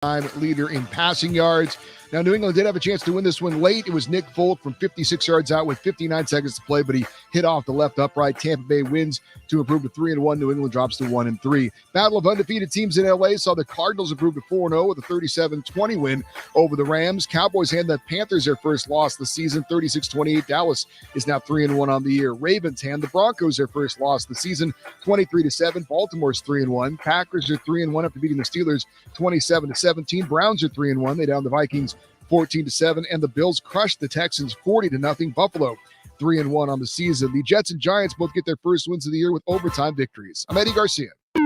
time leader in passing yards. Now, New England did have a chance to win this one late. It was Nick Folk from 56 yards out with 59 seconds to play, but he hit off the left upright. Tampa Bay wins to improve to 3-1. New England drops to 1-3. Battle of undefeated teams in LA saw the Cardinals improve to 4-0 with a 37-20 win over the Rams. Cowboys hand the Panthers their first loss of the season, 36-28. Dallas is now 3-1 on the year. Ravens hand the Broncos their first loss of the season, 23-7. Baltimore's 3-1. Packers are 3-1 after beating the Steelers 27-17. Browns are 3-1. They down the Vikings 14-7, and the Bills crushed the Texans 40-0. Buffalo 3-1 on the season. The Jets and Giants both get their first wins of the year with overtime victories. I'm Eddie Garcia. Wake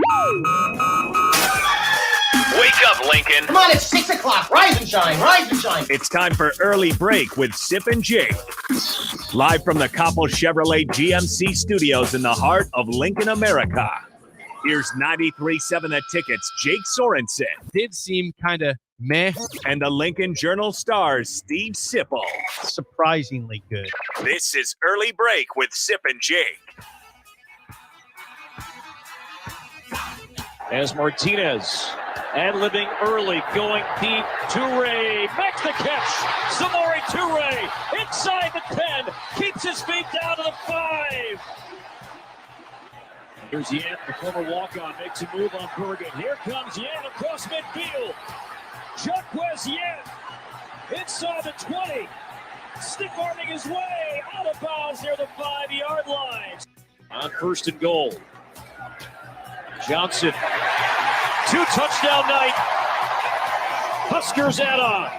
up, Lincoln. Come on, it's 6 o'clock. Rise and shine, rise and shine. It's time for Early Break with Sip and Jake. Live from the Coppel Chevrolet GMC studios in the heart of Lincoln, America. Here's 93.7 The Ticket's Jake Sorensen. Did seem kind of meh. And the Lincoln Journal-Star's Steve Sipple. Surprisingly good. This is Early Break with Sip and Jake. As Martinez ad-libbing early, going deep. Toure makes the catch. Samori Toure inside the 10. Keeps his feet down to the 5. Here's Yan, the former walk-on, makes a move on Bergen. Here comes Yan across midfield. Jacquez Yan inside the 20. Stick-arming his way out of bounds near the 5-yard line. On 1st and goal. Johnson. 2-touchdown night. Huskers add-on.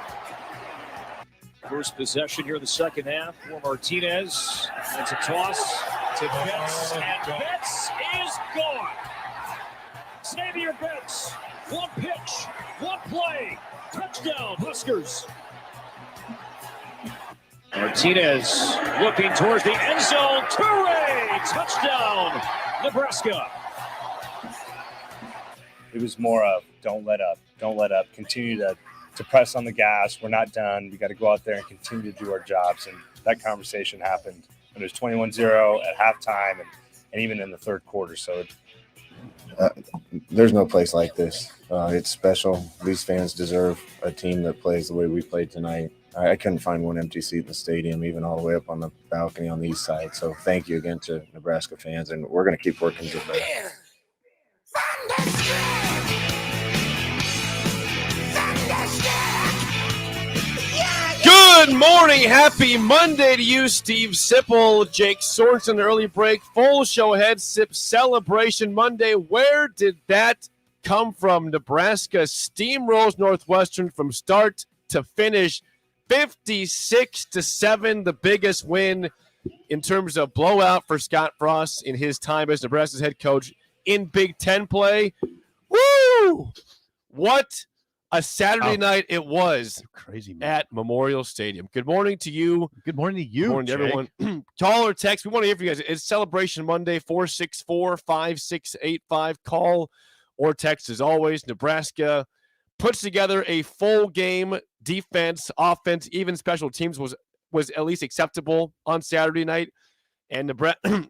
First possession here in the second half for Martinez. It's a toss to Betts, and Betts is gone. Xavier Betts, one pitch, one play, touchdown Huskers. Martinez looking towards the end zone. Toure, touchdown Nebraska. It was more of don't let up, continue to press on the gas. We're not done. We got to go out there and continue to do our jobs. And that conversation happened when it was 21-0 at halftime and even in the third quarter. So there's no place like this. It's special. These fans deserve a team that plays the way we played tonight. I couldn't find one empty seat in the stadium, even all the way up on the balcony on the east side. So thank you again to Nebraska fans, and we're going to keep working to get better. Good morning. Happy Monday to you, Steve Sipple, Jake Sorensen, Early Break. Full show ahead. Sip Celebration Monday. Where did that come from? Nebraska steamrolls Northwestern from start to finish. 56-7, the biggest win in terms of blowout for Scott Frost in his time as Nebraska's head coach in Big Ten play. Woo! What a Saturday night it was. Crazy, man. At Memorial Stadium. Good morning to you. Good morning to you. Good morning to everyone. Call or text. We want to hear from you guys. It's Celebration Monday, 464-5685. Call or text as always. Nebraska puts together a full game. Defense, offense, even special teams was at least acceptable on Saturday night. And Nebraska, an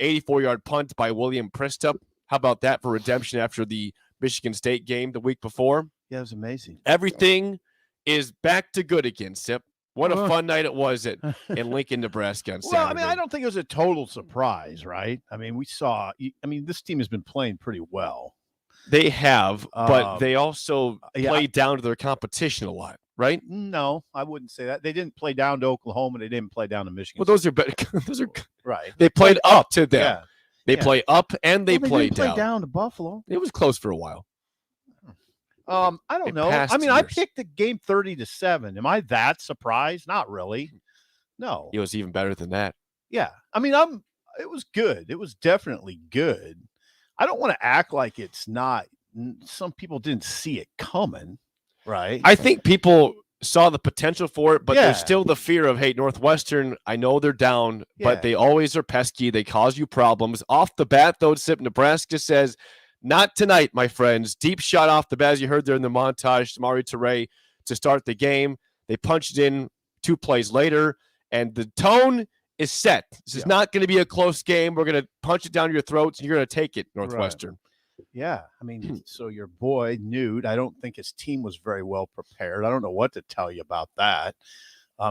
84-yard punt by William Pristup. How about that for redemption after the Michigan State game the week before? Yeah, it was amazing. Everything is back to good again, Sip. What a fun night it was in Lincoln, Nebraska on Saturday. Well, I mean, I don't think it was a total surprise, right? I mean, this team has been playing pretty well. They have, but they also play down to their competition a lot, right? No, I wouldn't say that. They didn't play down to Oklahoma. They didn't play down to Michigan. Well, those are better. Those are right. They played up to them. Yeah. They play up and they played play down to Buffalo. It was close for a while. I don't know. I mean, I picked the game 30-7. Am I that surprised? Not really. No. It was even better than that. Yeah. I mean, it was good. It was definitely good. I don't want to act like it's not. Some people didn't see it coming, right? I think people saw the potential for it, but there's still the fear of, hey, Northwestern, I know they're down, but they always are pesky. They cause you problems. Off the bat, though, Sip, Nebraska says, not tonight, my friends. Deep shot off the bat, as you heard there in the montage, Samori Toure to start the game. They punched in 2 plays later, and the tone is set. This is not going to be a close game. We're going to punch it down your throats, and you're going to take it, Northwestern. Yeah, I mean, so your boy Newt, I don't think his team was very well prepared. I don't know what to tell you about that.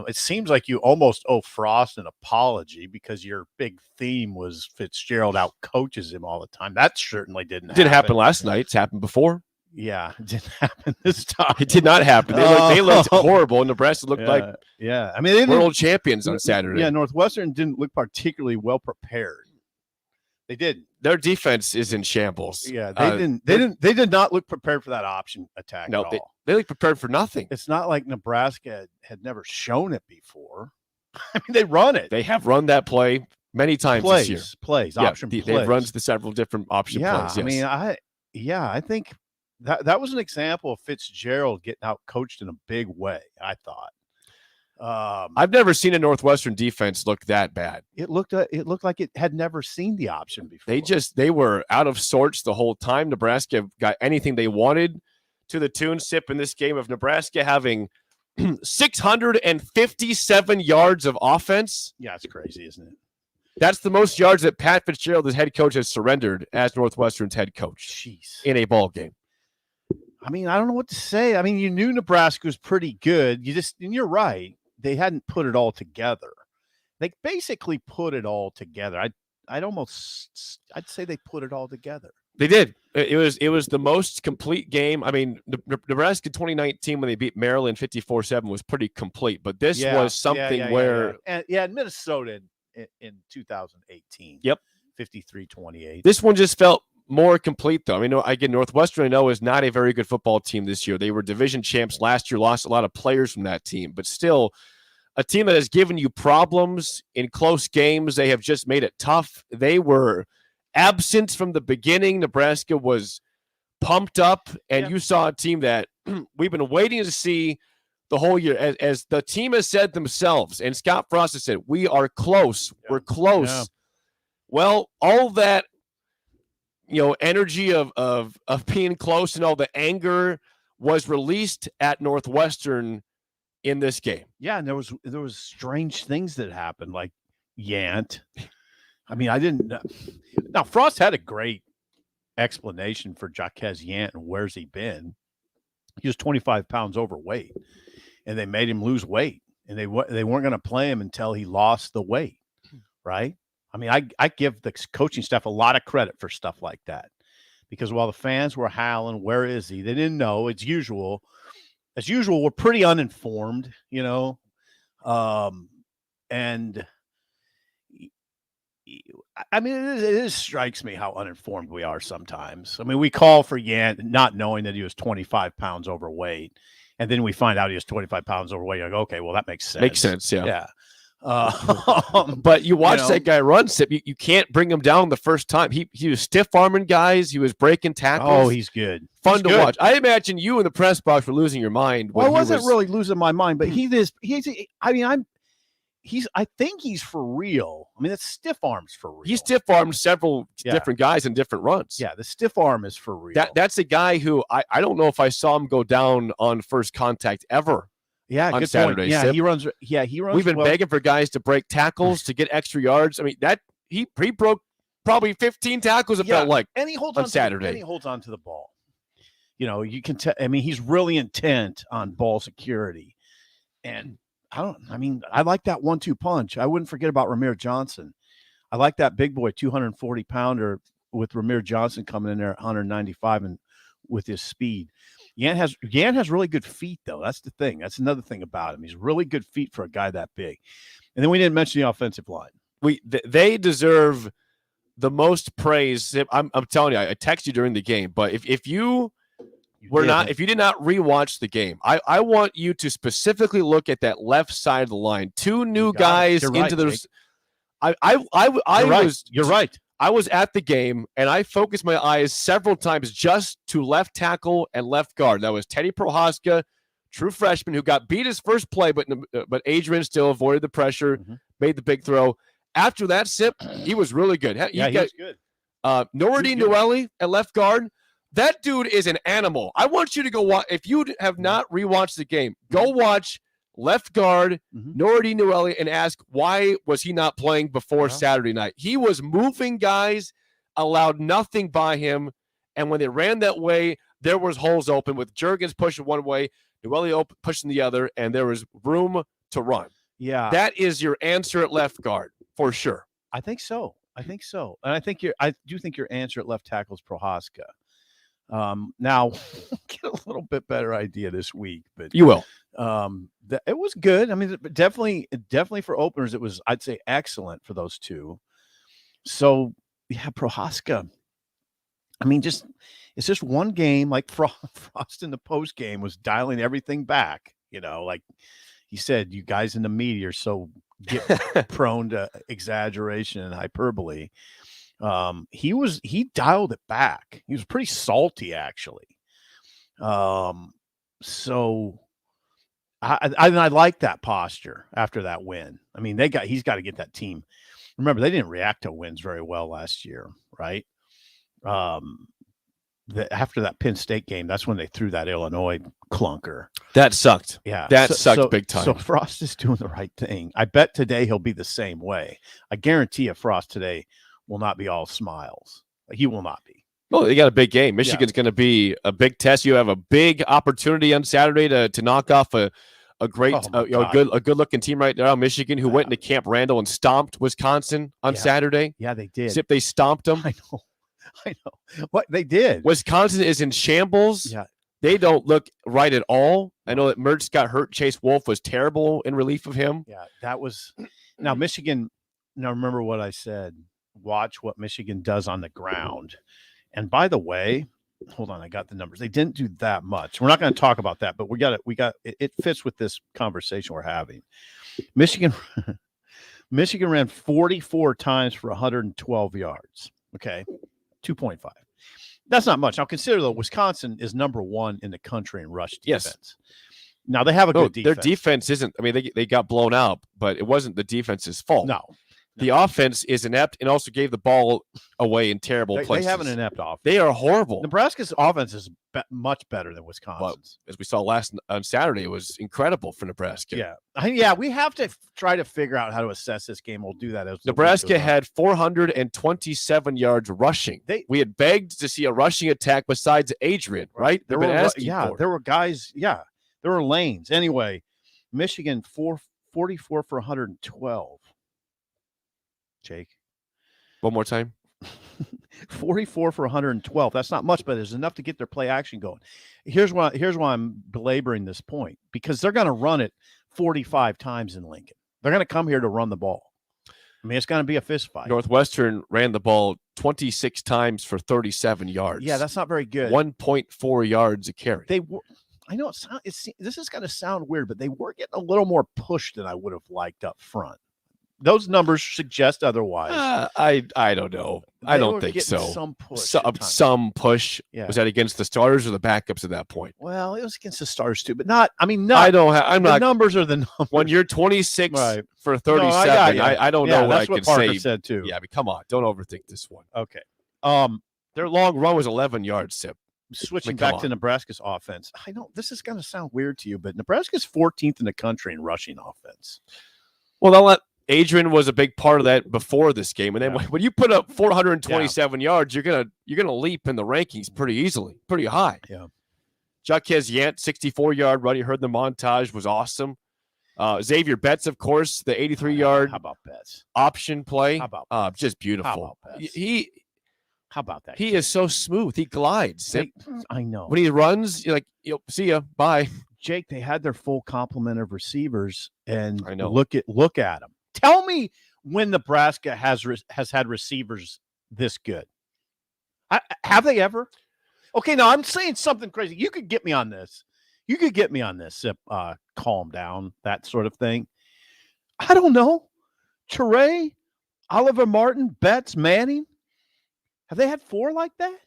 It seems like you almost owe Frost an apology because your big theme was Fitzgerald out coaches him all the time. That certainly didn't happen last night. It's happened before. Yeah, it didn't happen this time. It did not happen. They looked horrible. Nebraska looked like I mean, they world champions on Saturday. Yeah, Northwestern didn't look particularly well prepared. They didn't. Their defense is in shambles. Yeah, they did not look prepared for that option attack at all. They look prepared for nothing. It's not like Nebraska had never shown it before. I mean, they run it. They have run that play many times this year. Option plays. They've run the several different option plays. Yes. I mean, I think that was an example of Fitzgerald getting out coached in a big way, I thought. I've never seen a Northwestern defense look that bad. It looked like it had never seen the option before. They were out of sorts the whole time. Nebraska got anything they wanted, to the tune, Sip, in this game of Nebraska having 657 yards of offense. Yeah, it's crazy, isn't it? That's the most yards that Pat Fitzgerald, as head coach, has surrendered as Northwestern's head coach in a ball game. I mean, I don't know what to say. I mean, you knew Nebraska was pretty good. And you're right. They hadn't put it all together. They basically put it all together. I'd say they put it all together. They did. It was the most complete game. I mean, Nebraska 2019 when they beat Maryland 54-7 was pretty complete, but this was something where and Minnesota in 2018. Yep. 53-28. This one just felt more complete, though. I mean, again, Northwestern, I know, is not a very good football team this year. They were division champs last year, lost a lot of players from that team, but still a team that has given you problems in close games. They have just made it tough. They were absent from the beginning. Nebraska was pumped up, and you saw a team that we've been waiting to see the whole year. As the team has said themselves, and Scott Frost has said, we are close. Yeah. We're close. Yeah. Well, all that, energy of being close and all the anger was released at Northwestern in this game. Yeah, and there was strange things that happened, like Yant. I mean, I didn't know. Now, Frost had a great explanation for Jaquez Yant and where's he been. He was 25 pounds overweight, and they made him lose weight, and they weren't going to play him until he lost the weight, right? I mean, I give the coaching staff a lot of credit for stuff like that, because while the fans were howling, where is he? They didn't know. As usual, we're pretty uninformed, and I mean, it strikes me how uninformed we are sometimes. I mean, we call for Yant not knowing that he was 25 pounds overweight, and then we find out he was 25 pounds overweight. You're like, okay, well, that makes sense. Makes sense, yeah. Yeah. But you watch that guy run, Sip. You can't bring him down the first time. He was stiff-arming guys. He was breaking tackles. Oh, he's good. Fun to watch. I imagine you in the press box were losing your mind. Well, I wasn't really losing my mind, but I think he's for real. I mean, that's stiff arms for real. He stiff-armed several different guys in different runs. Yeah, the stiff arm is for real. That's a guy who I don't know if I saw him go down on first contact ever. Yeah, on good Saturday. Point. Yeah, he runs. Yeah, he runs. We've been begging for guys to break tackles to get extra yards. I mean, that he broke probably 15 tackles. It felt like, and he holds on on Saturday. And he holds on to the ball. You can tell. I mean, he's really intent on ball security, and I like that 1-2 punch. I wouldn't forget about Ramir Johnson. I like that big boy 240 pounder with Ramir Johnson coming in there at 195 and with his speed. Yant has really good feet, though. That's the thing. That's another thing about him. He's really good feet for a guy that big. And then we didn't mention the offensive line. They deserve the most praise. I'm telling you, I texted you during the game, but if you did not rewatch the game, I want you to specifically look at that left side of the line. Two new guys into the. You're right. I was at the game, and I focused my eyes several times just to left tackle and left guard. That was Teddy Prohaska, true freshman, who got beat his first play, but Adrian still avoided the pressure, made the big throw. After that, Sip, he was really good. He was good. Noureddin Noueli at left guard. That dude is an animal. I want you to go watch. If you have not rewatched the game, go watch left guard, Noureddin Noueli, and ask why was he not playing before Saturday night. He was moving guys, allowed nothing by him, And when they ran that way, there was holes open with Juergens pushing one way, Noelle pushing the other, and there was room to run. Yeah. That is your answer at left guard for sure. I think so. And I do think your answer at left tackle is Prohaska. Now get a little bit better idea this week, but you will. It was good. I mean, definitely for openers, it was, I'd say, excellent for those two. So yeah, Prohaska. I mean, it's just one game. Like Frost in the post game was dialing everything back. Like he said, you guys in the media are so prone to exaggeration and hyperbole. He dialed it back. He was pretty salty, actually. So I like that posture after that win. I mean, he's got to get that team. Remember, they didn't react to wins very well last year, right? After that Penn State game, that's when they threw that Illinois clunker. That sucked. Yeah, that sucked big time. So Frost is doing the right thing. I bet today he'll be the same way. I guarantee you, Frost today will not be all smiles. He will not be. Well, they got a big game. Michigan's going to be a big test. You have a big opportunity on Saturday to knock off a great, a good looking team right now. Michigan, who went into Camp Randall and stomped Wisconsin on Saturday. Yeah, they did. Except they stomped them. I know. What they did. Wisconsin is in shambles. Yeah. They don't look right at all. I know that Mertz got hurt. Chase Wolf was terrible in relief of him. Yeah, that was. Now Michigan. Now remember what I said. Watch what Michigan does on the ground. And by the way, hold on, I got the numbers. They didn't do that much. We're not going to talk about that, but we got it fits with this conversation we're having. Michigan ran 44 times for 112 yards. Okay. 2.5. That's not much. Now consider though, Wisconsin is number 1 in the country in rush defense. Yes. Now they have a good defense. Their defense isn't. I mean, they got blown out, but it wasn't the defense's fault. No. The offense is inept and also gave the ball away in terrible places. They have an inept offense. They are horrible. Nebraska's offense is much better than Wisconsin's. As we saw on Saturday, it was incredible for Nebraska. Yeah. We have to try to figure out how to assess this game. We'll do that. As Nebraska had 427 yards rushing. We had begged to see a rushing attack besides Adrian, right? There were guys. Yeah, there were lanes. Anyway, Michigan 44 for 112. Jake, one more time. 44 for 112. That's not much, but it's enough to get their play action going. Here's why I'm belaboring this point, because they're going to run it 45 times in Lincoln. They're going to come here to run the ball. I mean, it's going to be a fist fight. Northwestern ran the ball 26 times for 37 yards. Yeah, that's not very good. 1.4 yards a carry. I know this is going to sound weird, but they were getting a little more push than I would have liked up front. Those numbers suggest otherwise. I don't know. I don't think so. Some push. Some push. Yeah. Was that against the starters or the backups at that point? Well, it was against the starters too, but not. I mean, the numbers are the numbers. When you're 26 for 37, I don't know what I can Parker say. Said too. Yeah, I mean, come on, don't overthink this one. Okay. Their long run was 11 yards. Sip. Switching back to Nebraska's offense, I know this is going to sound weird to you, but Nebraska's 14th in the country in rushing offense. Well, Adrian was a big part of that before this game, and then when you put up 427 yards, you're gonna leap in the rankings pretty easily, pretty high. Yeah. Jaquez Yant, 64-yard run. You heard the montage was awesome. Xavier Betts, of course, the 83-yard. How about Betts? Option play. How about just beautiful. How about Betts? How about that? He is so smooth. He glides. I know. When he runs, you're like, see ya, bye. Jake, they had their full complement of receivers, and I know. Look at them. Tell me when Nebraska has had receivers this good. Have they ever? Okay, now I'm saying something crazy. You could get me on this. Calm down, that sort of thing. I don't know. Teray, Oliver Martin, Betts, Manning. Have they had 4 like that?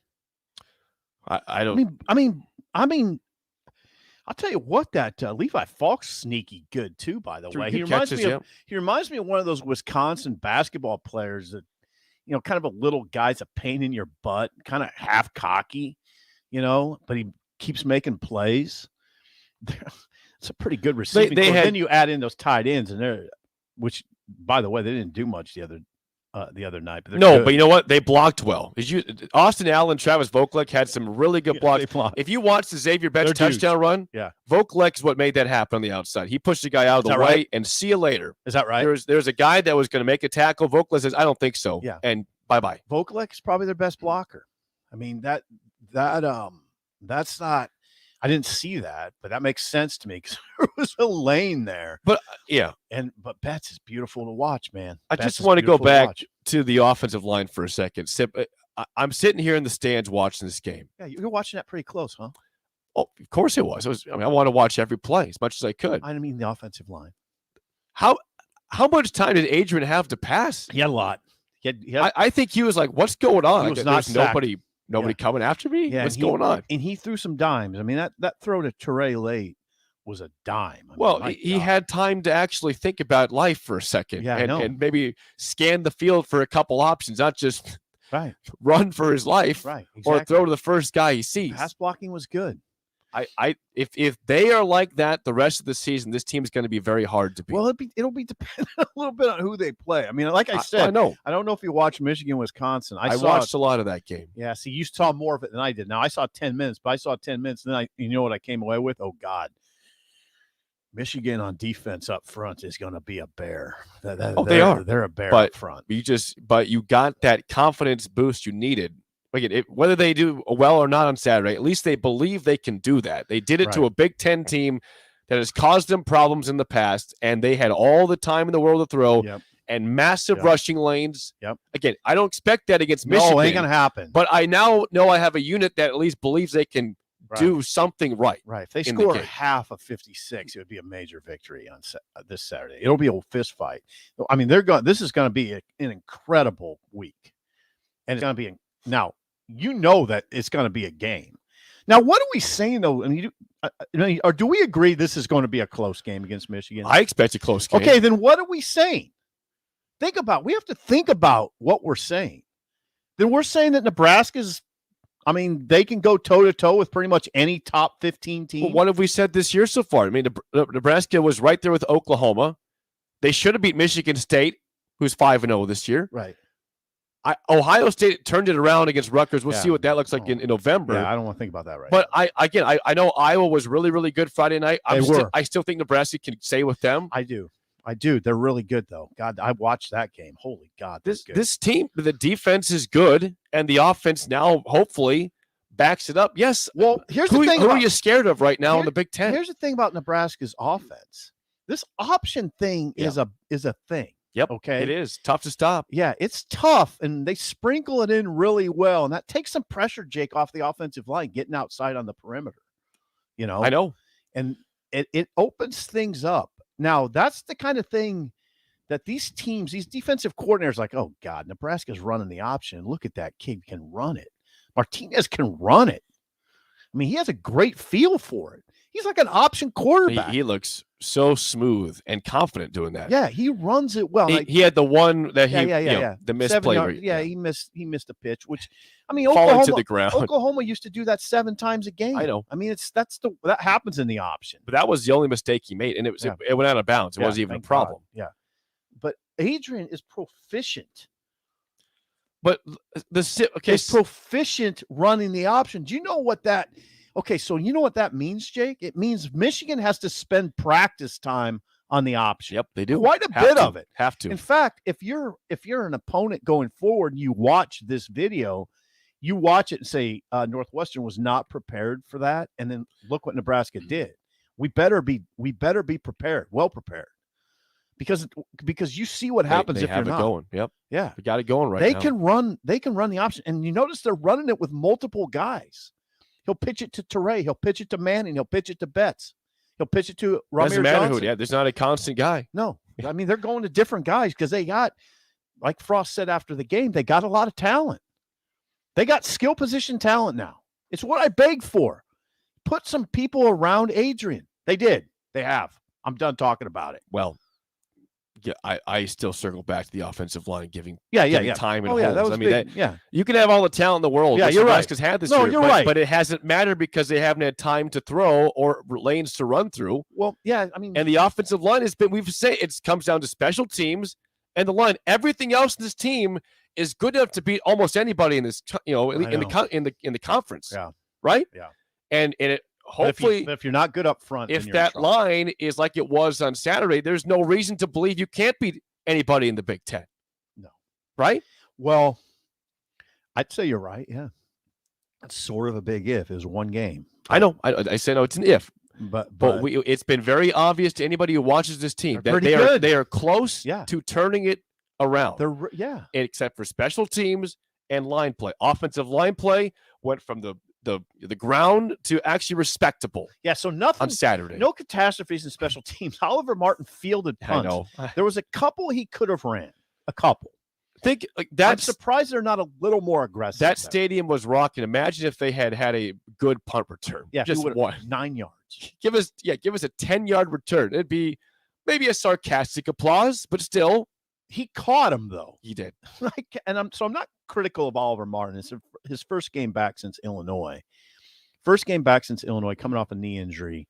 I don't. I mean. I'll tell you what, that Levi Falk's sneaky good too. By the way, he reminds me of one of those Wisconsin basketball players that, kind of a little guy's a pain in your butt, kind of half cocky, but he keeps making plays. It's a pretty good receiving. Then you add in those tight ends, which, by the way, they didn't do much the the other night. But no, but you know what? They blocked well. Austin Allen, Travis Vokalek had some really good blocks. If you watch the Xavier Betts touchdown run, Vokalek is what made that happen on the outside. He pushed the guy out of the way and see you later. Is that right? There's a guy that was going to make a tackle. Vokalek says, I don't think so. Yeah. And bye-bye. Vokalek is probably their best blocker. I mean, that's not – I didn't see that, but that makes sense to me because there was a lane there. But yeah, but Betts is beautiful to watch, man. I just want to go back to the offensive line for a second. I'm sitting here in the stands watching this game. Yeah, you're watching that pretty close, huh? Oh, of course it was. I want to watch every play as much as I could. I mean the offensive line. How much time did Adrian have to pass? He had a lot. I think he was like, "What's going on? He was not nobody." Nobody coming after me? Yeah, what's going on? And he threw some dimes. I mean, that throw to Toure late was a dime. He had time to actually think about life for a second and maybe scan the field for a couple options, not just run for his life or throw to the first guy he sees. Pass blocking was good. If they are like that the rest of the season, this team's going to be very hard to beat. Well, it'll be dependent a little bit on who they play. I mean, like I said, I know. I don't know if you watched Michigan, Wisconsin. I watched a lot of that game. Yeah, see, you saw more of it than I did. Now I saw 10 minutes, but I saw 10 minutes, and then you know what I came away with? Oh God, Michigan on defense up front is going to be a bear. They are. They're a bear up front. But you got that confidence boost you needed. Again, whether they do well or not on Saturday, at least they believe they can do that. They did it to a Big Ten team that has caused them problems in the past, and they had all the time in the world to throw and massive rushing lanes. Again, I don't expect that against Michigan. No, it ain't going to happen. But I now know I have a unit that at least believes they can do something right. Right. If they score half of 56, it would be a major victory on this Saturday. It'll be a fist fight. I mean, this is going to be an incredible week. And it's going to be now, you know that it's going to be a game. Now, what are we saying, though? I mean, or do we agree this is going to be a close game against Michigan? I expect a close game. Okay, then what are we saying? We have to think about what we're saying. Then we're saying that Nebraska's, I mean, they can go toe-to-toe with pretty much any top 15 team. Well, what have we said this year so far? I mean, Nebraska was right there with Oklahoma. They should have beat Michigan State, who's 5-0 this year. Right. Ohio State turned it around against Rutgers. We'll see what that looks like in November. Yeah, I don't want to think about that right now. But I know Iowa was really, really good Friday night. I still think Nebraska can stay with them. I do. They're really good, though. God, I watched that game. Holy God. This team, the defense is good, and the offense now hopefully backs it up. Yes. Well, here's the thing. Who are you scared of right now in the Big Ten? Here's the thing about Nebraska's offense. This option thing is a thing. Yep. Okay. It is tough to stop. Yeah, it's tough, and they sprinkle it in really well, and that takes some pressure, Jake, off the offensive line, getting outside on the perimeter. You know, I know, and it opens things up. Now, that's the kind of thing that these teams, these defensive coordinators, like, oh God, Nebraska's running the option. Look at that kid can run it. Martinez can run it. I mean, he has a great feel for it. He's like an option quarterback. He looks so smooth and confident doing that. Yeah, he runs it well. He had the one that the misplay. He missed a pitch, which I mean, falling to the ground. Oklahoma used to do that 7 times a game. I know. I mean, that happens in the option. But that was the only mistake he made, and it went out of bounds. It wasn't even a problem. God. Yeah, but Adrian is proficient. But is proficient running the option. Do you know what that? Okay, so you know what that means, Jake? It means Michigan has to spend practice time on the option. Yep, they do. Quite a bit of it. Have to. In fact, if you're an opponent going forward and you watch this video, you watch it and say Northwestern was not prepared for that, and then look what Nebraska did. We better be prepared, well prepared. Because you see what happens if you're not. They have it going. Yep. Yeah. They got it going right now. They can run the option. And you notice they're running it with multiple guys. He'll pitch it to Toure. He'll pitch it to Manning. He'll pitch it to Betts. He'll pitch it to Ramir Johnson. Yeah, there's not a constant guy. No. I mean, they're going to different guys because they got, like Frost said after the game, they got a lot of talent. They got skill position talent now. It's what I begged for. Put some people around Adrian. They did. They have. I'm done talking about it. Well, yeah, I still circle back to the offensive line giving time and holes. I mean, you can have all the talent in the world. Yeah, you're right. Nebraska's had this year, right. But it hasn't mattered because they haven't had time to throw or lanes to run through. Well, yeah, I mean, and the offensive line has been. We've said it comes down to special teams and the line. Everything else in this team is good enough to beat almost anybody in this, in the conference. Yeah. Right. Yeah. And it hopefully, but if you're not good up front, if then that line is like it was on Saturday, there's no reason to believe you can't beat anybody in the Big Ten. No. Right. Well, I'd say you're right. Yeah. That's sort of a big if. It was one game. I know. I say no. It's an if. But it's been very obvious to anybody who watches this team that they are close to turning it around. Except for special teams and line play. Offensive line play went from the ground to actually respectable. Yeah, so nothing on Saturday. No catastrophes in special teams. Oliver Martin fielded punts. I know. There was a couple he could have ran. A couple. Think I'm surprised they're not a little more aggressive. That stadium was rocking. Imagine if they had a good punt return. Yeah, just one 9 yards. Give us a 10-yard return. It'd be maybe a sarcastic applause, but still, he caught him though. He did. I'm not critical of Oliver Martin. It's his first game back since Illinois. Coming off a knee injury,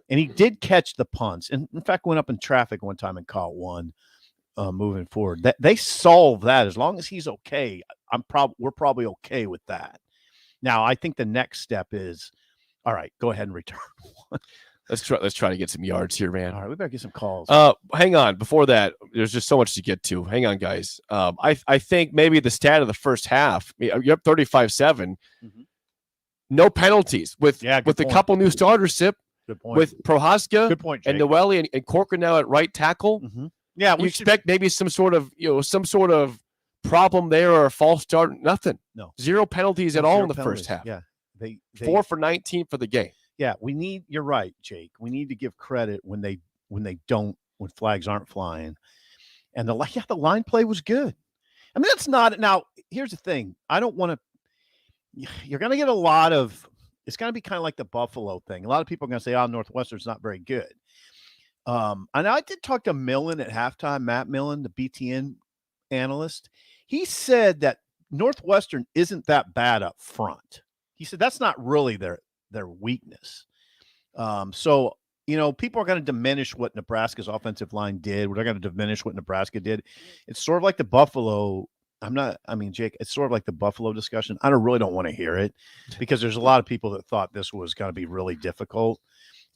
and he did catch the punts. And in fact, went up in traffic one time and caught one. Moving forward, that they solve that as long as he's okay. We're probably okay with that. Now, I think the next step is, all right, go ahead and return. Let's try to get some yards here, man. All right, we better get some calls. Hang on. Before that, there's just so much to get to. Hang on, guys. I think maybe the stat of the first half. You're up 35-7. Mm-hmm. No penalties with a couple new starters. Sip. Good point. With Prohaska. Good point, Jake. And Noelle and Corcoran now at right tackle. Mm-hmm. Yeah, we expect maybe some sort of problem there or a false start. Nothing. No. 0 penalties at all in the first half. Yeah. They 4 for 19 for the game. Yeah, you're right, Jake. We need to give credit when flags aren't flying. And the line play was good. I mean, that's not now. Here's the thing. I don't want to. You're going to get a lot of. It's going to be kind of like the Buffalo thing. A lot of people are going to say, "Oh, Northwestern's not very good." And I did talk to Millen at halftime, Matt Millen, the BTN analyst. He said that Northwestern isn't that bad up front. He said that's not really their weakness. So, people are going to diminish what Nebraska's offensive line did. They're going to diminish what Nebraska did. It's sort of like the Buffalo. Jake, it's sort of like the Buffalo discussion. I really don't want to hear it because there's a lot of people that thought this was going to be really difficult.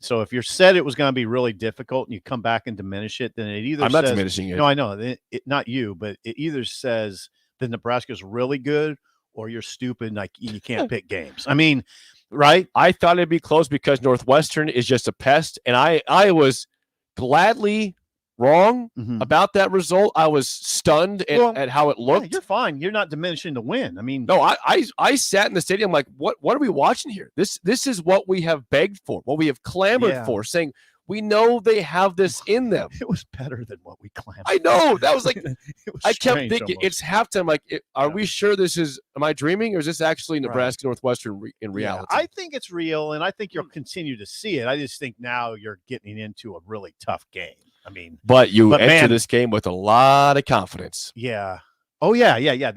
So if you said it was going to be really difficult and you come back and diminish it, then it either I'm not diminishing it. No, I know. Not you, but it either says that Nebraska's really good or you're stupid and you can't pick games. I mean, right? I thought it'd be close because Northwestern is just a pest, and I was gladly wrong about that result. I was stunned at how it looked. Yeah, you're fine. You're not diminishing the win. I mean, no, I sat in the stadium like, what are we watching here? This is what we have begged for, what we have clamored for, saying we know they have this in them. It was better than what we clamored. I know. That was like, I kept thinking, it's halftime. Like, are we sure this is, am I dreaming or is this actually Nebraska Northwestern in reality? I think it's real, and I think you'll continue to see it. I just think now you're getting into a really tough game. I mean, but enter this game with a lot of confidence. Yeah. Oh, yeah.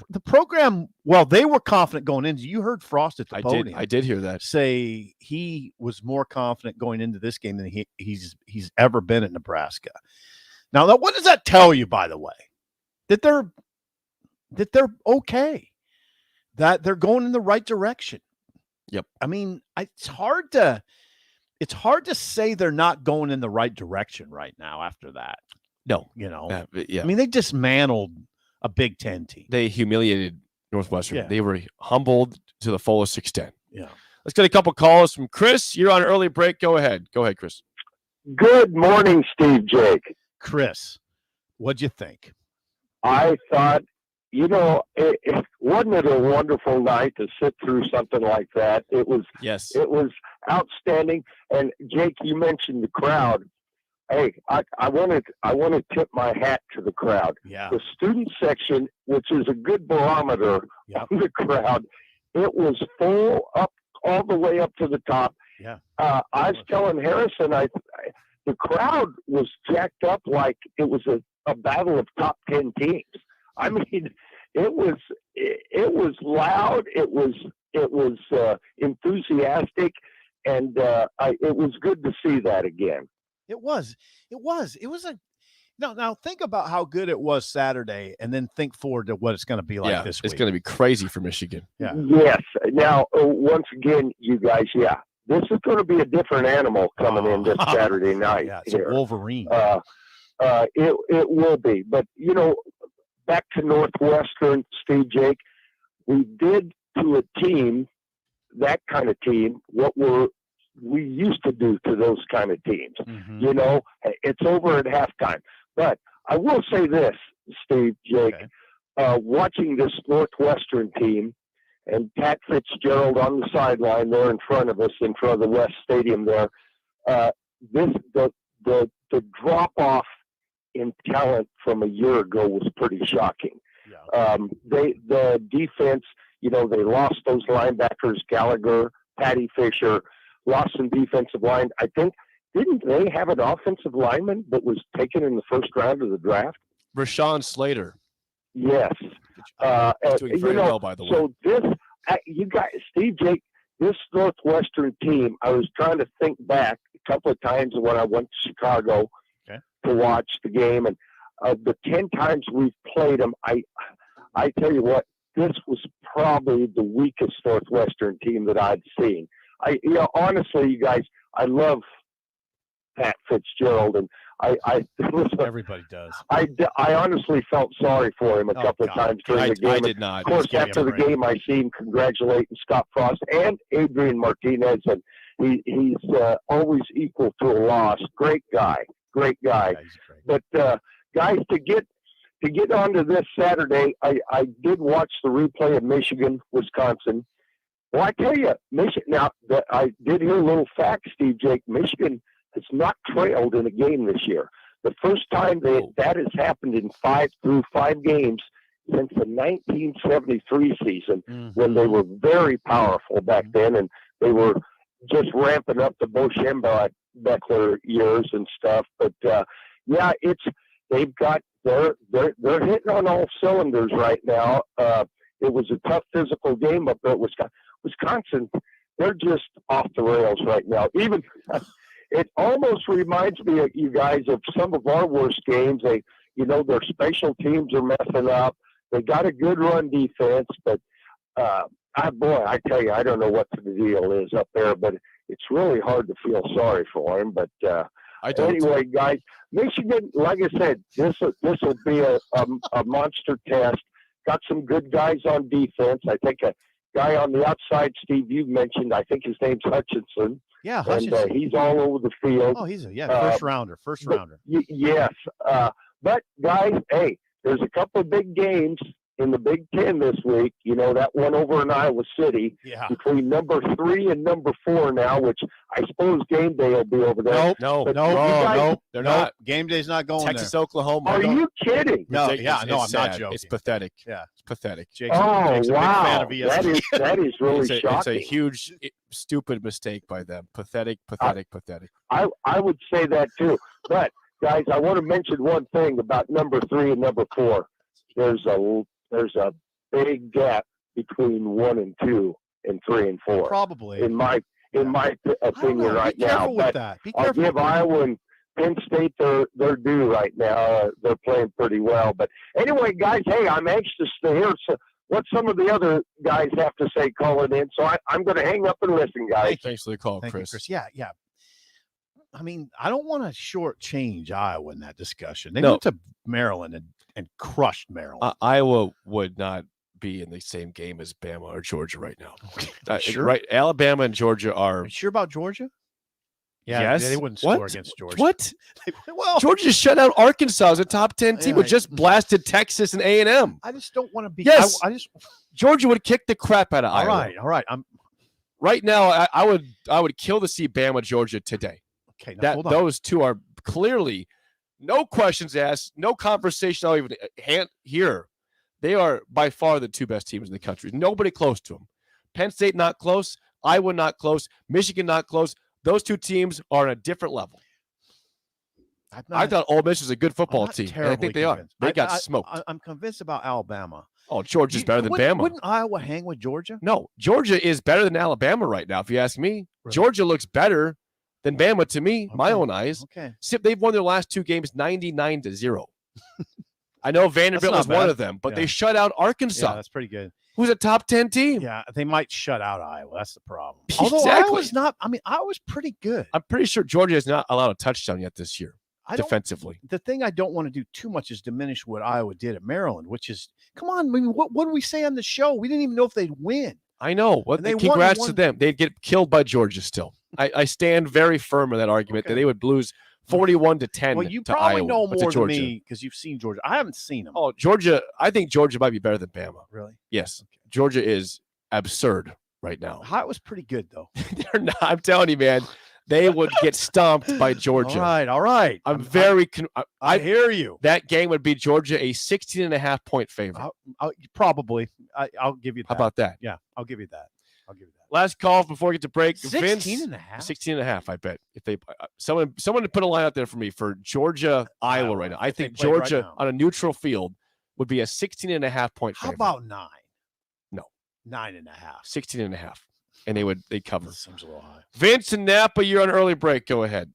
The program, well, they were confident going into. You heard Frost at the podium. I did hear that. Say he was more confident going into this game than he's ever been at Nebraska. Now, what does that tell you, by the way? That they're okay. That they're going in the right direction. Yep. I mean, it's hard to say they're not going in the right direction right now after that. No. I mean, they dismantled a Big Ten team. They humiliated Northwestern. Yeah. They were humbled to the fullest extent. Yeah. Let's get a couple calls from Chris. You're on an early break. Go ahead, Chris. Good morning, Steve Jake. Chris, what'd you think? I thought, wasn't it a wonderful night to sit through something like that? It was. Yes. It was outstanding. And Jake, you mentioned the crowd. Hey, I want to tip my hat to the crowd. Yeah. The student section, which is a good barometer of the crowd, it was full up all the way up to the top. Yeah. I was telling Harrison, the crowd was jacked up like it was a battle of top 10 teams. I mean, it was loud. It was enthusiastic, and it was good to see that again. It was Now think about how good it was Saturday, and then think forward to what it's going to be like this week. It's going to be crazy for Michigan. Yeah. Yes. Now, once again, you guys, this is going to be a different animal coming in this Saturday night. Yeah, it's here. a Wolverine. It will be. But, back to Northwestern, Steve, Jake, we did to a team, that kind of team, what we used to do to those kind of teams. Mm-hmm. It's over at halftime. But I will say this, Steve, Jake, watching this Northwestern team and Pat Fitzgerald on the sideline there in front of us, in front of the West Stadium there, the drop-off in talent from a year ago was pretty shocking. Yeah. The defense, they lost those linebackers, Gallagher, Patty Fisher, lost some defensive line. I think, didn't they have an offensive lineman that was taken in the first round of the draft? Rashawn Slater. Yes. He's doing very well, by the way. So this, you guys, Steve, Jake, this Northwestern team, I was trying to think back a couple of times when I went to Chicago to watch the game, and the 10 times we've played them, I tell you what, this was probably the weakest Northwestern team that I'd seen. Honestly, you guys, I love Pat Fitzgerald, and listen, everybody does. I honestly felt sorry for him a couple of times during the game. I did not. Of course, after the game, I see him congratulating Scott Frost and Adrian Martinez, and he's always equal to a loss. Great guy. Yeah, But guys, to get onto this Saturday, I did watch the replay of Michigan, Wisconsin. Well, I tell you, Michigan. Now, I did hear a little fact, Steve, Jake. Michigan has not trailed in a game this year. The first time that has happened in 5 games since the 1973 season, when they were very powerful back then, and they were just ramping up the Bo Schembechler years and stuff. But they've got they're hitting on all cylinders right now. It was a tough physical game up there at Wisconsin. They're just off the rails right now. Even it almost reminds me of you guys of some of our worst games. Their special teams are messing up. They got a good run defense, but I tell you, I don't know what the deal is up there, but it's really hard to feel sorry for him. But anyway, guys, Michigan, like I said, this will be a monster test. Got some good guys on defense. I think a guy on the outside, Steve, you mentioned, I think his name's Hutchinson. Yeah, Hutchinson. And he's all over the field. Oh, he's first rounder. Yes. But guys, hey, there's a couple of big games in the Big Ten this week. That one over in Iowa City between number 3 and number 4 now, which I suppose game day will be over there. No, they're not. Game day's not going Texas, there. Oklahoma. Are you kidding? No, I'm not joking. It's pathetic. Yeah, it's pathetic. Jake's a big fan of ESPN. That is really shocking. It's a huge, stupid mistake by them. Pathetic. I would say that too. But guys, I want to mention one thing about number 3 and number 4. There's a big gap between 1 and 2 and 3 and 4. Probably. In my opinion right now. But I'll give Iowa and Penn State their due right now. They're playing pretty well. But anyway, guys, hey, I'm anxious to hear what some of the other guys have to say calling in. So I'm going to hang up and listen, guys. Thanks for the call, Thank Chris. you, Chris. Yeah. I mean, I don't want to shortchange Iowa in that discussion. They No. went to Maryland and crushed Maryland. Iowa would not be in the same game as Bama or Georgia right now. Sure. Right? Alabama and Georgia Are are. you sure about Georgia? Yeah, Yes. they wouldn't What? score against Georgia. What? Well, Georgia just shut out Arkansas as a top 10 team. Yeah. Who just blasted Texas and A&M. I just don't want to be. Yes. I just. Georgia would kick the crap out of All Iowa. right. Right now, I would kill to see Bama Georgia today. Okay. Now, hold on. Those two are clearly no questions asked, no conversation. I'll even hear. They are by far the 2 best teams in the country. Nobody close to them. Penn State not close. Iowa not close. Michigan not close. Those 2 teams are on a different level. I thought Ole Miss was a good football team. And I think they convinced. are. They got smoked. I'm convinced about Alabama. Oh, Georgia's better than Bama. Wouldn't Iowa hang with Georgia? No, Georgia is better than Alabama right now, if you ask me. Really? Georgia looks better than Bama to me, my own eyes. Okay. They've won their last 2 games 99-0. I know Vanderbilt was one of them, but they shut out Arkansas. Yeah, that's pretty good. Who's a top 10 team? Yeah, they might shut out Iowa. That's the problem. Although Iowa's pretty good. I'm pretty sure Georgia has not allowed a touchdown yet this year defensively. The thing I don't want to do too much is diminish what Iowa did at Maryland, which is, come on, I mean, what do we say on the show? We didn't even know if they'd win. I know. Well, congrats to them. They'd get killed by Georgia still. I stand very firm in that argument that they would lose 41-10. Well, you to probably Iowa, know more than Georgia. me because you've seen Georgia. I haven't seen them. Oh, Georgia. I think Georgia might be better than Bama. Really? Yes. Okay. Georgia is absurd right now. Iowa's pretty good, though. They're not. I'm telling you, man. They would get stomped by Georgia. All right. I hear you. That game would be Georgia a 16.5-point favorite. Probably. I'll give you that. How about that? Yeah, I'll give you that. Last call before we get to break. 16.5? 16.5, I bet. If they someone to put a line out there for me for Georgia, Iowa right now. I think Georgia on a neutral field would be a 16.5-point favorite. How about 9? No. 9.5. 16.5. And they'd cover. That seems a little high. Vince and Napa, you're on early break. Go ahead.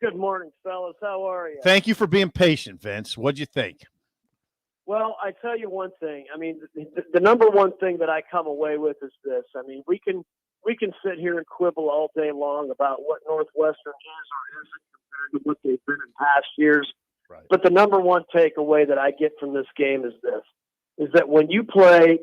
Good morning, fellas. How are you? Thank you for being patient, Vince. What'd you think? Well, I tell you one thing. I mean, the number one thing that I come away with is this. I mean, we can sit here and quibble all day long about what Northwestern is or isn't compared to what they've been in past years. Right. But the number one takeaway that I get from this game is this: is that when you play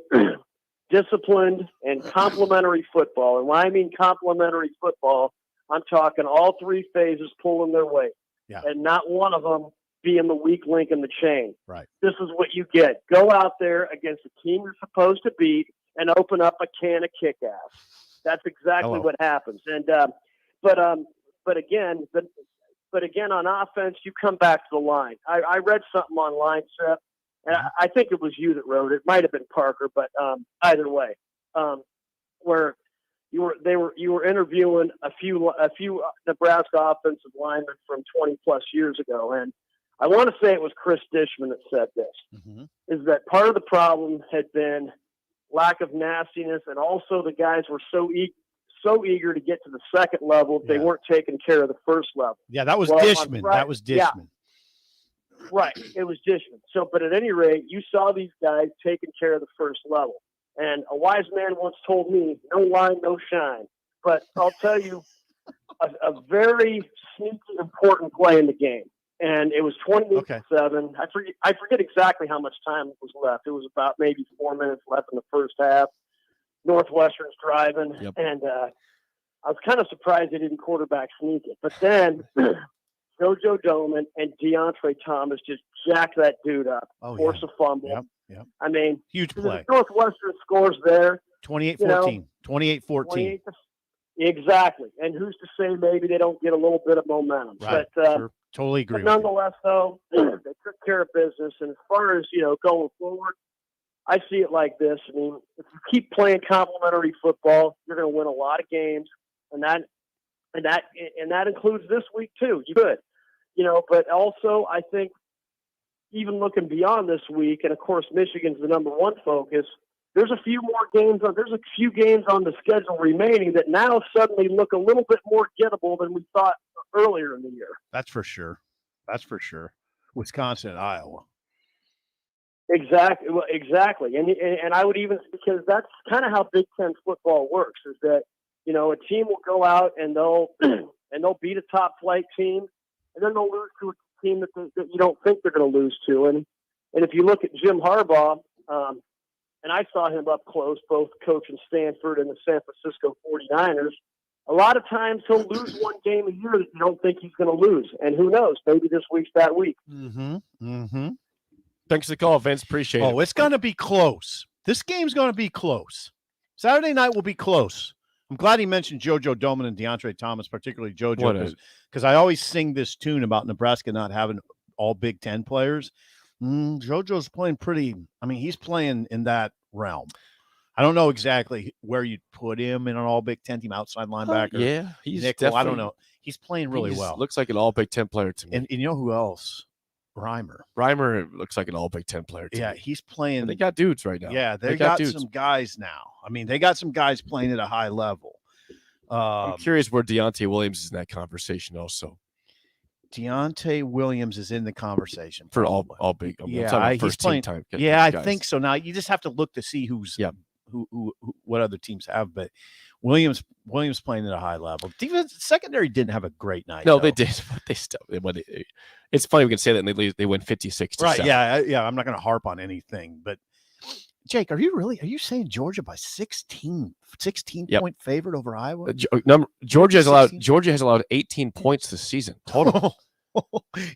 disciplined and complementary football, and when I mean complementary football, I'm talking all 3 phases pulling their weight, and not one of them being the weak link in the chain. Right. This is what you get. Go out there against a team you're supposed to beat and open up a can of kick-ass. That's exactly what happens. And but again on offense, you come back to the line. I read something online, Seth, and I think it was you that wrote it. It might have been Parker, but either way, where you were interviewing a few Nebraska offensive linemen from 20 plus years ago, and I want to say it was Chris Dishman that said this, is that part of the problem had been lack of nastiness, and also the guys were so eager to get to the second level, they weren't taking care of the first level. Yeah, that was Dishman. That was Dishman. Yeah. Right, it was Dishman. So, but at any rate, you saw these guys taking care of the first level. And a wise man once told me, no line, no shine. But I'll tell you, a very sneaky, important play in the game. And it was 28-7. I forget exactly how much time was left. It was about maybe 4 minutes left in the first half. Northwestern's driving. Yep. And I was kind of surprised they didn't quarterback sneak it. But then JoJo Domann and DeAndre Thomas just jacked that dude up, force a fumble. Yep. I mean, huge play. Northwestern scores there. 28-14. 28-14. Exactly. And who's to say maybe they don't get a little bit of momentum? Right. But sure. Totally agree. But nonetheless, though, they took care of business. And as far as going forward, I see it like this. I mean, if you keep playing complementary football, you're going to win a lot of games, and that includes this week too. You could, but also I think even looking beyond this week, and of course Michigan's the number one focus. There's a few games on the schedule remaining that now suddenly look a little bit more gettable than we thought earlier in the year. That's for sure. Wisconsin and Iowa. Exactly. Well, exactly. And I would even, because that's kind of how Big Ten football works, is that, a team will go out and they'll beat a top flight team, and then they'll lose to a team that you don't think they're going to lose to. And if you look at Jim Harbaugh, and I saw him up close, both coaching Stanford and the San Francisco 49ers, a lot of times he'll lose one game a year that you don't think he's going to lose. And who knows, maybe this week's that week. Thanks for the call, Vince. Appreciate it. Oh, it's going to be close. This game's going to be close. Saturday night will be close. I'm glad he mentioned JoJo Domann and DeAndre Thomas, particularly JoJo, because I always sing this tune about Nebraska not having all Big Ten players. JoJo's playing he's playing in that realm. I don't know exactly where you'd put him in an all Big Ten team, outside linebacker. He's nickel. I don't know. He's playing really well. Looks like an all Big Ten player to me. And you know who else? Reimer looks like an all Big Ten player to me. He's playing. And they got dudes right now. Yeah, they got some guys now. I mean, they got some guys playing at a high level. I'm curious where Deontay Williams is in that conversation also. Deontay Williams is in the conversation for all big. First team time. I think so. Now you just have to look to see who's who what other teams have, but Williams playing at a high level. Defense secondary didn't have a great night. No, they did, but they still. It's funny we can say that and they win 56-7. Right? Yeah. I'm not going to harp on anything, but Jake, are you saying Georgia by 16 point favorite over Iowa? Georgia has allowed 18 points this season total.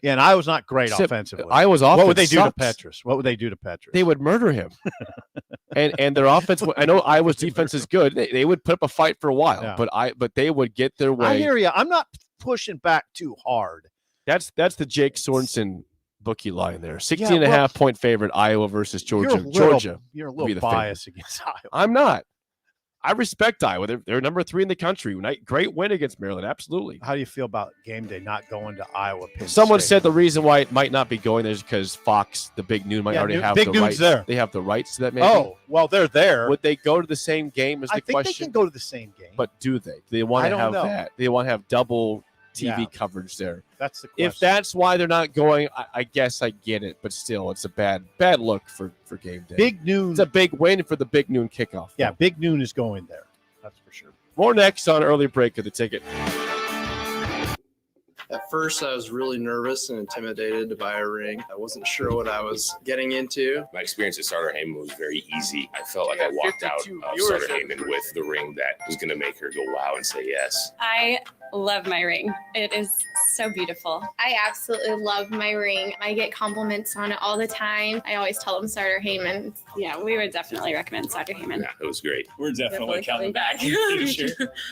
Yeah, and Iowa's not great offensively. Iowa's offense. What would they do sucks. to Petrus? What would they do to Petrus? They would murder him. and their offense. I know Iowa's defense is good. They would put up a fight for a while, but they would get their way. I hear you. I'm not pushing back too hard. That's the Jake Sorensen bookie line there. 16.5 point favorite Iowa versus Georgia. You're a little biased against Iowa. I'm not. I respect Iowa. They're number 3 in the country. Great win against Maryland. Absolutely. How do you feel about game day not going to Iowa? Someone said the reason why it might not be going there is because Fox, the Big Noon, might already have the rights. There. They have the rights to that. Maybe. Oh, well, they're there. Would they go to the same game? Is the question? I think they can go to the same game. But do they? Do they want to have that? They want to have double TV coverage there. That's the question. If that's why they're not going, I guess I get it. But still, it's a bad look for game day. Big Noon. It's a big win for the Big Noon kickoff. Yeah, Big Noon is going there. That's for sure. More next on Early Break of the Ticket. At first, I was really nervous and intimidated to buy a ring. I wasn't sure what I was getting into. My experience at Starter Heyman was very easy. I felt like I walked out of Starter Heyman with the ring that was going to make her go wow and say yes. I love my ring. It is so beautiful. I absolutely love my ring. I get compliments on it all the time. I always tell them Starter Heyman. Yeah, we would definitely recommend Starter Heyman. Yeah, it was great. We're definitely coming back.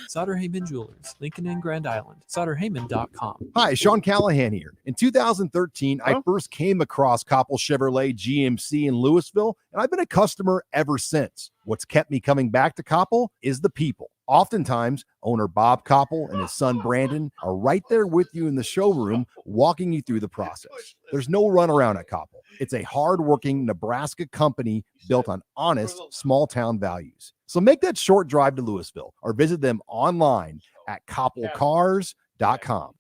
Sauter Heyman Jewelers, Lincoln and Grand Island. SauterHeyman.com. Hi, Sean Callahan here. In 2013, I first came across Koppel Chevrolet GMC in Louisville, and I've been a customer ever since. What's kept me coming back to Koppel is the people. Oftentimes, owner Bob Koppel and his son Brandon are right there with you in the showroom, walking you through the process. There's no runaround at Koppel. It's a hardworking Nebraska company built on honest, small-town values. So make that short drive to Louisville or visit them online at koppelcars.com.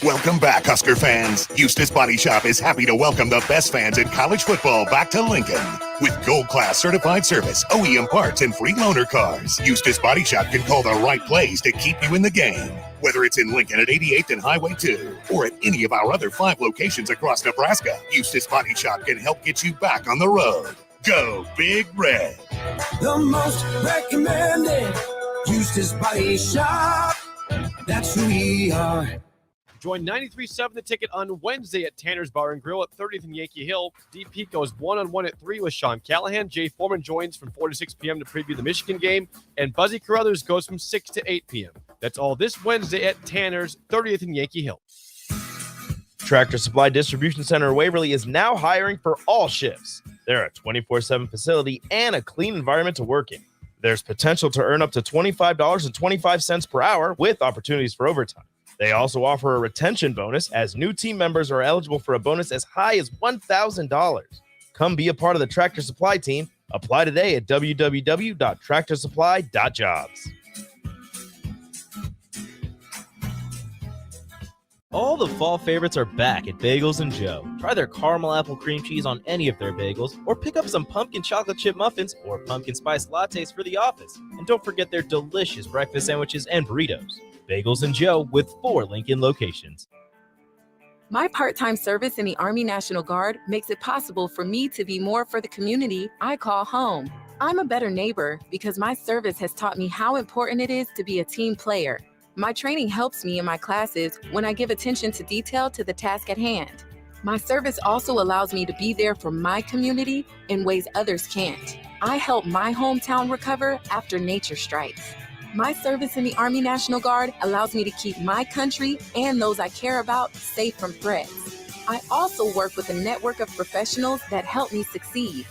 Welcome back, Husker fans. Eustace Body Shop is happy to welcome the best fans in college football back to Lincoln. With Gold Class certified service, OEM parts, and free loaner cars, Eustace Body Shop can call the right place to keep you in the game. Whether it's in Lincoln at 88th and Highway 2 or at any of our other 5 locations across Nebraska, Eustace Body Shop can help get you back on the road. Go Big Red. The most recommended Eustace Body Shop. That's who we are. Join 93.7 The Ticket on Wednesday at Tanner's Bar and Grill at 30th and Yankee Hill. DP goes one-on-one at 3 with Sean Callahan. Jay Foreman joins from 4 to 6 p.m. to preview the Michigan game. And Buzzy Carruthers goes from 6 to 8 p.m. That's all this Wednesday at Tanner's, 30th and Yankee Hill. Tractor Supply Distribution Center Waverly is now hiring for all shifts. They're a 24/7 facility and a clean environment to work in. There's potential to earn up to $25.25 per hour with opportunities for overtime. They also offer a retention bonus as new team members are eligible for a bonus as high as $1,000. Come be a part of the Tractor Supply team. Apply today at www.tractorsupply.jobs. All the fall favorites are back at Bagels & Joe. Try their caramel apple cream cheese on any of their bagels, or pick up some pumpkin chocolate chip muffins or pumpkin spice lattes for the office. And don't forget their delicious breakfast sandwiches and burritos. Bagels & Joe with 4 Lincoln locations. My part-time service in the Army National Guard makes it possible for me to be more for the community I call home. I'm a better neighbor because my service has taught me how important it is to be a team player. My training helps me in my classes when I give attention to detail to the task at hand. My service also allows me to be there for my community in ways others can't. I help my hometown recover after nature strikes. My service in the Army National Guard allows me to keep my country and those I care about safe from threats. I also work with a network of professionals that help me succeed.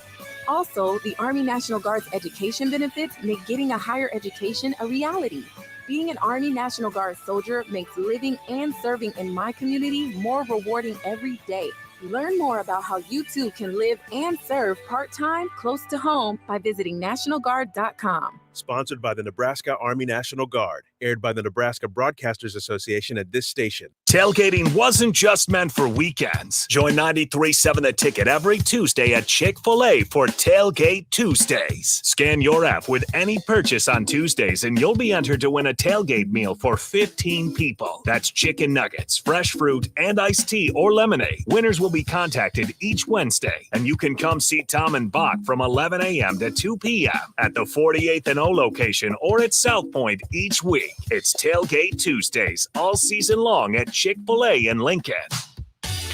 Also, the Army National Guard's education benefits make getting a higher education a reality. Being an Army National Guard soldier makes living and serving in my community more rewarding every day. Learn more about how you too can live and serve part-time close to home by visiting NationalGuard.com. Sponsored by the Nebraska Army National Guard. Aired by the Nebraska Broadcasters Association at this station. Tailgating wasn't just meant for weekends. Join 93.7 The Ticket every Tuesday at Chick-fil-A for Tailgate Tuesdays. Scan your app with any purchase on Tuesdays and you'll be entered to win a tailgate meal for 15 people. That's chicken nuggets, fresh fruit, and iced tea or lemonade. Winners will be contacted each Wednesday, and you can come see Tom and Bach from 11 a.m. to 2 p.m. at the 48th and O location or at South Point each week. It's Tailgate Tuesdays all season long at Chick-fil-A in Lincoln.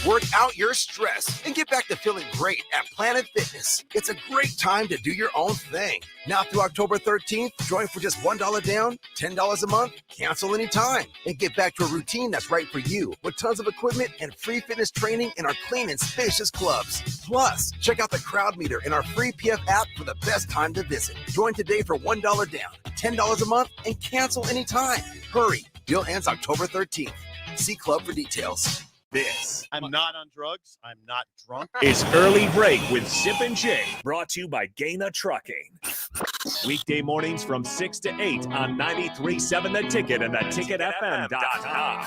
Work out your stress and get back to feeling great at Planet Fitness. It's a great time to do your own thing. Now through October 13th, join for just $1 down, $10 a month, cancel anytime, and get back to a routine that's right for you with tons of equipment and free fitness training in our clean and spacious clubs. Plus, check out the crowd meter in our free PF app for the best time to visit. Join today for $1 down, $10 a month, and cancel anytime. Hurry, deal ends October 13th. See club for details. This I'm not on drugs. I'm not drunk. is Early Break with Zip and Jay, brought to you by Gaina Trucking. Weekday mornings from 6 to 8 on 93.7 The Ticket and theticketfm.com.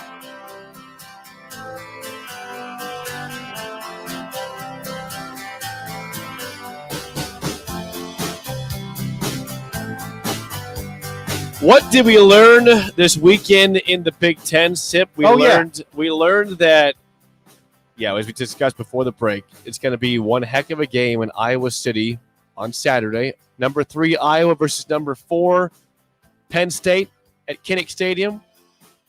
What did we learn this weekend in the Big Ten, Sip? We learned that, as we discussed before the break, it's going to be one heck of a game in Iowa City on Saturday. Number 3, Iowa versus number 4, Penn State at Kinnick Stadium.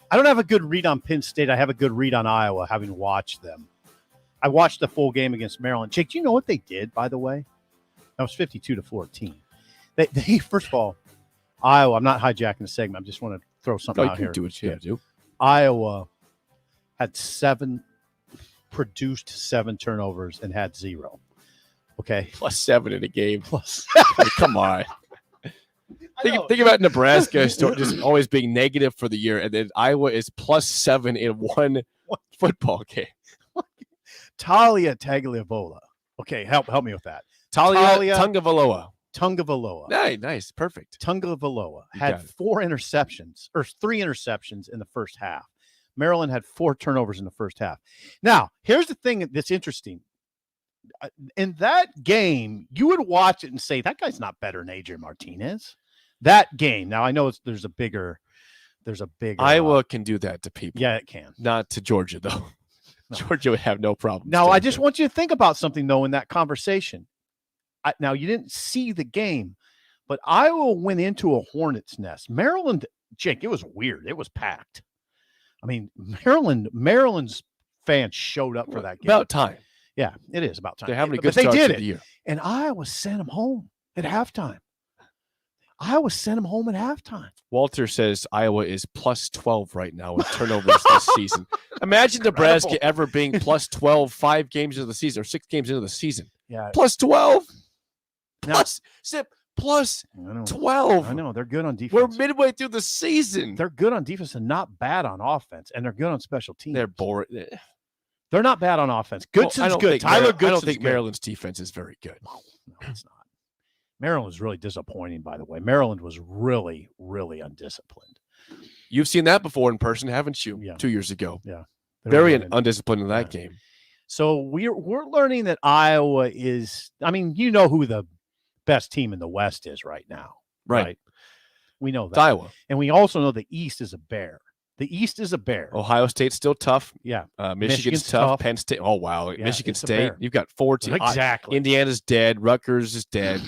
I don't have a good read on Penn State. I have a good read on Iowa, having watched them. I watched the full game against Maryland. Jake, do you know what they did, by the way? That was 52-14. They first of all, Iowa, I'm not hijacking the segment. I just want to throw something out here. Do what you have to do. Iowa had produced 7 turnovers and had 0. Okay. +7 in a game. Come on. Think about Nebraska just always being negative for the year, and then Iowa is +7 in one football game. Talia Tagliavola. Okay, help me with that. Talia Tungavaloa. Nice. Perfect. Tungavaloa had 4 interceptions, or 3 interceptions in the first half. Maryland had 4 turnovers in the first half. Now, here's the thing that's interesting. In that game, you would watch it and say, that guy's not better than A.J. Martinez. That game. Now, I know there's a bigger. Iowa can do that to people. Yeah, it can. Not to Georgia, though. No. Georgia would have no problem. Now, I just want you to think about something, though, in that conversation. Now, you didn't see the game, but Iowa went into a hornet's nest. Maryland, Jake, it was weird. It was packed. I mean, Maryland's fans showed up for that game. About time. Yeah, it is about time. They're having a good start to the year. And Iowa sent them home at halftime. Walter says Iowa is +12 right now with turnovers this season. Imagine Nebraska ever being +12 5 games into the season or 6 games into the season. Yeah. +12. +12. I know. They're good on defense. We're midway through the season. They're good on defense and not bad on offense. And they're good on special teams. They're boring. They're not bad on offense. Goodson's good. Tyler Goodson's I don't think good. Maryland's defense is very good. No, it's not. Maryland was really disappointing, by the way. Maryland was really, really undisciplined. You've seen that before in person, haven't you? Yeah. 2 years ago. Yeah. Very undisciplined in that game. So we're learning that Iowa is, I mean, you know who the best team in the West is right now. Right. We know that. It's Iowa. And we also know the East is a bear. The East is a bear. Ohio State's still tough. Yeah. Michigan's tough. Penn State. Oh, wow. Yeah, Michigan it's a State. bear. You've got 4 teams. Exactly. Indiana's dead. Rutgers is dead.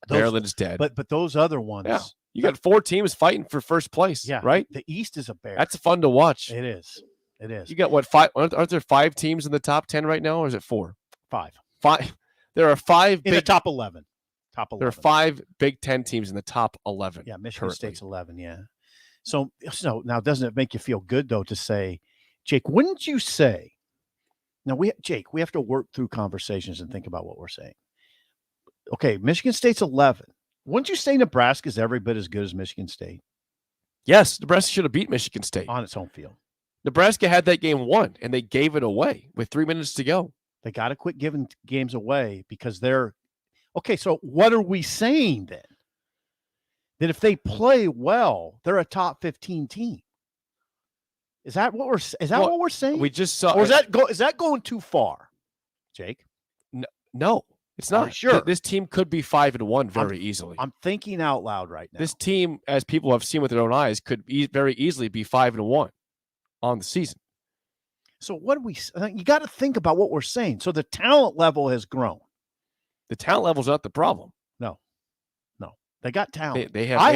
Maryland's dead. But those other ones. Yeah. You got 4 teams fighting for first place. Yeah. Right? The East is a bear. That's fun to watch. It is. It is. You got what, 5? Aren't there 5 teams in the top 10 right now, or is it 4? 5. 5. There are 5 in the top 11. Top 11. There are 5 Big Ten teams in the top 11. Yeah, Michigan currently. State's 11. Yeah. So now, doesn't it make you feel good though to say, Jake? Wouldn't you say? Now we have to work through conversations and think about what we're saying. Okay, Michigan State's 11. Wouldn't you say Nebraska's every bit as good as Michigan State? Yes, Nebraska should have beat Michigan State on its home field. Nebraska had that game won, and they gave it away with 3 minutes to go. They got to quit giving games away because they're okay. So what are we saying then? That if they play well, they're a top 15 team. Is that what we're saying? We just saw. Or is that going too far, Jake? No, it's not. Sure. This team could be 5-1 very easily. I'm thinking out loud right now. This team, as people have seen with their own eyes, could very easily be 5-1 on the season. So what do we? You got to think about what we're saying. So the talent level has grown. The talent level is not the problem. No. They got talent. They have. I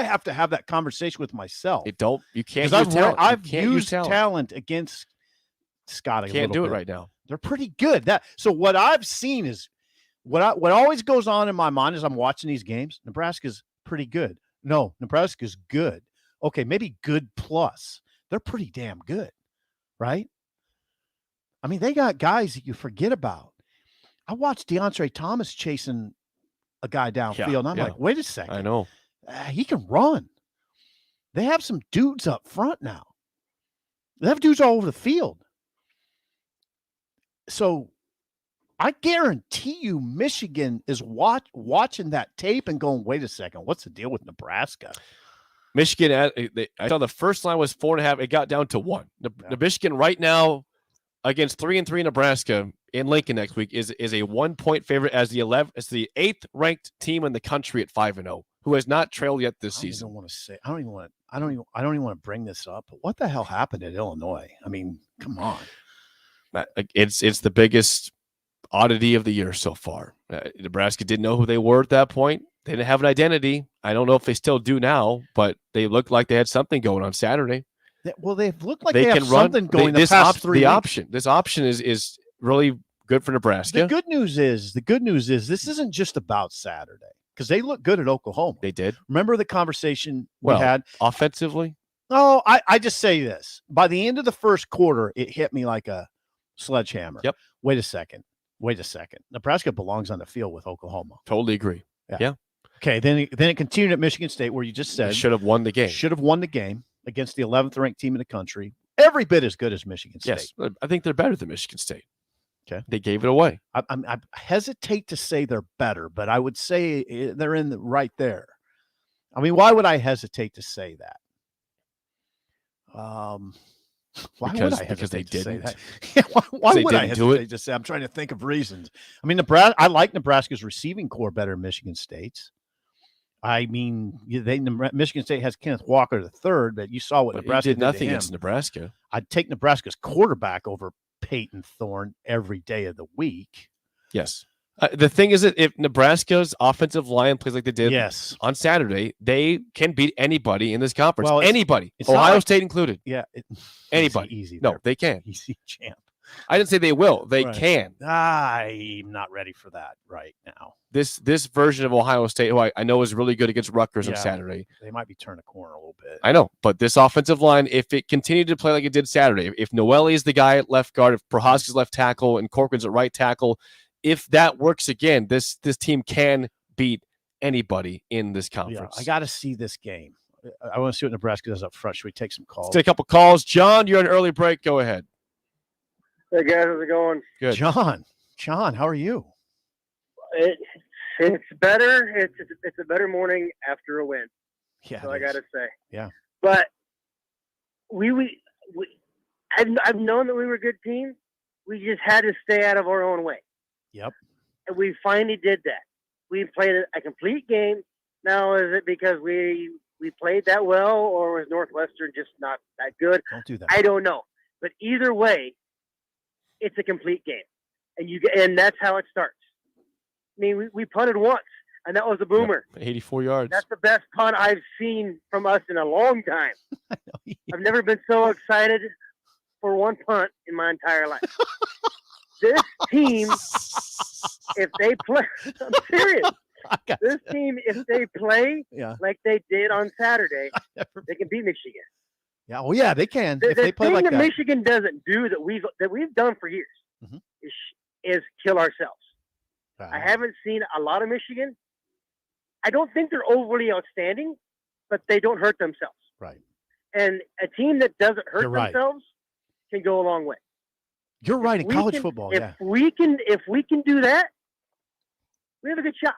have to have that conversation with myself. You can't. I've used talent against Scott. Can't do it right now. They're pretty good. So what I've seen is what always goes on in my mind as I'm watching these games. Nebraska's pretty good. No, Nebraska's good. Okay, maybe good plus. They're pretty damn good, right? I mean, they got guys that you forget about. I watched DeAndre Thomas chasing a guy downfield, and I'm like, wait a second. I know. He can run. They have some dudes up front now. They have dudes all over the field. So I guarantee you Michigan is watching that tape and going, wait a second, what's the deal with Nebraska? Michigan, I saw the first line was 4.5. It got down to 1. The Michigan right now against 3-3 Nebraska in Lincoln next week is a 1-point favorite as the 8th ranked team in the country at 5-0, who has not trailed yet this season. I don't even want to bring this up. But what the hell happened at Illinois? I mean, come on. It's the biggest oddity of the year so far. Nebraska didn't know who they were at that point. They didn't have an identity. I don't know if they still do now, but they looked like they had something going on Saturday. Well, they've looked like they have something going this the past 3 weeks. This option is really good for Nebraska. The good news is this isn't just about Saturday because they look good at Oklahoma. They did. Remember the conversation we had offensively? No, I just say this. By the end of the first quarter, it hit me like a sledgehammer. Yep. Wait a second. Nebraska belongs on the field with Oklahoma. Totally agree. Yeah. Okay. Then it continued at Michigan State where you just said they should have won the game. Should have won the game against the 11th ranked team in the country. Every bit as good as Michigan State. Yes, I think they're better than Michigan State. Okay. They gave it away. I hesitate to say they're better, but I would say they're right there. I mean, why would I hesitate to say that? Because they didn't. Why would I hesitate to say? I'm trying to think of reasons. I mean, I like Nebraska's receiving core better than Michigan State's. I mean, Michigan State has Kenneth Walker III, but you saw what Nebraska did nothing to him. against Nebraska. I'd take Nebraska's quarterback over Peyton Thorne every day of the week. Yes. The thing is that if Nebraska's offensive line plays like they did on Saturday, they can beat anybody in this conference. Well, anybody, Ohio State included. Yeah. Anybody. Easy no, they can. Easy champ. I didn't say they will. They can. I'm not ready for that right now. This version of Ohio State, who I know is really good against Rutgers on Saturday. They might be turning a corner a little bit. I know, but this offensive line, if it continued to play like it did Saturday, if Noelle is the guy at left guard, if Prohaska's left tackle and Corcoran's at right tackle, if that works again, this team can beat anybody in this conference. Yeah, I got to see this game. I want to see what Nebraska does up front. Should we take some calls? Let's take a couple calls. John, you're on early break. Go ahead. Hey guys, how's it going? Good. John, how are you? It's better. It's a better morning after a win. Yeah, so I got to say. Yeah. But I've known that we were a good team. We just had to stay out of our own way. Yep. And we finally did that. We played a complete game. Now, is it because we played that well, or was Northwestern just not that good? Don't do that. I don't know. But either way, it's a complete game, and that's how it starts. I mean, we punted once, and that was a boomer. 84 yards. That's the best punt I've seen from us in a long time. I've never been so excited for one punt in my entire life. This team, if they play, I'm serious. This team, if they play like they did on Saturday, they can beat Michigan. Yeah, well, yeah, they can. The if they play thing like that that. Michigan doesn't do that we've done for years is kill ourselves. I haven't seen a lot of Michigan. I don't think they're overly outstanding, but they don't hurt themselves. Right. And a team that doesn't hurt You're right. themselves can go a long way. You're right in We college can- football. If Yeah. we can do that, we have a good shot.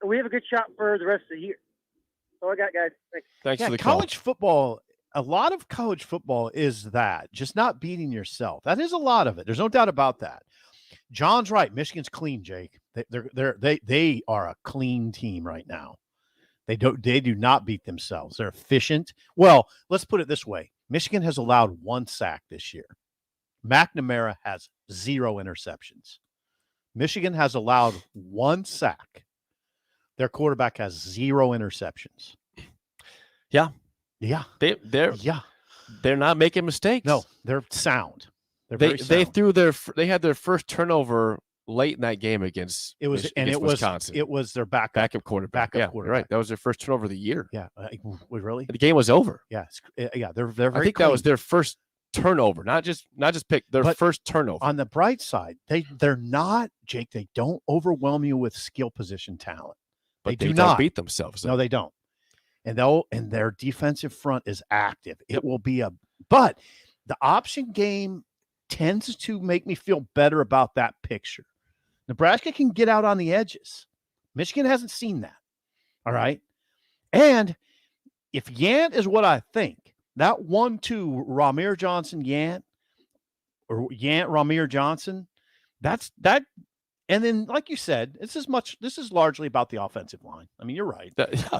We have a good shot for the rest of the year. That's all I got, guys. Thanks. Thanks Yeah, for the call. college football, a lot of college football is that, just not beating yourself. That is a lot of it. There's no doubt about that. John's right. Michigan's clean, Jake. They are a clean team right now. They do not beat themselves. They're efficient. Well, let's put it this way. Michigan has allowed 1 sack this year. McNamara has 0 interceptions. Michigan has allowed 1 sack. Their quarterback has 0 interceptions. Yeah. Yeah. They're not making mistakes. No, they're sound. They're They very sound. threw they had their first turnover late in that game against Wisconsin. It was their backup quarterback. backup Yeah, quarterback. right. That was their first turnover of the year. Yeah, really? The game was over. Yeah, they're very I think that was their first turnover, not just pick their But first turnover. On the bright side, they're not, Jake. They don't overwhelm you with skill position talent. But they they do don't not beat themselves. No, they don't. And their defensive front is active. It will be but the option game tends to make me feel better about that picture. Nebraska can get out on the edges. Michigan hasn't seen that. All right. And if Yant is what I think, that 1-2 Ramir Johnson Yant or Yant Ramir Johnson, that's that. And then, like you said, this is largely about the offensive line. I mean, you're right. That's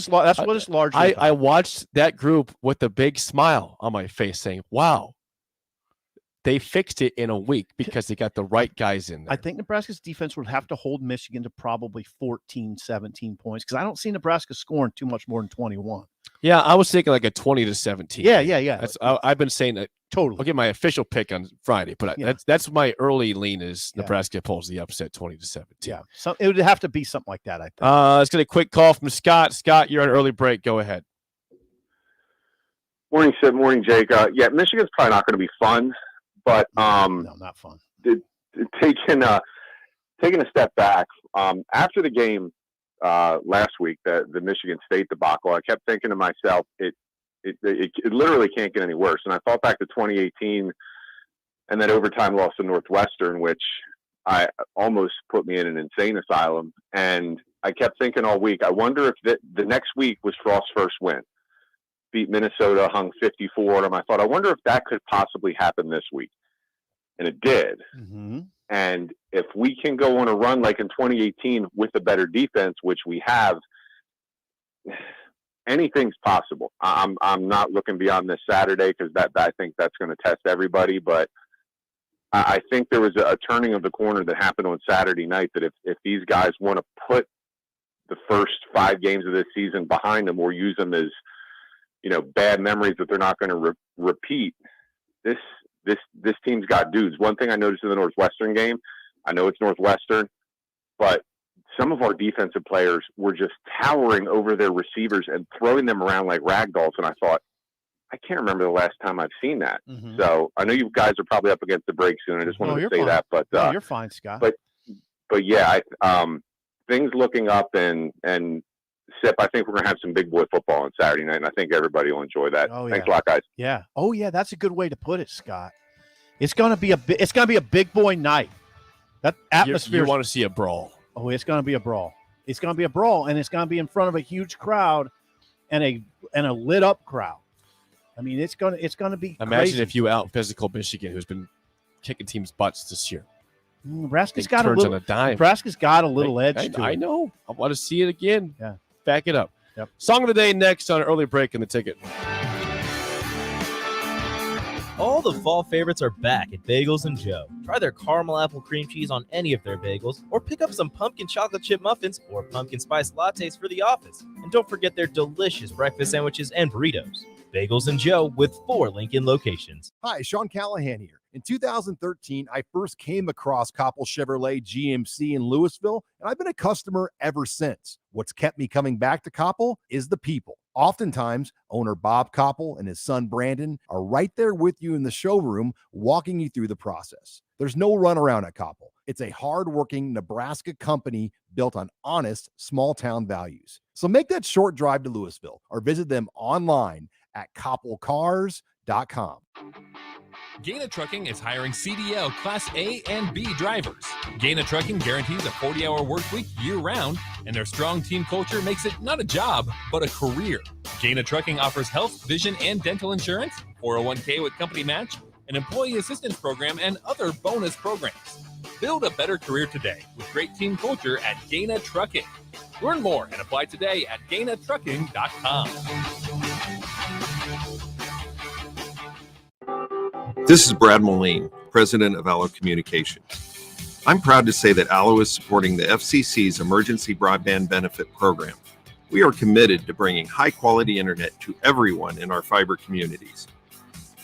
what it's largely about. I watched that group with a big smile on my face saying, wow, they fixed it in a week because they got the right guys in there. I think Nebraska's defense would have to hold Michigan to probably 14, 17 points because I don't see Nebraska scoring too much more than 21. Yeah, I was thinking like a 20-17. Yeah. That's I've been saying that. Totally. I'll get my official pick on Friday, but that's my early lean is Nebraska pulls the upset 20-17. Yeah, so it would have to be something like that, I think. Let's get a quick call from Scott. Scott, you're on early break. Go ahead. Morning, Sid. Morning, Jake. Yeah, Michigan's probably not going to be fun, but no, not fun. Taking a step back after the game last week, the Michigan State debacle, I kept thinking to myself, it literally can't get any worse. And I thought back to 2018 and that overtime loss to Northwestern, which I almost put me in an insane asylum. And I kept thinking all week, I wonder if the next week was Frost's first win. Beat Minnesota, hung 54 on them. I thought, I wonder if that could possibly happen this week. And it did. Mm-hmm. And if we can go on a run like in 2018 with a better defense, which we have, anything's possible. I'm not looking beyond this Saturday because I think that's going to test everybody. But I think there was a turning of the corner that happened on Saturday night that if these guys want to put the first 5 games of this season behind them or use them as, bad memories that they're not going to repeat, this team's got dudes. One thing I noticed in the Northwestern game, I know it's Northwestern, but some of our defensive players were just towering over their receivers and throwing them around like ragdolls. And I thought, I can't remember the last time I've seen that. Mm-hmm. So I know you guys are probably up against the break soon. I just wanted to say fine. that, but No, you're fine, Scott. But yeah, things looking up and Sip, I think we're going to have some big boy football on Saturday night, and I think everybody will enjoy that. Thanks a lot, guys. Yeah. Oh yeah, that's a good way to put it, Scott. It's gonna be a big boy night. That atmosphere. You want to see a brawl? Oh, it's gonna be a brawl. It's gonna be a brawl, and it's gonna be in front of a huge crowd, and a lit up crowd. I mean, it's gonna be. Imagine crazy. if you out physical Michigan, who's been kicking teams' butts this year. Nebraska's It got turns a little. on a dime. Nebraska's got a little edge to it. I know. I want to see it again. Yeah. Back it up. Yep. Song of the day next on early break in the ticket. All the fall favorites are back at Bagels & Joe. Try their caramel apple cream cheese on any of their bagels, or pick up some pumpkin chocolate chip muffins or pumpkin spice lattes for the office. And don't forget their delicious breakfast sandwiches and burritos. Bagels & Joe with 4 Lincoln locations. Hi, Sean Callahan here. In 2013, I first came across Koppel Chevrolet GMC in Louisville, and I've been a customer ever since. What's kept me coming back to Koppel is the people. Oftentimes, owner Bob Koppel and his son Brandon are right there with you in the showroom, walking you through the process. There's no runaround at Koppel. It's a hardworking Nebraska company built on honest, small-town values. So make that short drive to Louisville or visit them online at koppelcars.com. Gaina Trucking is hiring CDL Class A and B drivers. Gaina Trucking guarantees a 40-hour work week year-round, and their strong team culture makes it not a job, but a career. Gaina Trucking offers health, vision, and dental insurance, 401k with company match, an employee assistance program, and other bonus programs. Build a better career today with great team culture at Gaina Trucking. Learn more and apply today at GainaTrucking.com. This is Brad Moline, president of Allo Communications. I'm proud to say that Allo is supporting the FCC's Emergency Broadband Benefit Program. We are committed to bringing high-quality internet to everyone in our fiber communities.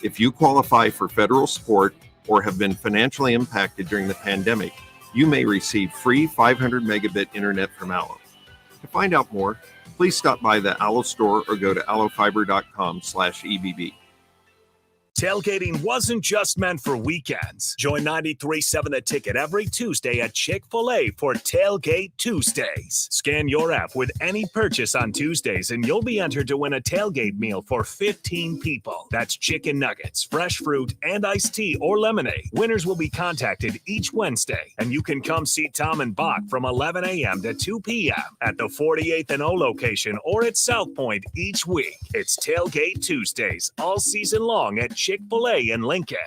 If you qualify for federal support or have been financially impacted during the pandemic, you may receive free 500 megabit internet from Allo. To find out more, please stop by the Allo store or go to allofiber.com/EBB. Tailgating wasn't just meant for weekends. Join 93.7 The Ticket every Tuesday at Chick-fil-A for Tailgate Tuesdays. Scan your app with any purchase on Tuesdays and you'll be entered to win a tailgate meal for 15 people. That's chicken nuggets, fresh fruit, and iced tea or lemonade. Winners will be contacted each Wednesday, and you can come see Tom and Bach from 11 a.m. to 2 p.m. at the 48th and O location or at South Point each week. It's Tailgate Tuesdays all season long at Chick-fil-A in Lincoln.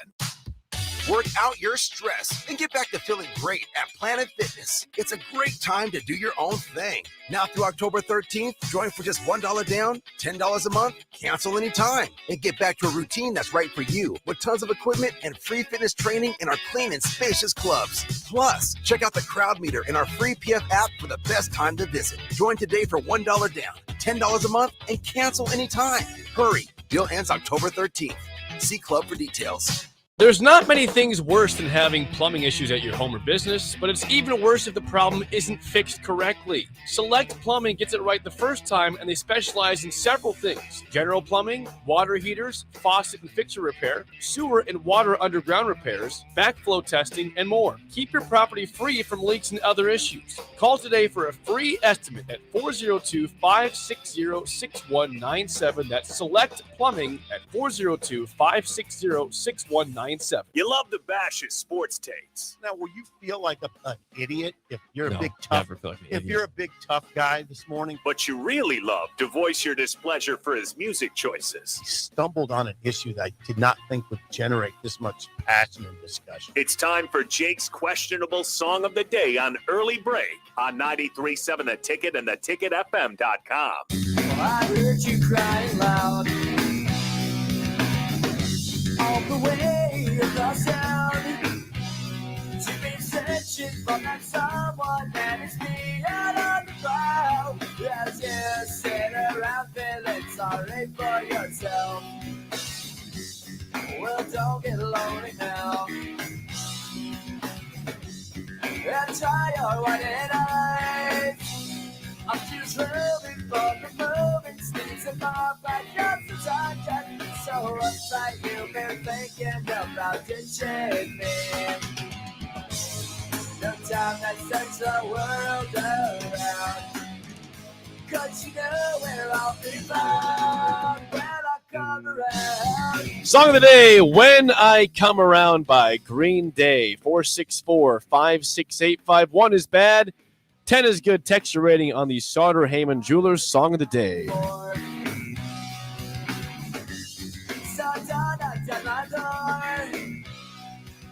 Work out your stress and get back to feeling great at Planet Fitness. It's a great time to do your own thing. Now through October 13th, join for just $1 down, $10 a month, cancel anytime, and get back to a routine that's right for you with tons of equipment and free fitness training in our clean and spacious clubs. Plus, check out the crowd meter in our free PF app for the best time to visit. Join today for $1 down, $10 a month, and cancel anytime. Hurry, deal ends October 13th. See club for details. There's not many things worse than having plumbing issues at your home or business, but it's even worse if the problem isn't fixed correctly. Select Plumbing gets it right the first time, and they specialize in several things: general plumbing, water heaters, faucet and fixture repair, sewer and water underground repairs, backflow testing, and more. Keep your property free from leaks and other issues. Call today for a free estimate at 402-560-6197. That's Select Plumbing at 402-560-6197. You love to bash his sports takes. Now, will you feel like an idiot if you're No, a big tough? never feel like an if idiot. you're a big tough guy this morning, But you really love to voice your displeasure for his music choices. he stumbled on an issue that I did not think would generate this much passion and discussion. It's time for Jake's questionable song of the day on Early Break on 93.7 The Ticket and theticketfm.com. Well, I heard you crying loud all the way across town. You've been searching for that someone that is beyond on the crowd. As you sit around feeling sorry for yourself. Well, don't get lonely now. And try your white eyes. I'm just hoping for the moment, sneeze and pop like just the time can. So upside you've been thinking about ditching me. No time that sends the world around. 'Cause you know where I'll be found when I come around. Song of the day, When I Come Around by Green Day. 464-56851 is bad. 10 is good. Text your rating on the Sauter Heyman Jewelers Song of the Day. So down at my door,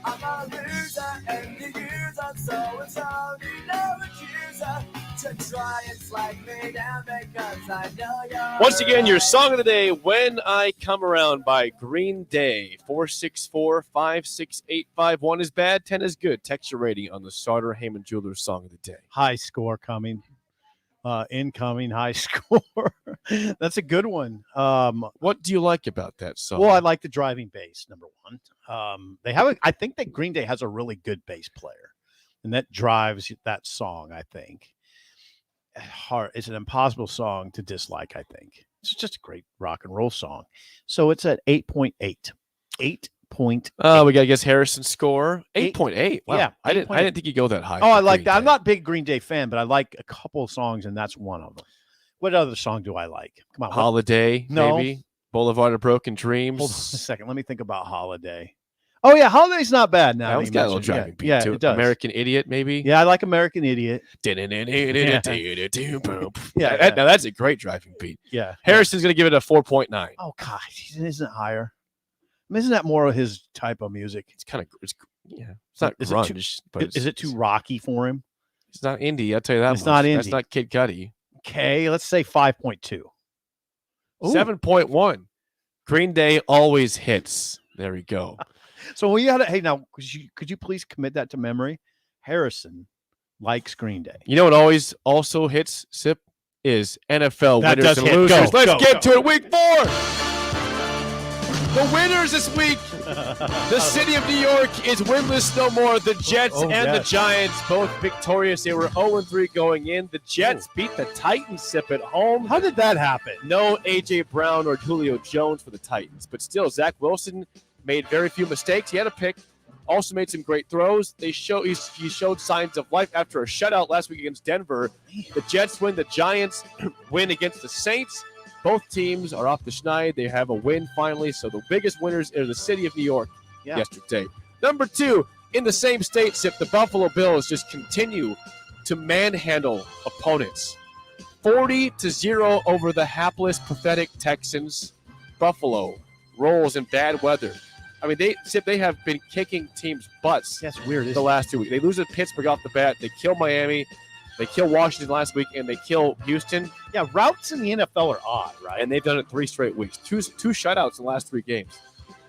I'm a loser and the user, so it's only no accuser to try and slide me down because I know you're Once again, your Song of the Day, When I Come Around by Green Day. 464-56851 is bad. 10 is good. Text your rating on the Sauter Heyman Jewelers Song of the Day. High score coming. Incoming high score. That's a good one. What do you like about that song? Well, I like the driving bass, number one. They have I think that Green Day has a really good bass player, and that drives that song, I think. It's an impossible song to dislike, I think. It's just a great rock and roll song. So it's at 8.8. 8.8. We got to guess Harrison's score. 8.8. Wow. Yeah, I didn't think you go that high. Oh, I for like Green that. I'm Day. not a big Green Day fan, but I like a couple of songs, and that's one of them. What other song do I like? Come on. Holiday, No. maybe. Boulevard of Broken Dreams. Hold on a second. Let me think about Holiday. Oh, yeah. Holiday's not bad now. That one's got a little driving beat to it. It does. American Idiot, maybe? Yeah, I like American Idiot. Yeah, now that's a great driving beat. Yeah. Harrison's going to give it a 4.9. Oh, God. It isn't higher. I mean, isn't that more of his type of music? It's kind of, it's not grunge, but is it too rocky for him? It's not indie, I'll tell you that It's much. not indie. That's not Kid Cudi. Okay, let's say 5.2. 7.1. Green Day always hits. There we go. So we had hey, now could you please commit that to memory? Harrison likes Green Day. You know what always also hits, Sip, is NFL That winners does and hit. losers. Go, Let's go, get go. to it. Week 4. The winners this week. The city of New York is winless no more. The Jets and the Giants both victorious. They were 0-3 going in. The Jets beat the Titans, Sip, at home. How did that happen? No A.J. Brown or Julio Jones for the Titans. But still, Zach Wilson made very few mistakes. He had a pick. Also made some great throws. He showed signs of life after a shutout last week against Denver. The Jets win. The Giants win against the Saints. Both teams are off the schneid. They have a win finally. So the biggest winners are the city of New York yesterday. Number 2, in the same state, Sip, the Buffalo Bills just continue to manhandle opponents. 40-0 over the hapless, pathetic Texans. Buffalo rolls in bad weather. I mean, they have been kicking teams' butts. That's weird. The last 2 weeks. They lose at Pittsburgh off the bat. They kill Miami. They kill Washington last week, and they kill Houston. Yeah, routes in the NFL are odd, right? And they've done it 3 straight weeks. Two shutouts in the last 3 games.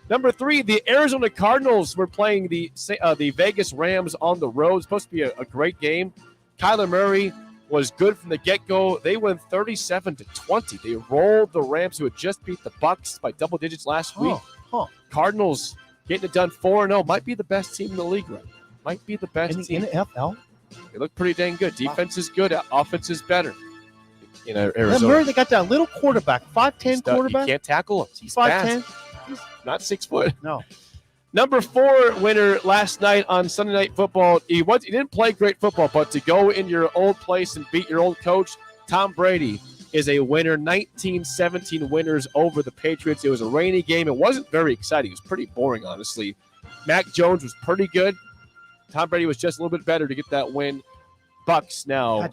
Number 3, the Arizona Cardinals were playing the Vegas Rams on the road. It's supposed to be a great game. Kyler Murray was good from the get-go. They won 37-20. They rolled the Rams, who had just beat the Bucs by double digits last week. Cardinals getting it done 4-0. Might be the best team in the league right now. Might be the best team. In the NFL? They look pretty dang good. Defense is good. Offense is better. In Arizona. Remember, they got that little quarterback, 5'10" quarterback. You can't tackle him. He's 5'10". fast. He's not 6 foot. No. Number 4 winner last night on Sunday Night Football. He didn't play great football, but to go in your old place and beat your old coach, Tom Brady is a winner. 19-17 winners over the Patriots. It was a rainy game. It wasn't very exciting. It was pretty boring, honestly. Mac Jones was pretty good. Tom Brady was just a little bit better to get that win. Bucks now are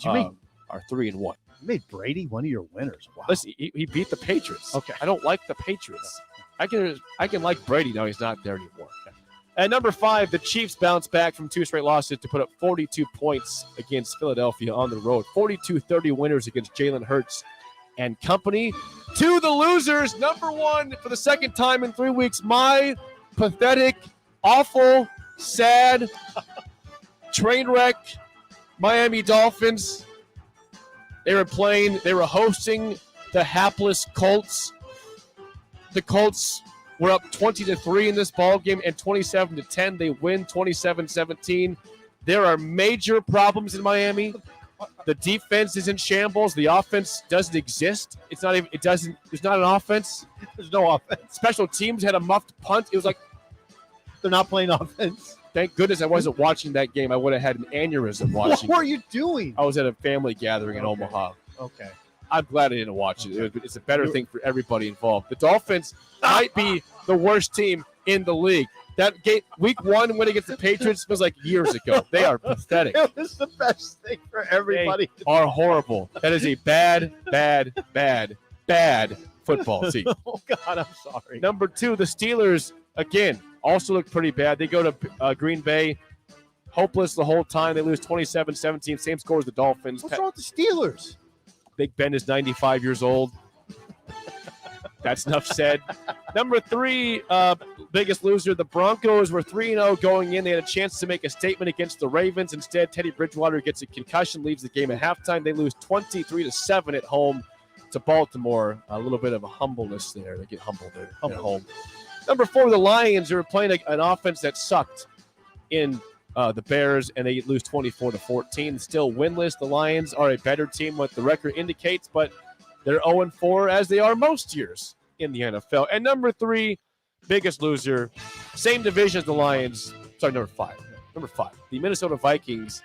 3-1. You made Brady one of your winners. Wow. Listen, he beat the Patriots. Okay. I don't like the Patriots. I can like Brady now. He's not there anymore. At number 5, the Chiefs bounced back from 2 straight losses to put up 42 points against Philadelphia on the road. 42-30 winners against Jalen Hurts and company. To the losers, number 1 for the second time in 3 weeks, my pathetic, awful, sad, train wreck Miami Dolphins. They were hosting the hapless Colts. The Colts were up 20-3 in this ball game and 27-10. They win 27-17. There are major problems in Miami. The defense is in shambles. The offense doesn't exist. There's not an offense. There's no offense. Special teams had a muffed punt. It was like they're not playing offense. Thank goodness I wasn't watching that game. I would have had an aneurysm watching. What were you doing? I was at a family gathering in Omaha. Okay. I'm glad I didn't watch it. It's a better thing for everybody involved. The Dolphins might be the worst team in the league. That game, week 1 win against the Patriots was like years ago. They are pathetic. It was the best thing for everybody. They are horrible. That is a bad football team. Oh, God, I'm sorry. Number 2, the Steelers, again, also look pretty bad. They go to Green Bay, hopeless the whole time. They lose 27-17, same score as the Dolphins. What's wrong with the Steelers? Big Ben is 95 years old. That's enough said. Number 3, biggest loser, the Broncos were 3-0 going in. They had a chance to make a statement against the Ravens. Instead, Teddy Bridgewater gets a concussion, leaves the game at halftime. They lose 23-7 at home to Baltimore. A little bit of a humbleness there. They get humbled there at home. Number 4, the Lions are playing an offense that sucked in the Bears, and they lose 24-14. Still winless. The Lions are a better team, what the record indicates, but they're 0-4 as they are most years in the NFL. And number 3, biggest loser, same division as the Lions. Sorry, number 5. The Minnesota Vikings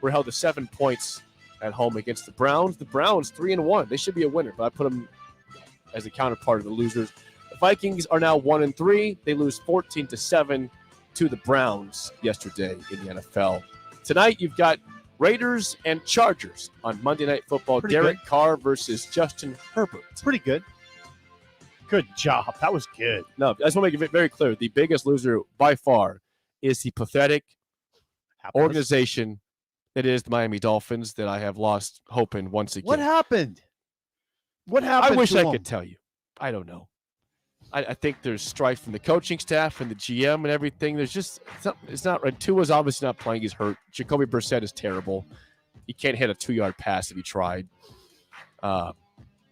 were held to 7 points at home against the Browns. The Browns 3-1. They should be a winner, but I put them as a counterpart of the losers. The Vikings are now 1-3. They lose 14-7 to the Browns yesterday in the NFL. Tonight, you've got Raiders and Chargers on Monday Night Football. Pretty Derek good. Carr versus Justin Herbert. Pretty good. Good job. That was good. No, I just want to make it very clear. The biggest loser by far is the pathetic organization that is the Miami Dolphins that I have lost hope in once again. What happened? What I happened? wish to I him? could tell you. I don't know. I think there's strife from the coaching staff and the GM and everything. There's just it's not right. Tua's obviously not playing. He's hurt. Jacoby Brissett is terrible. He can't hit a 2-yard pass if he tried.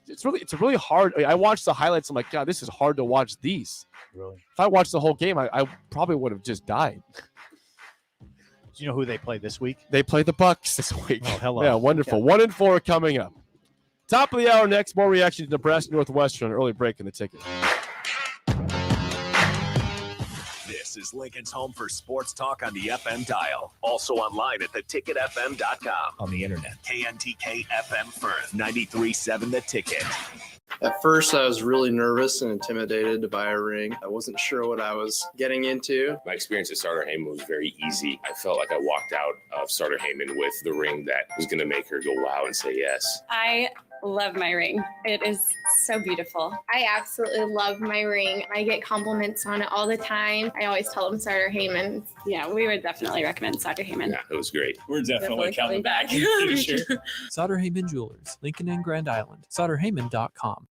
It's really hard. I watched the highlights. I'm like, God, this is hard to watch these. Really? If I watched the whole game, I probably would have just died. Do you know who they play this week? They play the Bucs this week. Oh, hello. Yeah, wonderful. 1-4 coming up. Top of the hour next. More reaction to Nebraska Northwestern. Early break in the ticket. This is Lincoln's home for sports talk on the FM dial. Also online at theticketfm.com. On the internet. KNTK FM Firth. 93.7 The Ticket. At first, I was really nervous and intimidated to buy a ring. I wasn't sure what I was getting into. My experience at Starter Heyman was very easy. I felt like I walked out of Starter Heyman with the ring that was going to make her go wow and say yes. I love my ring. It is so beautiful. I absolutely love my ring. I get compliments on it all the time. I always tell them Starter Heyman. Yeah, we would definitely recommend Starter Heyman. Yeah, it was great. We're definitely coming back. Sauter Heyman Jewelers, Lincoln and Grand Island. SauterHeyman.com.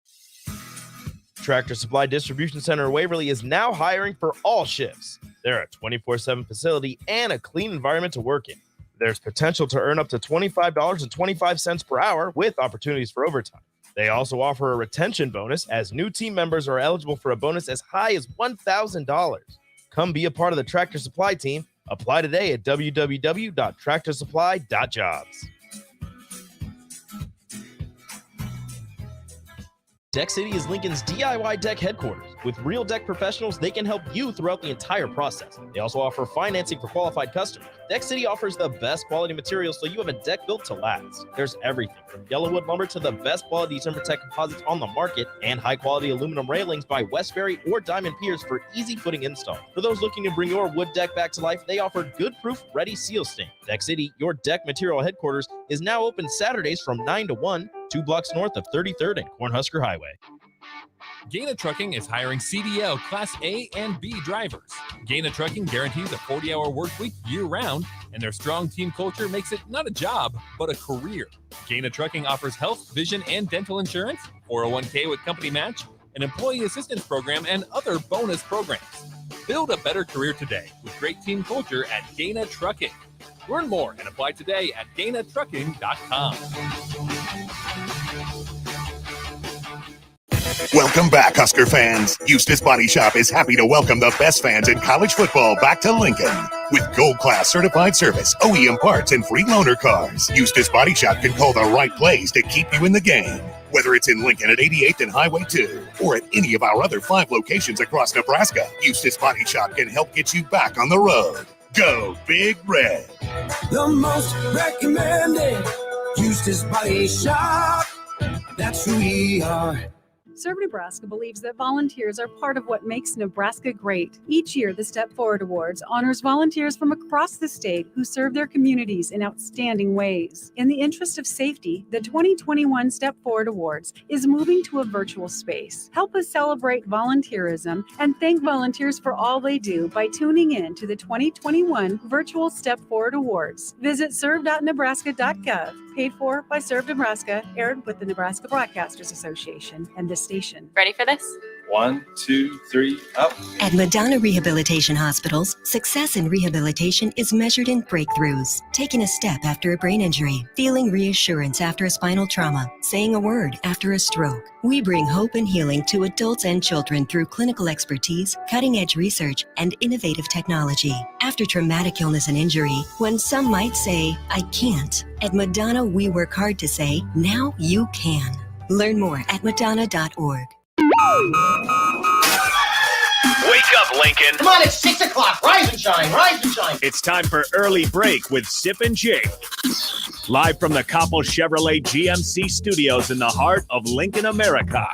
Tractor Supply Distribution Center Waverly is now hiring for all shifts. They're a 24/7 facility and a clean environment to work in. There's potential to earn up to $25.25 per hour with opportunities for overtime. They also offer a retention bonus as new team members are eligible for a bonus as high as $1,000. Come be a part of the Tractor Supply team. Apply today at www.tractorsupply.jobs. Deck City is Lincoln's DIY deck headquarters. With real deck professionals, they can help you throughout the entire process. They also offer financing for qualified customers. Deck City offers the best quality materials so you have a deck built to last. There's everything from Yellowwood lumber to the best quality TimberTech composites on the market and high quality aluminum railings by Westbury or Diamond Piers for easy footing install. For those looking to bring your wood deck back to life, they offer good proof ready seal stain. Deck City, your deck material headquarters, is now open Saturdays from 9 to 1, 2 blocks north of 33rd and Cornhusker Highway. Gaina Trucking is hiring CDL Class A and B drivers. Gaina Trucking guarantees a 40-hour work week year-round, and their strong team culture makes it not a job, but a career. Gaina Trucking offers health, vision, and dental insurance, 401k with company match, an employee assistance program, and other bonus programs. Build a better career today with great team culture at Gaina Trucking. Learn more and apply today at GainaTrucking.com. Welcome back, Husker fans. Eustace Body Shop is happy to welcome the best fans in college football back to Lincoln. With Gold Class certified service, OEM parts, and free loaner cars, Eustace Body Shop can call the right plays to keep you in the game. Whether it's in Lincoln at 88th and Highway 2 or at any of our other 5 locations across Nebraska, Eustace Body Shop can help get you back on the road. Go Big Red. The most recommended Eustace Body Shop. That's who we are. Serve Nebraska believes that volunteers are part of what makes Nebraska great. Each year, the Step Forward Awards honors volunteers from across the state who serve their communities in outstanding ways. In the interest of safety, the 2021 Step Forward Awards is moving to a virtual space. Help us celebrate volunteerism and thank volunteers for all they do by tuning in to the 2021 Virtual Step Forward Awards. Visit serve.nebraska.gov. Paid for by Serve Nebraska, aired with the Nebraska Broadcasters Association and this station. Ready for this? 1, 2, 3, up. At Madonna Rehabilitation Hospitals, success in rehabilitation is measured in breakthroughs. Taking a step after a brain injury, feeling reassurance after a spinal trauma, saying a word after a stroke. We bring hope and healing to adults and children through clinical expertise, cutting-edge research, and innovative technology. After traumatic illness and injury, when some might say, I can't, at Madonna we work hard to say, now you can. Learn more at madonna.org. Wake up, Lincoln. Come on, it's 6 o'clock. Rise and shine, rise and shine. It's time for Early Break with Sip and Jake. Live from the Coppel Chevrolet GMC studios in the heart of Lincoln, America.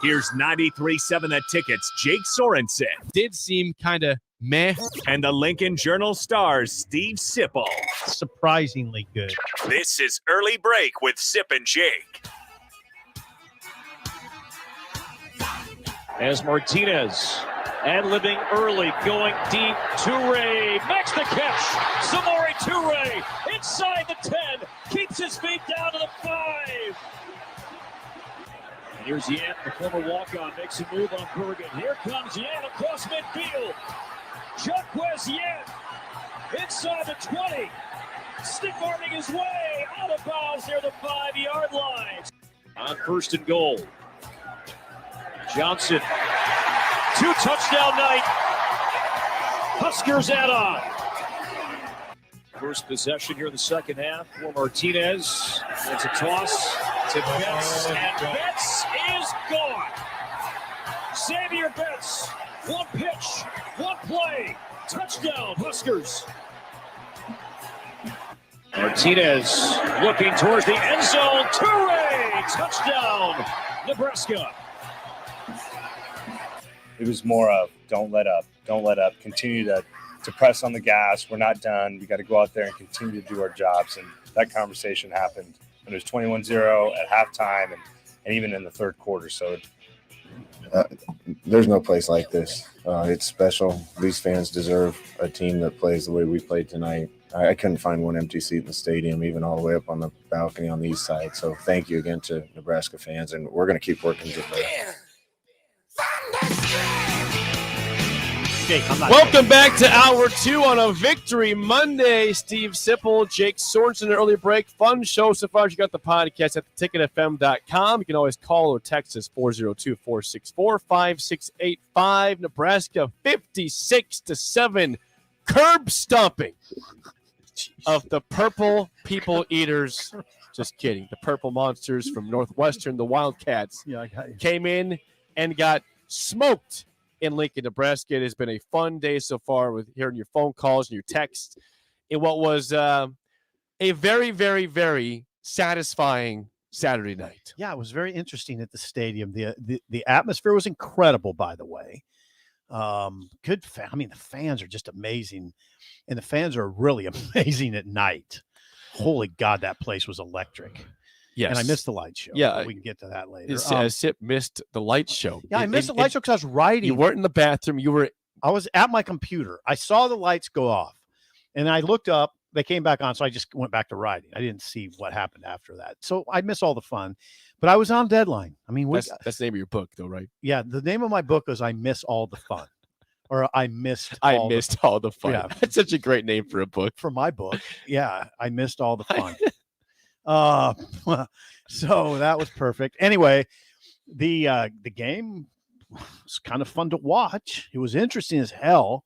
Here's 93.7 The Ticket's Jake Sorensen. Did seem kind of meh. And the Lincoln Journal-Star's Steve Sipple. Surprisingly good. This is Early Break with Sip and Jake. As Martinez ad-libbing early, going deep. Toure makes the catch. Samori Toure inside the 10, keeps his feet down to the 5. And here's Yan, the former walk-on, makes a move on Bergen. Here comes Yan across midfield. Jaquez Yan inside the 20. Stick arming his way out of bounds near the 5-yard line. On 1st and goal. Johnson, 2-touchdown night. Huskers add on. First possession here in the second half for Martinez. It's a toss to Betts, and Betts is gone. Xavier Betts, one pitch, one play, touchdown Huskers. Martinez looking towards the end zone. Toure, touchdown Nebraska. It was more of don't let up, continue to press on the gas. We're not done. We got to go out there and continue to do our jobs. And that conversation happened when it was 21-0 at halftime and even in the third quarter. So there's no place like this. It's special. These fans deserve a team that plays the way we played tonight. I couldn't find one empty seat in the stadium, even all the way up on the balcony on the east side. So thank you again to Nebraska fans, and we're going to keep working to play. Welcome back to Hour 2 on a Victory Monday. Steve Sipple, Jake Sorensen, Early Break. Fun show so far. You got the podcast at theticketfm.com. You can always call or text us 402-464-5685. Nebraska 56-7. Curb stomping of the Purple People Eaters. Just kidding. The Purple Monsters from Northwestern, the Wildcats, came in and got smoked in Lincoln, Nebraska. It has been a fun day so far with hearing your phone calls and your texts in what was a very, very, very satisfying Saturday night. Yeah, it was very interesting at the stadium. The atmosphere was incredible, by the way. The fans are just amazing, and the fans are really amazing at night. Holy God, that place was electric. Yes. And I missed the light show. Yeah. We can get to that later. Sip missed the light show. Yeah, I missed the light show because I was writing. You weren't in the bathroom. I was at my computer. I saw the lights go off, and I looked up. They came back on, so I just went back to writing. I didn't see what happened after that. So I missed all the fun, but I was on deadline. I mean, that's the name of your book, though, right? Yeah, the name of my book is I Miss All the Fun. Or I missed all the fun. Yeah. That's such a great name for a book. For my book. Yeah, I missed all the fun. So that was perfect. Anyway, the game was kind of fun to watch. It was interesting as hell.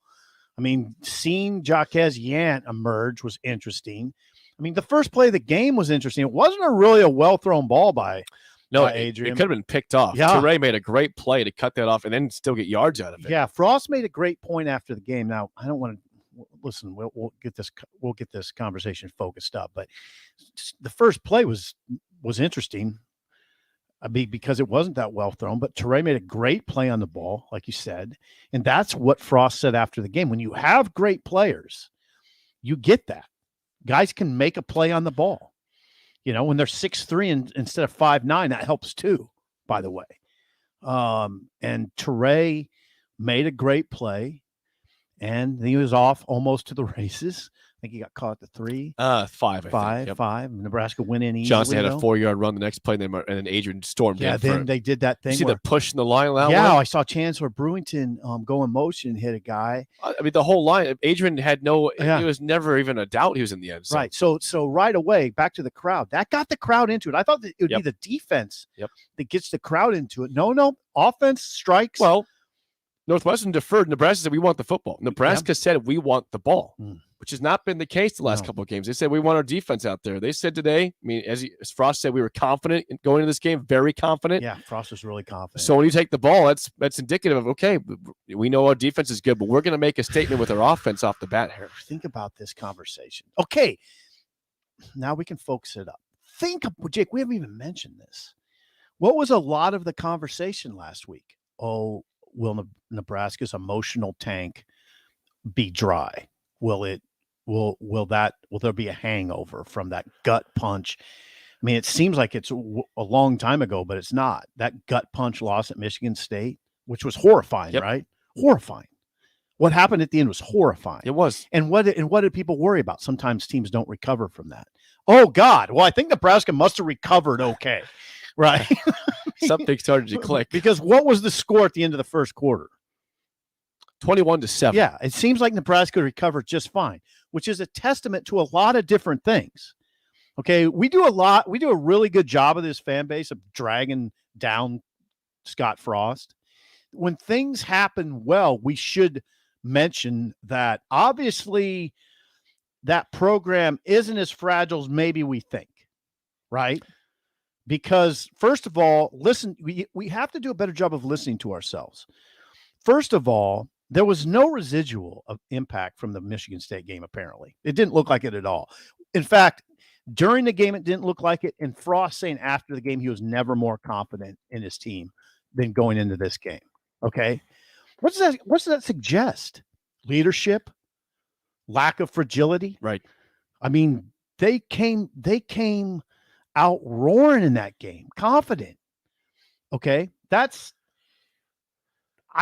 I mean, seeing Jaquez Yant emerge was interesting. I mean, the first play of the game was interesting. It wasn't really a well-thrown ball by Adrian. It could have been picked off. Yeah. Toure made a great play to cut that off and then still get yards out of it. Yeah, Frost made a great point after the game. Now, I don't want to listen. We'll get this conversation focused up, but the first play was interesting. I mean, because it wasn't that well thrown, but Toure made a great play on the ball, like you said, and that's what Frost said after the game. When you have great players, you get that. Guys can make a play on the ball. You know, when they're 6'3" instead of 5'9", that helps too, by the way. And Toure made a great play, and he was off almost to the races. I think he got caught at the 3. 5, I think. Yep. 5. Nebraska went in easily. Johnson had a 4-yard run the next play, and then Adrian stormed in. Yeah, then they did that thing. You see the push in the line? I saw Chancellor Brewington go in motion and hit a guy. I mean, the whole line. Adrian had it was never even a doubt he was in the end zone. Right. So right away, back to the crowd. That got the crowd into it. I thought that it would be the defense that gets the crowd into it. No. Offense strikes. Well, Northwestern deferred. Nebraska said, we want the football. Nebraska said, we want the ball, which has not been the case the last couple of games. They said, we want our defense out there. They said today, I mean, as Frost said, we were confident in going into this game, very confident. Yeah, Frost was really confident. So when you take the ball, that's indicative of, okay, we know our defense is good, but we're going to make a statement with our offense off the bat here. Think about this conversation. Okay, now we can focus it up. Jake, we haven't even mentioned this. What was a lot of the conversation last week? Oh, will Nebraska's emotional tank be dry? Will there be a hangover from that gut punch? I mean, it seems like it's a long time ago, but it's not. That gut punch loss at Michigan State, which was horrifying, right? Horrifying. What happened at the end was horrifying. It was. And what did people worry about? Sometimes teams don't recover from that. Oh God. Well, I think Nebraska must have recovered okay. Right. Something started to click. Because what was the score at the end of the first quarter? 21-7. Yeah. It seems like Nebraska recovered just fine, which is a testament to a lot of different things. Okay. We do a really good job of this fan base of dragging down Scott Frost. When things happen well, we should mention that obviously that program isn't as fragile as maybe we think, right? Because first of all, we have to do a better job of listening to ourselves. First of all, there was no residual of impact from the Michigan State game, apparently. It didn't look like it at all. In fact, during the game, it didn't look like it. And Frost saying after the game, he was never more confident in his team than going into this game. Okay. What does that suggest? Leadership, lack of fragility. Right. I mean, they came out roaring in that game, confident. Okay. I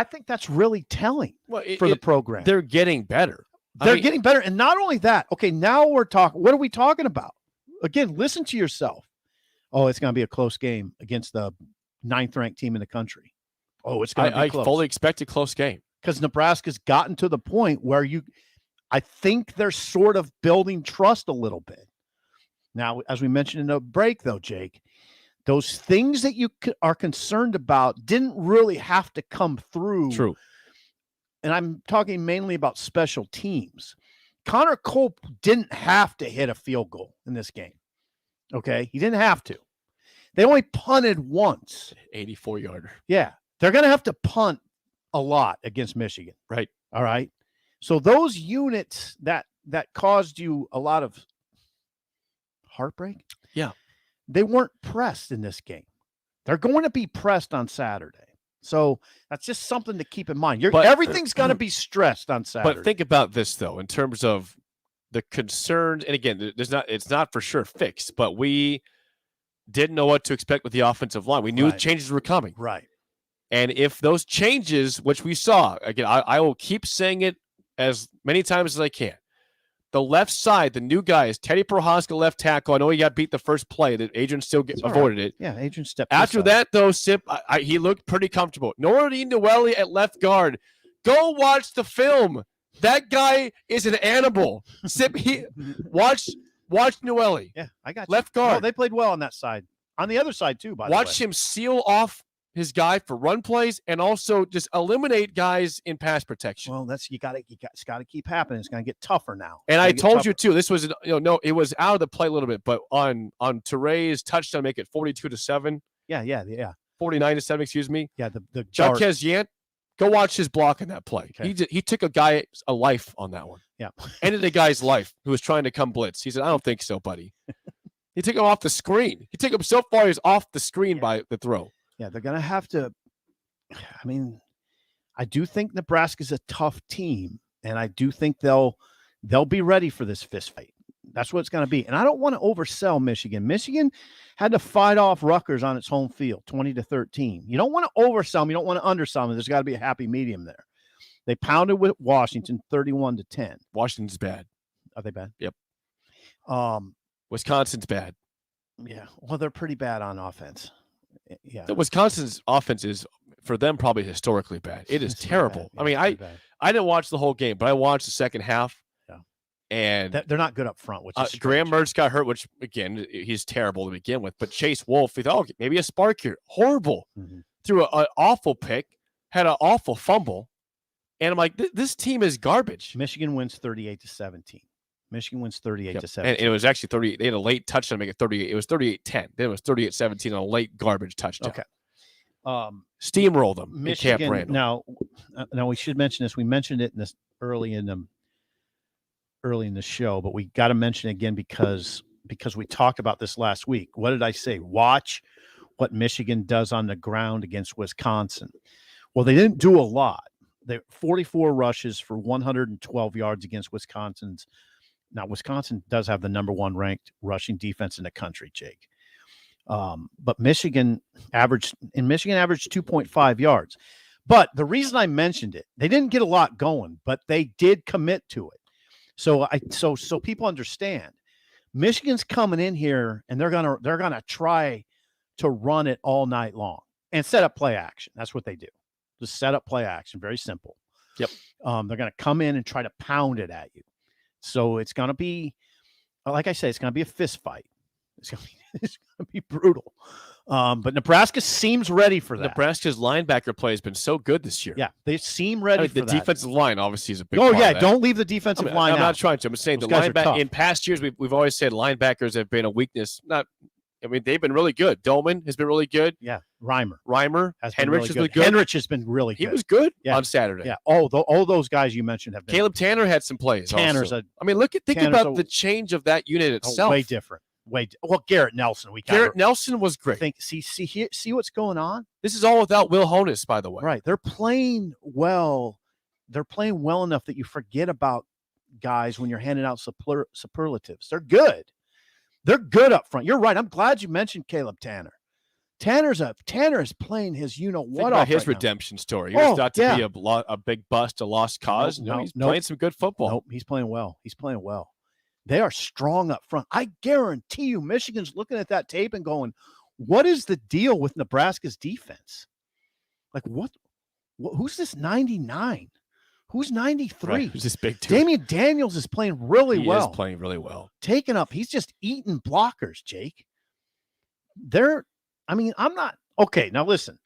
think that's really telling for the program. They're getting better. They're getting better. And not only that, okay, now we're talking, what are we talking about? Again, listen to yourself. Oh, it's going to be a close game against the 9th ranked team in the country. Oh, it's going to be close. I fully expect a close game. Because Nebraska's gotten to the point where I think they're sort of building trust a little bit. Now, as we mentioned in the break, though, Jake, those things that you are concerned about didn't really have to come through. True. And I'm talking mainly about special teams. Connor Culp didn't have to hit a field goal in this game. Okay? He didn't have to. They only punted once. 84-yarder. Yeah. They're going to have to punt a lot against Michigan. Right. All right. So those units that caused you a lot of heartbreak. Yeah. They weren't pressed in this game. They're going to be pressed on Saturday. So that's just something to keep in mind. Everything's going to be stressed on Saturday. But think about this, though, in terms of the concerns. And again, it's not for sure fixed, but we didn't know what to expect with the offensive line. We knew changes were coming. Right. And if those changes, which we saw, again, I will keep saying it as many times as I can. The left side, the new guy is Teddy Prohaska, left tackle. I know he got beat the first play. That Adrian still avoided it. Yeah, Adrian stepped After that, though, Sip, he looked pretty comfortable. Noreen Noelle at left guard. Go watch the film. That guy is an animal. Sip, watch Noelle. Yeah, I got you. Left guard. Oh, they played well on that side. On the other side, too, by the way. Watch him seal off his guy for run plays and also just eliminate guys in pass protection. Well, it's got to keep happening. It's going to get tougher now. And I told you too, this was it was out of the play a little bit, but on Teray's touchdown, make it 42-7. Yeah. 49-7, excuse me. Yeah, the Jacquez Yant, go watch his block in that play. Okay. He took a life on that one. Yeah, ended a guy's life who was trying to come blitz. He said, "I don't think so, buddy." He took him off the screen. He took him so far he's off the screen by the throw. Yeah, they're going to have to. I mean, I do think Nebraska's a tough team, and I do think they'll be ready for this fist fight. That's what it's going to be. And I don't want to oversell Michigan. Michigan had to fight off Rutgers on its home field, 20-13. You don't want to oversell them. You don't want to undersell them. There's got to be a happy medium there. They pounded with Washington 31-10. Washington's bad. Are they bad? Yep. Wisconsin's bad. Yeah. Well, they're pretty bad on offense. Yeah. The Wisconsin's offense is, for them, probably historically bad. It is terrible. Yeah, I mean, I didn't watch the whole game, but I watched the second half. Yeah. And they're not good up front, which is Graham Mertz got hurt, which, again, he's terrible to begin with. But Chase Wolf, we thought, maybe a spark here. Horrible. Mm-hmm. Threw an awful pick, had an awful fumble. And I'm like, this team is garbage. Michigan wins 38-17. Michigan wins 38-17. And it was actually 38. They had a late touchdown to make it 38. It was 38-10. Then it was 38-17 on a late garbage touchdown. Okay. Steamroll them. Michigan. In Camp Randall. Now we should mention this. We mentioned it in this early in the show, but we got to mention it again because we talked about this last week. What did I say? Watch what Michigan does on the ground against Wisconsin. Well, they didn't do a lot. They 44 rushes for 112 yards against Wisconsin's. Now, Wisconsin does have the number 1 ranked rushing defense in the country, Jake. But Michigan averaged 2.5 yards. But the reason I mentioned it, they didn't get a lot going, but they did commit to it. So people understand. Michigan's coming in here and they're gonna try to run it all night long and set up play action. That's what they do. Just set up play action. Very simple. Yep. They're gonna come in and try to pound it at you. So it's gonna be, like I say, it's gonna be a fist fight. It's gonna be brutal. But Nebraska seems ready for that. Nebraska's linebacker play has been so good this year. Yeah, they seem ready for the that. defensive line obviously is a big Oh, part yeah, of that. don't leave the defensive line I'm out. not trying to. I'm just saying Those the guys are tough. linebacker in past years we've always said linebackers have been a weakness. They've been really good. Doman has been really good. Yeah, Reimer Henrich has been good. Henrich has been really good. He was good Yeah. on Saturday. Yeah. All those guys you mentioned have been. Caleb Tanner had some plays. Tanner's also. a- Think Tanner's about the change of that unit itself. way different. Well, Garrett Nelson. Garrett Nelson was great. See what's going on. This is all without Will Honus, by the way. Right. They're playing well. They're playing well enough that you forget about guys when you're handing out superlatives. They're good. They're good up front. You're right. I'm glad you mentioned Caleb Tanner. Tanner is playing his Think what about off his right now. redemption story. He was thought to yeah. be a big bust, a lost cause. Nope, He's nope. playing some good football. Nope, he's playing well. They are strong up front. I guarantee you, Michigan's looking at that tape and going, "What is the deal with Nebraska's defense? Like what who's this 99? Who's 93? Right, who's this big dude? Damian Daniels is playing really He well. is playing really well. Taking up. He's just eating blockers, Jake. I'm not okay. Now listen,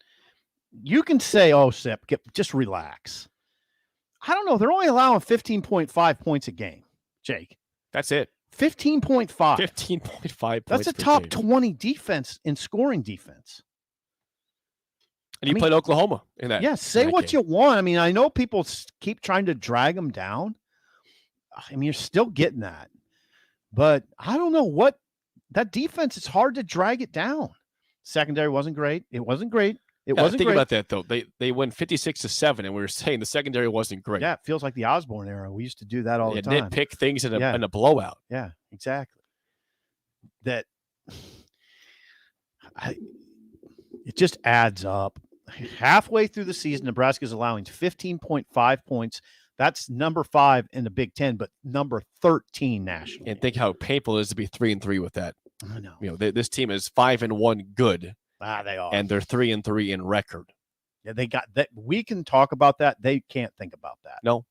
you can say, "Oh, Sip, just relax." I don't know. They're only allowing 15.5 points a game, Jake. That's it. 15.5. 15.5 points. That's a per top game. 20 defense in scoring defense. And you played Oklahoma in that. Yeah, say what you want. I know people keep trying to drag them down. You're still getting that. But I don't know what that defense, it's hard to drag it down. Secondary wasn't great. It wasn't great. Think about that, though. They win 56-7, and we were saying the secondary wasn't great. Yeah, it feels like the Osborne era. We used to do that all the time. Nitpick things in a blowout. Yeah, exactly. It just adds up. Halfway through the season, Nebraska is allowing 15.5 points. That's number 5 in the Big Ten, but number 13 nationally. And think how painful it is to be 3-3 with that. I know. This team is 5-1 good. They are. And they're 3-3 in record. Yeah, they got that. We can talk about that. They can't think about that. No,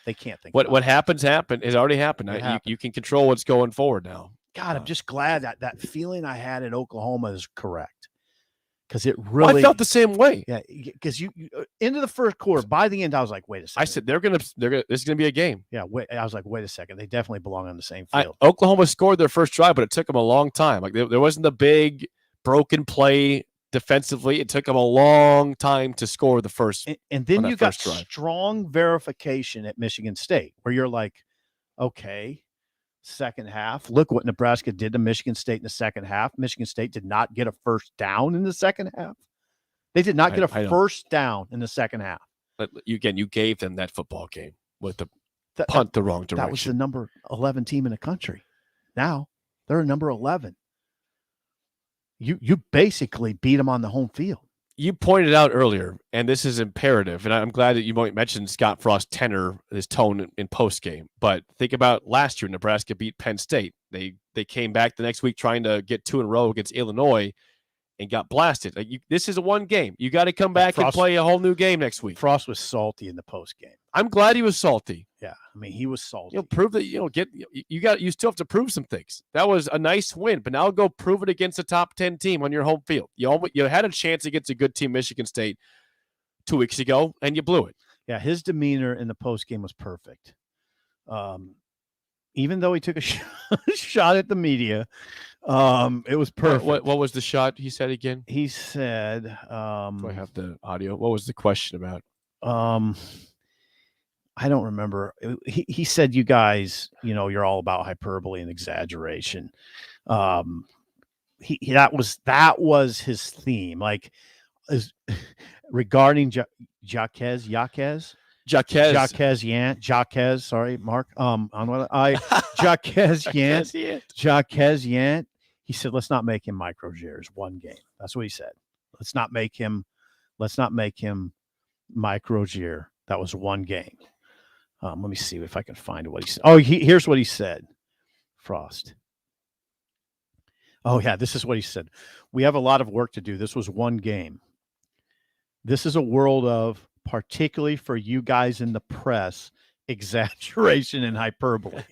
they can't think. What happens happened. It already happened. You can control what's going forward now. God, I'm just glad that feeling I had at Oklahoma is correct, because it really. I felt the same way. Yeah, because you into the first quarter. By the end, I was like, wait a second. I said they're gonna. This is gonna be a game. Yeah. I was like, wait a second. They definitely belong on the same field. Oklahoma scored their first drive, but it took them a long time. Like there wasn't the big broken play defensively. It took them a long time to score the first. And then you got strong verification at Michigan State, where you're like, okay, second half. Look what Nebraska did to Michigan State in the second half. Michigan State did not get a first down in the second half. They did not get a first down in the second half. But you gave them that football game with the punt the wrong direction. That was the number 11 team in the country. Now they're a number 11. You basically beat them on the home field. You pointed out earlier, and this is imperative, and I'm glad that you mentioned Scott Frost's tenor, his tone in post game. But think about last year, Nebraska beat Penn State. They came back the next week trying to get 2 in a row against Illinois and got blasted. This is a one game. You got to come back and play a whole new game next week. Frost was salty in the post game. I'm glad he was salty. Yeah, he was salty. Prove that you still have to prove some things. That was a nice win, but now go prove it against a top 10 team on your home field. You had a chance against a good team, Michigan State, 2 weeks ago, and you blew it. Yeah, his demeanor in the post game was perfect. Even though he took a shot at the media, it was perfect. What was the shot he said again? He said, do I have the audio? What was the question about? I don't remember. He said, you guys, you're all about hyperbole and exaggeration. that was his theme. Like regarding Jacques Yant. Sorry, Mark. Jacques Yant. He said, let's not make him microgears one game. That's what he said. Let's not make him microgear. That was one game. Let me see if I can find what he said. Oh, here's what he said. Frost. Oh, yeah, this is what he said. We have a lot of work to do. This was one game. This is a world of, particularly for you guys in the press, exaggeration and hyperbole.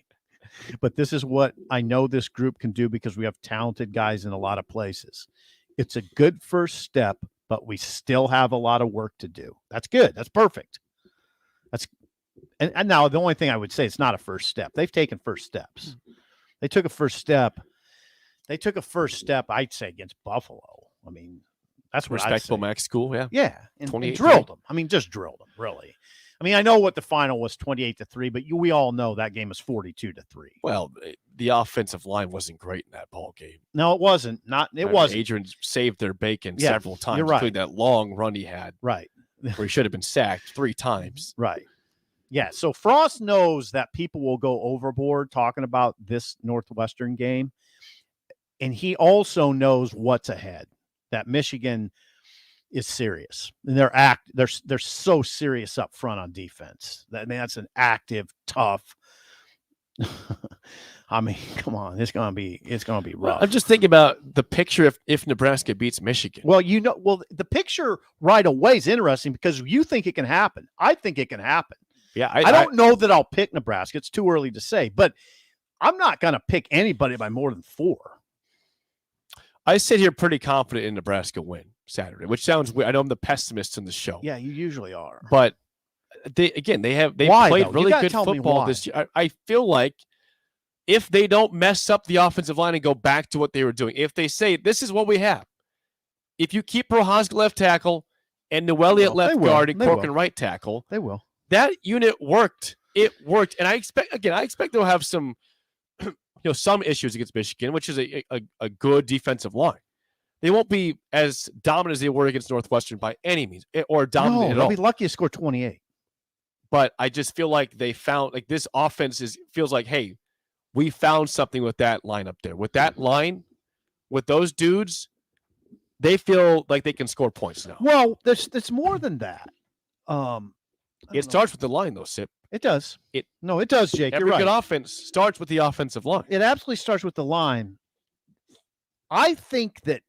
But this is what I know this group can do because we have talented guys in a lot of places. It's a good first step, but we still have a lot of work to do. That's good. That's perfect. And now the only thing I would say, it's not a first step. They've taken first steps. They took a first step. I'd say, against Buffalo. I mean, that's what respectable max school. Yeah. Yeah. And drilled them. I mean, just drilled them, really. I mean, I know what the final was 28-3, but we all know that game was 42-3. Well, the offensive line wasn't great in that ball game. No, it wasn't. Wasn't. Adrian saved their bacon several times, you're right. including that long run he had. Right. Where he should have been sacked 3 times. Right. Yeah. So Frost knows that people will go overboard talking about this Northwestern game. And he also knows what's ahead, that Michigan is serious. And they're so serious up front on defense. That's an active, tough. I mean, come on, it's gonna be rough. I'm just thinking about the picture if Nebraska beats Michigan. Well, the picture right away is interesting because you think it can happen. I think it can happen. Yeah, I don't know that I'll pick Nebraska. It's too early to say, but I'm not gonna pick anybody by more than 4. I sit here pretty confident in Nebraska win Saturday, which sounds weird. I know I'm the pessimist in the show. Yeah, you usually are. But they Why, played though? really good football this year. I feel like if they don't mess up the offensive line and go back to what they were doing, if they say this is what we have, if you keep Prohaska left tackle and Noelle at left guard and Corcoran right tackle, they will. That unit worked. It worked, and I expect they'll have some. Some issues against Michigan, which is a good defensive line. They won't be as dominant as they were against Northwestern by any means, or dominant at all. They'll be lucky to score 28. But I just feel like they found this offense feels like, hey, we found something with that line up there. With that line, with those dudes, they feel like they can score points now. Well, there's more than that. It starts with the line, though, Sip. It does. It does, Jake. Every You're right. good offense starts with the offensive line. It absolutely starts with the line. I think that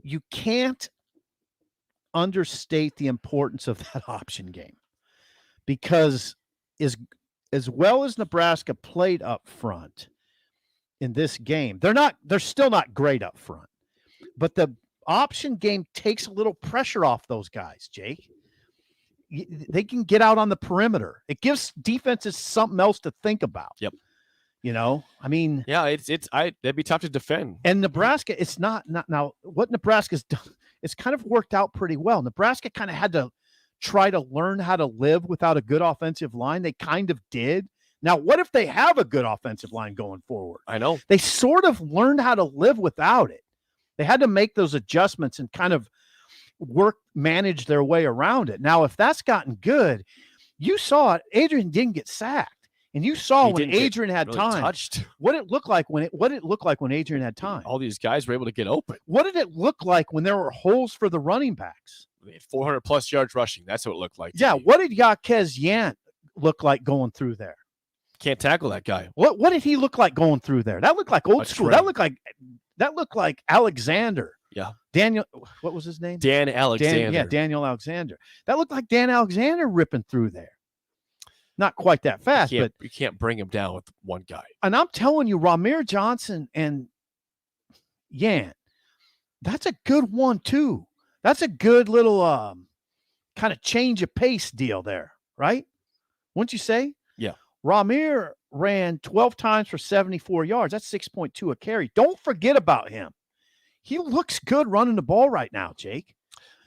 you can't understate the importance of that option game because as well as Nebraska played up front in this game, they're still not great up front, but the option game takes a little pressure off those guys, Jake. They can get out on the perimeter. It gives defenses something else to think about. Yep. I mean, yeah, that'd be tough to defend. And Nebraska, it's not now what Nebraska's done. It's kind of worked out pretty well. Nebraska kind of had to try to learn how to live without a good offensive line. They kind of did. Now, what if they have a good offensive line going forward? I know. They sort of learned how to live without it. They had to make those adjustments and kind of manage their way around it. Now, if that's gotten good, you saw it. Adrian didn't get sacked. And you saw when Adrian had time, what it looked like when Adrian had time. All these guys were able to get open. What did it look like when there were holes for the running backs? 400 plus yards rushing. That's what it looked like. Yeah. What did Jacques Yant look like going through there? Can't tackle that guy. What did he look like going through there? That looked like old school. That looked like Alexander. Yeah. Daniel, what was his name? Dan Alexander. Daniel Alexander. That looked like Dan Alexander ripping through there. Not quite that fast, but you can't bring him down with one guy. And I'm telling you, Rahmir Johnson and Yant, that's a good 1-2. That's a good little kind of change of pace deal there, right? Wouldn't you say? Yeah. Rahmir ran 12 times for 74 yards. That's 6.2 a carry. Don't forget about him. He looks good running the ball right now, Jake.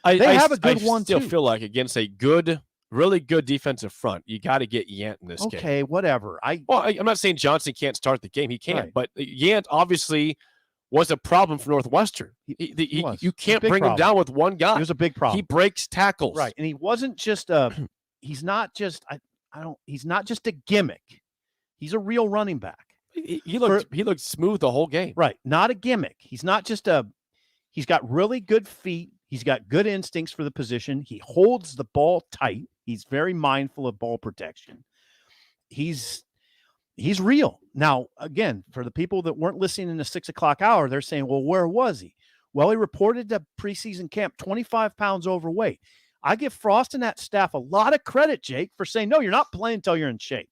They have a good 1-2. I still feel like against a really good defensive front, you got to get Yant in this game. Okay, whatever. I'm not saying Johnson can't start the game. He can't. Right. But Yant obviously was a problem for Northwestern. You can't bring him down with one guy. He was a big problem. He breaks tackles. Right. And he wasn't just he's not just he's not just a gimmick. He's a real running back. He looked smooth the whole game. Right. Not a gimmick. He's not just he's got really good feet. He's got good instincts for the position. He holds the ball tight. He's very mindful of ball protection. He's real. Now, again, for the people that weren't listening in the 6 o'clock hour, they're saying, well, where was he? Well, he reported to preseason camp 25 pounds overweight. I give Frost and that staff a lot of credit, Jake, for saying, no, you're not playing until you're in shape.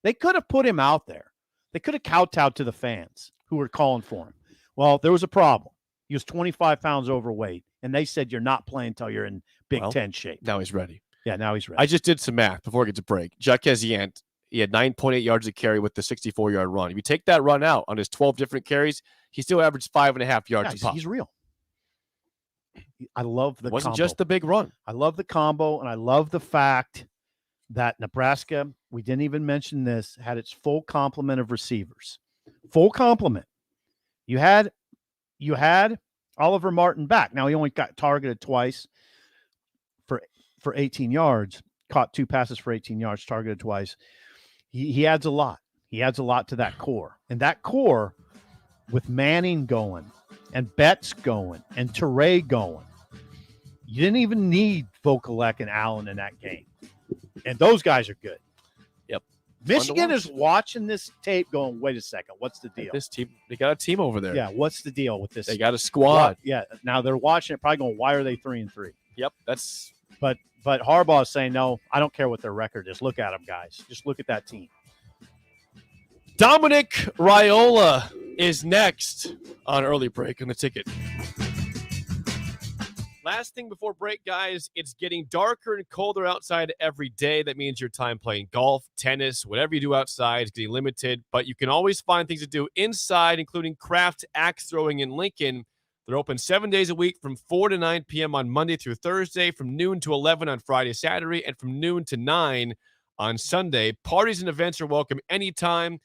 They could have put him out there. They could have kowtowed to the fans who were calling for him. Well, there was a problem. He was 25 pounds overweight, and they said you're not playing until you're in Big Ten shape. Now he's ready. Yeah, now he's ready. I just did some math before we get to break. Jaquez Yant, he had 9.8 yards of carry with the 64-yard run. If you take that run out on his 12 different carries, he still averaged 5.5 yards a pop. He's real. I love the wasn't combo. Just the big run. I love the combo, and I love the fact that Nebraska, we didn't even mention this, had its full complement of receivers. Full complement. You had Oliver Martin back. Now, he only got targeted twice for 18 yards, caught 2 passes for 18 yards, targeted twice. He adds a lot. He adds a lot to that core. And that core, with Manning going and Betts going and Teray going, you didn't even need Vokalek and Allen in that game. And those guys are good. Yep. Michigan is watching this tape going, wait a second, what's the deal? This team, they got a team over there. Yeah, what's the deal with this? They got a squad. Yeah, now they're watching it, probably going, why are they 3-3? Yep, that's. But Harbaugh is saying, no, I don't care what their record is. Look at them, guys. Just look at that team. Dominic Raiola is next on Early Break on the Ticket. Last thing before break, guys, it's getting darker and colder outside every day. That means your time playing golf, tennis, whatever you do outside is getting limited, but you can always find things to do inside, including craft axe throwing in Lincoln. They're open 7 days a week from 4 to 9 p.m. on Monday through Thursday, from noon to 11 on Friday, Saturday, and from noon to 9 on Sunday. Parties and events are welcome anytime.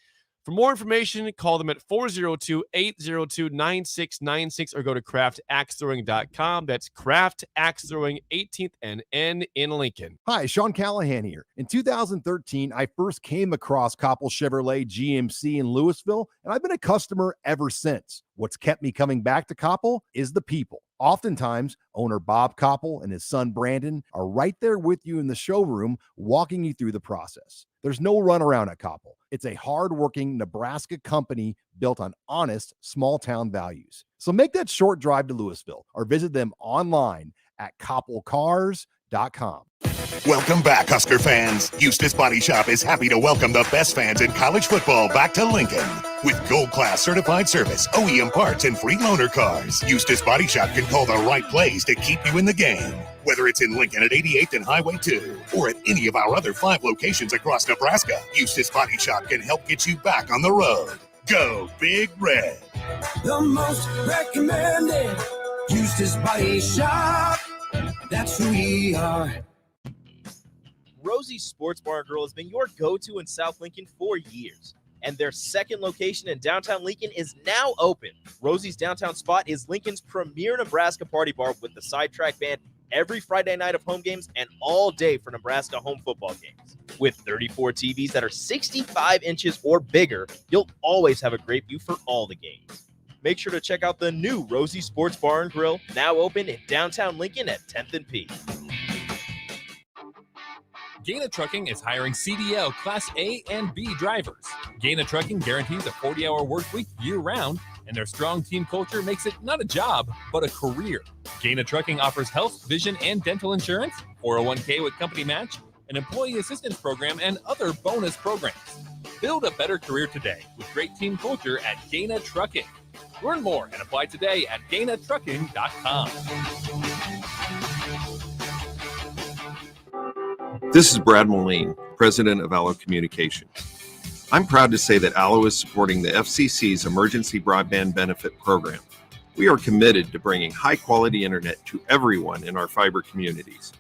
For more information, call them at 402-802-9696 or go to craftaxethrowing.com. That's Craft Axe Throwing, 18th and N in Lincoln. Hi, Sean Callahan here. In 2013, I first came across Koppel Chevrolet GMC in Louisville, and I've been a customer ever since. What's kept me coming back to Koppel is the people. Oftentimes, owner Bob Koppel and his son Brandon are right there with you in the showroom, walking you through the process. There's no runaround at Koppel. It's a hardworking Nebraska company built on honest, small-town values. So make that short drive to Louisville or visit them online at koppelcars.com. Welcome back, Husker fans. Eustace Body Shop is happy to welcome the best fans in college football back to Lincoln. With Gold Class certified service, OEM parts, and free loaner cars, Eustace Body Shop can call the right plays to keep you in the game. Whether it's in Lincoln at 88th and Highway 2 or at any of our other 5 locations across Nebraska, Eustace Body Shop can help get you back on the road. Go Big Red. The most recommended Eustace Body Shop. That's who we are. Rosie's Sports Bar and Grill has been your go-to in South Lincoln for years, and their second location in downtown Lincoln is now open. Rosie's downtown spot is Lincoln's premier Nebraska party bar with the Sidetrack Band every Friday night of home games and all day for Nebraska home football games. With 34 TVs that are 65 inches or bigger, you'll always have a great view for all the games. Make sure to check out the new Rosie Sports Bar and Grill, now open in downtown Lincoln at 10th and P. Gaina Trucking is hiring CDL Class A and B drivers. Gaina Trucking guarantees a 40-hour work week year-round, and their strong team culture makes it not a job, but a career. Gaina Trucking offers health, vision, and dental insurance, 401k with company match, an employee assistance program, and other bonus programs. Build a better career today with great team culture at Gaina Trucking. Learn more and apply today at GainaTrucking.com. This is Brad Moline, president of Allo Communications. I'm proud to say that Allo is supporting the FCC's Emergency Broadband Benefit Program. We are committed to bringing high-quality internet to everyone in our fiber communities.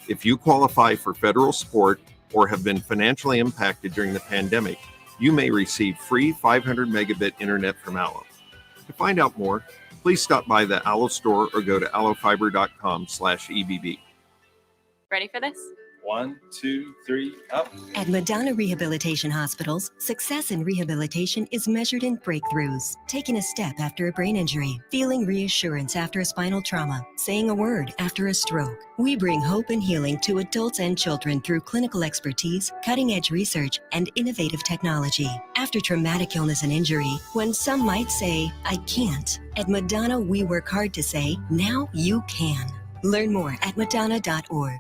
If you qualify for federal support or have been financially impacted during the pandemic, you may receive free 500 megabit internet from Allo. To find out more, please stop by the Allo store or go to allofiber.com/EBB. Ready for this? 1, 2, 3, up. At Madonna Rehabilitation Hospitals, success in rehabilitation is measured in breakthroughs. Taking a step after a brain injury, feeling reassurance after a spinal trauma, saying a word after a stroke. We bring hope and healing to adults and children through clinical expertise, cutting-edge research, and innovative technology. After traumatic illness and injury, when some might say, I can't, at Madonna we work hard to say, now you can. Learn more at madonna.org.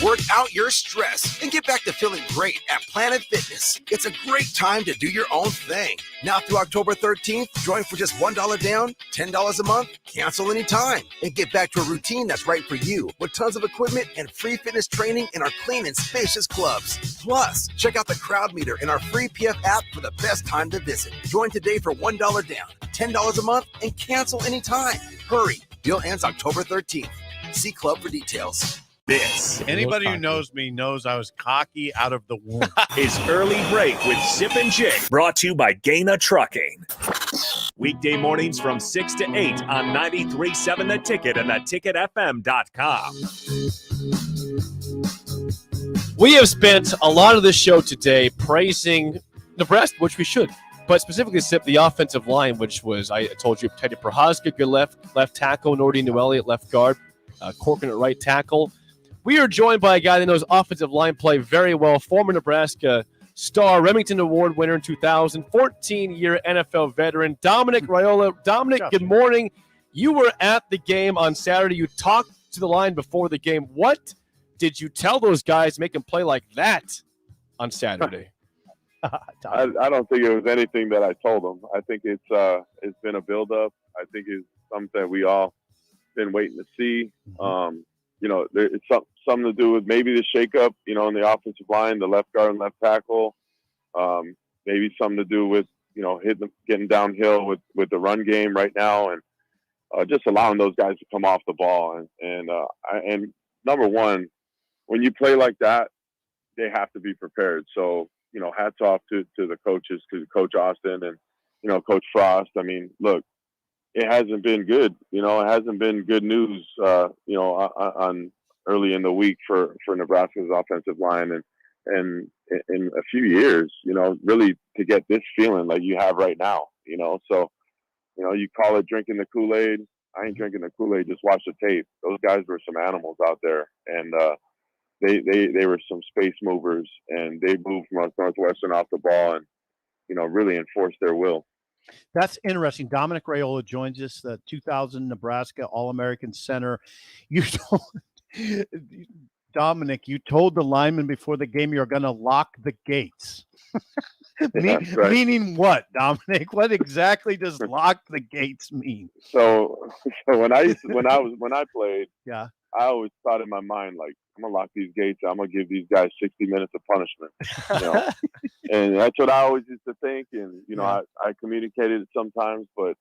Work out your stress and get back to feeling great at Planet Fitness. It's a great time to do your own thing. Now through October 13th, join for just $1 down, $10 a month, cancel anytime, and get back to a routine that's right for you with tons of equipment and free fitness training in our clean and spacious clubs. Plus, check out the crowd meter in our free PF app for the best time to visit. Join today for $1 down, $10 a month, and cancel anytime. Hurry, deal ends October 13th. See club for details. Anybody who knows me knows I was cocky out of the womb. Is Early Break with Sip and Jake, brought to you by Gaina Trucking. Weekday mornings from 6 to 8 on 93.7 The Ticket and theticketfm.com. We have spent a lot of this show today praising Nebraska, which we should, but specifically Sip, the offensive line, which was, I told you, Teddy Prochazka, good left tackle, Nordy Newelli at left guard, Corcoran at right tackle. We are joined by a guy that knows offensive line play very well, former Nebraska star, Remington Award winner in 2000, 14-year NFL veteran, Dominic Raiola. Dominic, good morning. You were at the game on Saturday. You talked to the line before the game. What did you tell those guys to make them play like that on Saturday? I don't think it was anything that I told them. I think it's been a build-up. I think it's something that we all been waiting to see. It's something to do with maybe the shakeup, in the offensive line, the left guard and left tackle. Maybe something to do with, getting downhill with the run game right now, and just allowing those guys to come off the ball. And number one, when you play like that, they have to be prepared. So, hats off to the coaches, to Coach Austin and, Coach Frost. I mean, look, it hasn't been good. It hasn't been good news, on early in the week for Nebraska's offensive line. And in a few years, really to get this feeling like you have right now, So, you call it drinking the Kool-Aid. I ain't drinking the Kool-Aid. Just watch the tape. Those guys were some animals out there. And they were some space movers. And they moved from Northwestern off the ball and, really enforced their will. That's interesting. Dominic Raiola joins us, the 2000 Nebraska All-American center. Dominic, you told the lineman before the game you're going to lock the gates. Right. Meaning what, Dominic? What exactly does lock the gates mean? So when I played, yeah, I always thought in my mind, like, I'm gonna lock these gates. I'm gonna give these guys 60 minutes of punishment. And that's what I always used to think. And I communicated it sometimes, but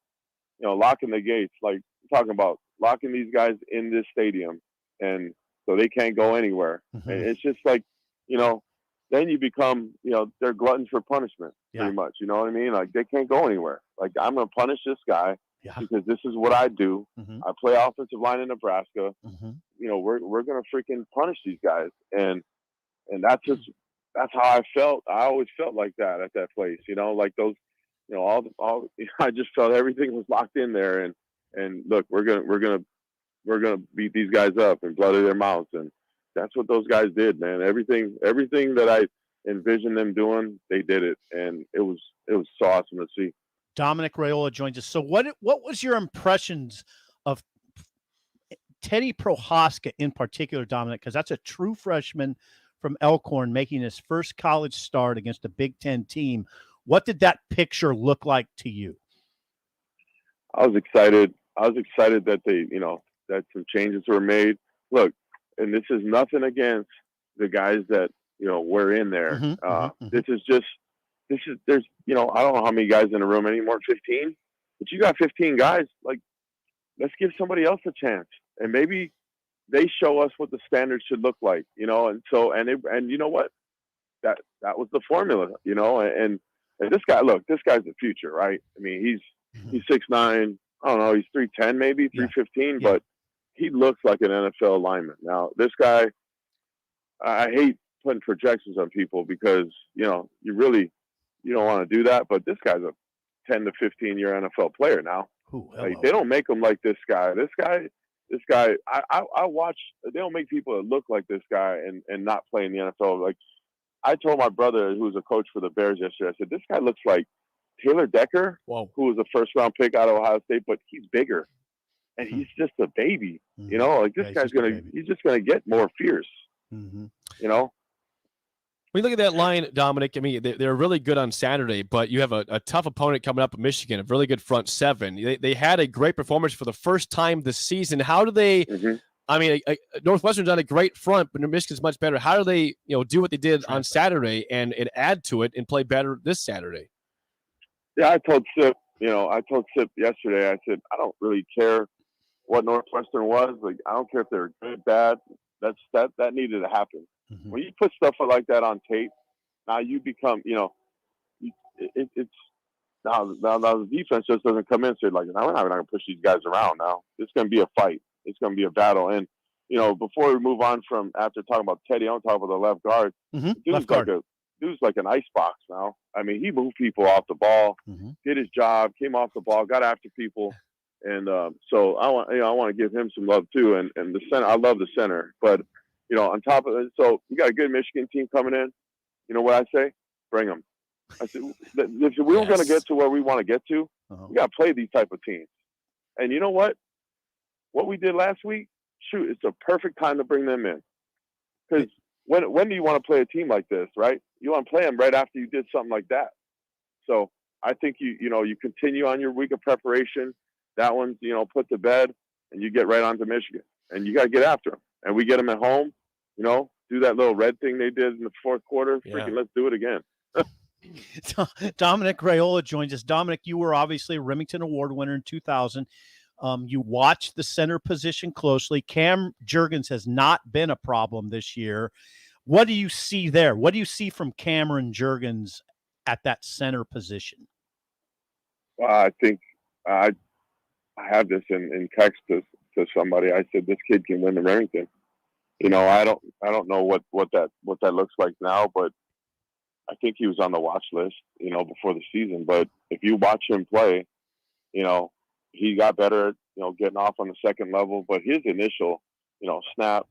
locking the gates, like talking about locking these guys in this stadium, and so they can't go anywhere. Mm-hmm. And it's just like, then you become, they're gluttons for punishment, pretty much. You know what I mean? Like, they can't go anywhere. Like, I'm gonna punish this guy. Yeah. Because this is what I do. Mm-hmm. I play offensive line in Nebraska. Mm-hmm. We're gonna freaking punish these guys, and that's how I felt. I always felt like that at that place. Like those, all I just felt everything was locked in there. And look, we're gonna beat these guys up and bloody their mouths, and that's what those guys did, man. Everything that I envisioned them doing, they did it, and it was so awesome to see. Dominic Raiola joins us. So what was your impressions of Teddy Prochazka in particular, Dominic? Because that's a true freshman from Elkhorn making his first college start against a Big Ten team. What did that picture look like to you? I was excited. That that some changes were made. Look, and this is nothing against the guys that, were in there. There's I don't know how many guys in the room anymore, 15, but you got 15 guys. Like, let's give somebody else a chance, and maybe they show us what the standards should look like, and so, and you know what, that was the formula, and this guy's the future, right? I mean, He's 6'9". I don't know. He's 310, maybe 315, but he looks like an NFL lineman. Now, this guy, I hate putting projections on people because, you know, you don't want to do that. But this guy's a 10 to 15 year NFL player now. Like, they don't make him like this guy. This guy, I watch, they don't make people that look like this guy and not play in the NFL. Like, I told my brother, who was a coach for the Bears yesterday, I said, this guy looks like Taylor Decker, who was a first round pick out of Ohio State, but he's bigger and he's just a baby, you know, like this guy's he's just going to get more fierce, you know? When you look at that line, Dominic, I mean, they're really good on Saturday, but you have a tough opponent coming up in Michigan, a really good front seven. They had a great performance for the first time this season. How do they, I mean, Northwestern's on a great front, but Michigan's much better. How do they, you know, do what they did on Saturday and add to it and play better this Saturday? Yeah, I told Sip yesterday, I said, I don't really care what Northwestern was. Like, I don't care if they're good, bad. That needed to happen. When you put stuff like that on tape, now you become, you know, it's now the defense just doesn't come in and say, like, no, we're not going to push these guys around now. It's going to be a fight. It's going to be a battle. And, you know, before we move on from after talking about Teddy, I want to talk about the left guard. Dude's like an ice box now. I mean, he moved people off the ball, did his job, came off the ball, got after people. And so I want to give him some love too. And the center, I love the center. But, you know, on top of it, so we got a good Michigan team coming in. You know what I say? Bring them. I said, if we were going to get to where we want to get to, we got to play these type of teams. And you know what? What we did last week, shoot, it's a perfect time to bring them in. Because when do you want to play a team like this, right? You want to play them right after you did something like that. So I think you continue on your week of preparation. That one's, you know, put to bed, and you get right onto Michigan. And you got to get after them. And we get them at home, you know, do that little red thing they did in the fourth quarter. Freaking let's do it again. Dominic Raiola joins us. Dominic, you were obviously a Remington Award winner in 2000. You watched the center position closely. Cam Jurgens has not been a problem this year. What do you see there? What do you see from Cameron Jurgens at that center position? Well, I think I have this in text to somebody. I said, this kid can win the Remington. You know, I don't know what that looks like now, but I think he was on the watch list, you know, before the season. But if you watch him play, you know, he got better at, you know, getting off on the second level, but his initial, you know, snap,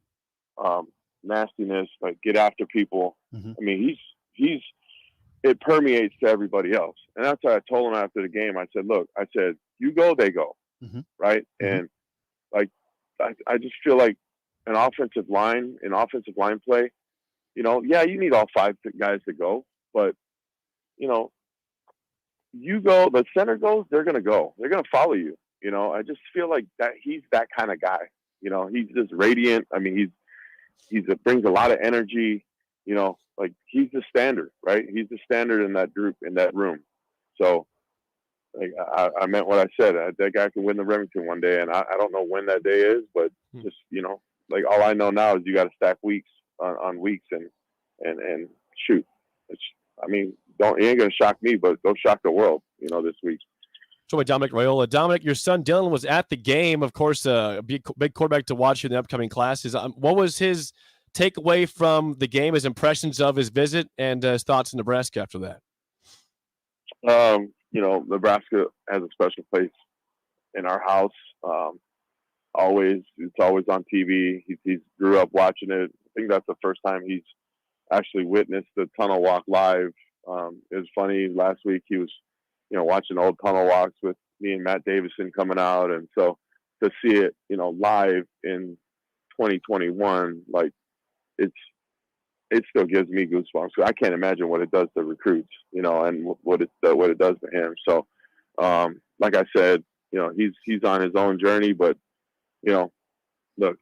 nastiness, like get after people. I mean, it permeates to everybody else. And that's why I told him after the game, I said, look, I said, you go, they go. Right. And like, I just feel like in offensive line play, you know, yeah, you need all five guys to go, but you know, you go, the center goes, they're going to go. They're going to follow you. You know, I just feel like that he's that kind of guy. You know, he's just radiant. I mean, he brings a lot of energy. You know, like he's the standard, right? He's the standard in that group, in that room. So, like, I meant what I said. That guy can win the Remington one day, and I don't know when that day is, but just, you know, like all I know now is you got to stack weeks on weeks and shoot. I mean, it ain't gonna shock me, but go shock the world, you know, this week. So with Dominic Raiola. Dominic, your son Dylan was at the game. Of course, a big quarterback to watch in the upcoming classes. What was his takeaway from the game, his impressions of his visit, and his thoughts in Nebraska after that? You know, Nebraska has a special place in our house. It's always on TV. He grew up watching it. I think that's the first time he's actually witnessed the tunnel walk live. It was funny. Last week he was, you know, watching old tunnel walks with me and Matt Davison coming out. And so to see it, you know, live in 2021, like it still gives me goosebumps. I can't imagine what it does to recruits, you know, and what it does to him. So, like I said, you know, he's on his own journey, but, you know, look,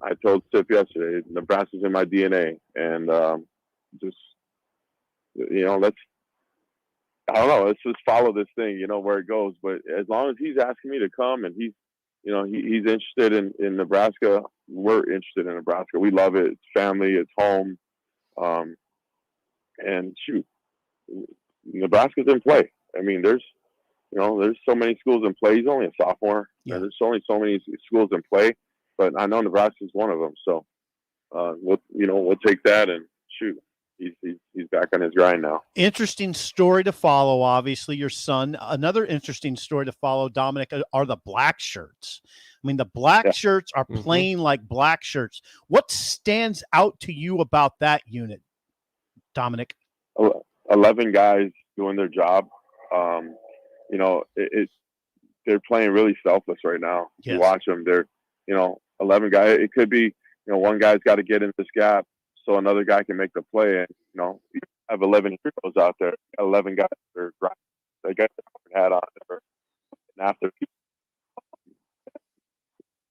I told Sip yesterday, Nebraska's in my DNA, and just, you know, let's just follow this thing, you know, where it goes. But as long as he's asking me to come and he's interested in Nebraska, we're interested in Nebraska. We love it. It's family. It's home. And shoot, Nebraska's in play. I mean, there's there's so many schools in play. He's only a sophomore. Yeah. And there's only so many schools in play, but I know Nebraska's one of them. So, we'll take that and shoot. He's back on his grind now. Interesting story to follow, obviously, your son. Another interesting story to follow, Dominic, are the black shirts. I mean, the black shirts are playing like black shirts. What stands out to you about that unit, Dominic? 11 guys doing their job. They're playing really selfless right now. Yes. You watch them. They're, 11 guys. It could be, one guy's got to get in this gap so another guy can make the play. And, you have 11 heroes out there. 11 guys that are grinding. They got their hat on there and after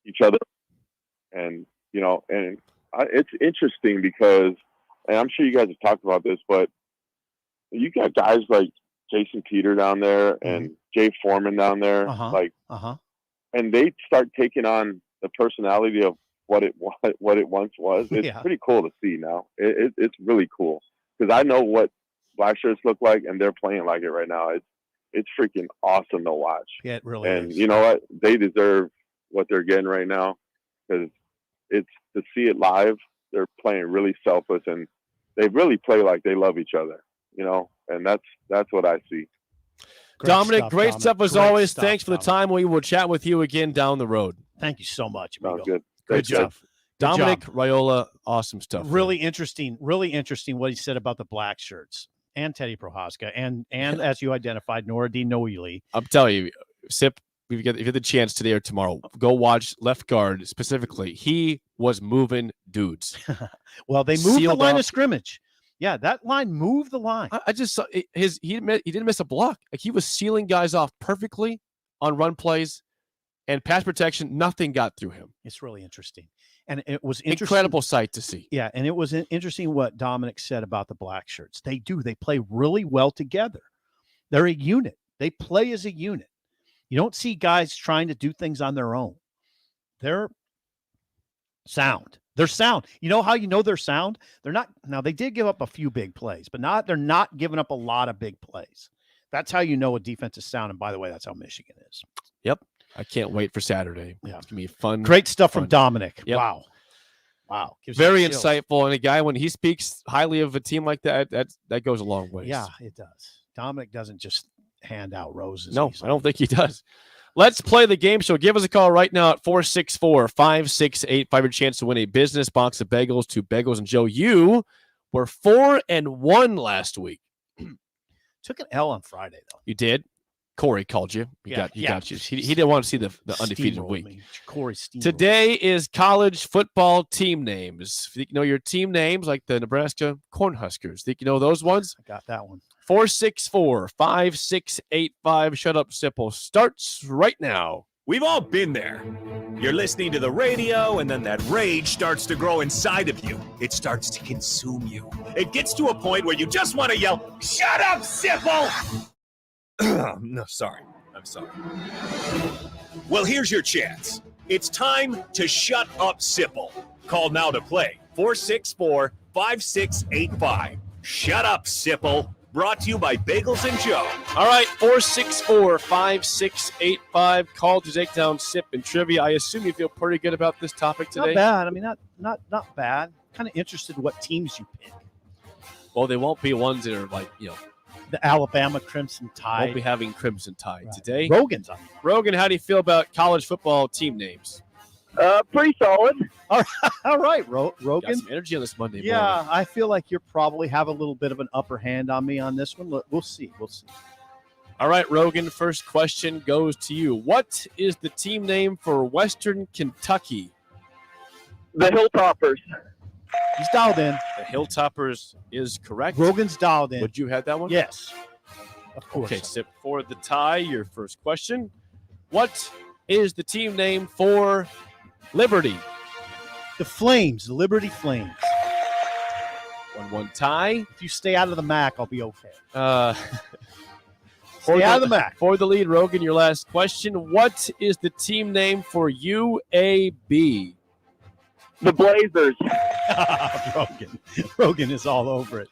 each other. And, it's interesting because, and I'm sure you guys have talked about this, but you got guys like Jason Peter down there and Jay Foreman down there, and they start taking on the personality of what it once was. It's pretty cool to see now. It's really cool because I know what black shirts look like, and they're playing like it right now. It's freaking awesome to watch. Yeah, it really and is. You know what? They deserve what they're getting right now because it's to see it live. They're playing really selfless, and they really play like they love each other. And that's what I see. Dominic, great stuff as always. Thanks for the time. We will chat with you again down the road. Thank you so much. Sounds good. Good job. Dominic Raiola, awesome stuff. Really interesting what he said about the black shirts and Teddy Prohaska and as you identified, Nouredin Nouili. I'm telling you, Sip, if you get the chance today or tomorrow, go watch left guard specifically. He was moving dudes. Well, they moved the line of scrimmage. Yeah, that line moved the line. I just saw he didn't miss a block. Like he was sealing guys off perfectly on run plays and pass protection. Nothing got through him. It's really interesting. And it was interesting. Incredible sight to see. Yeah, and it was interesting what Dominic said about the black shirts. They play really well together. They're a unit. They play as a unit. You don't see guys trying to do things on their own. They're sound. They're sound. You know how you know they're sound? They're not. Now, they did give up a few big plays, but they're not giving up a lot of big plays. That's how you know a defense is sound. And by the way, that's how Michigan is. Yep. I can't wait for Saturday. Yeah. It's going to be fun. Great stuff from Dominic. Yep. Wow. Very insightful. And a guy, when he speaks highly of a team like that goes a long way. Yeah, it does. Dominic doesn't just hand out roses. No, I don't think he does. Let's play the game show. Give us a call right now at 464-5685. Your chance to win a business box of bagels to Bagels and Joe. You were 4-1 last week. Took an L on Friday, though. You did? Corey called you. He got you. He didn't want to see the undefeated week. Corey Today is college football team names. If you know your team names, like the Nebraska Cornhuskers. Think you know those ones? I got that one. 464-5685. Shut Up Sipple starts right now. We've all been there. You're listening to the radio, and then that rage starts to grow inside of you. It starts to consume you. It gets to a point where you just want to yell, "Shut up, Sipple!" No, sorry. I'm sorry. Well, here's your chance. It's time to shut up, Sipple. Call now to play. 464-5685. Shut up, Sipple. Brought to you by Bagels and Joe. All right, 464-5685. Call to take down Sip and Trivia. I assume you feel pretty good about this topic today. Not bad. I mean, not bad. Kind of interested in what teams you pick. Well, they won't be ones that are like, the Alabama Crimson Tide. Won't be having Crimson Tide today. Rogan's on. Rogan, how do you feel about college football team names? Pretty solid. All right, Rogan. Got some energy on this Monday morning. Yeah, I feel like you probably have a little bit of an upper hand on me on this one. We'll see. All right, Rogan, first question goes to you. What is the team name for Western Kentucky? The Hilltoppers. He's dialed in. The Hilltoppers is correct. Rogan's dialed in. Would you have that one? Yes. Of course. Okay, Sip, for the tie, your first question. What is the team name for Liberty? The Flames, the Liberty Flames. 1-1 tie. If you stay out of the MAC, I'll be okay. Stay out of the MAC. For the lead, Rogan, your last question. What is the team name for UAB? The Blazers. Rogan is all over it.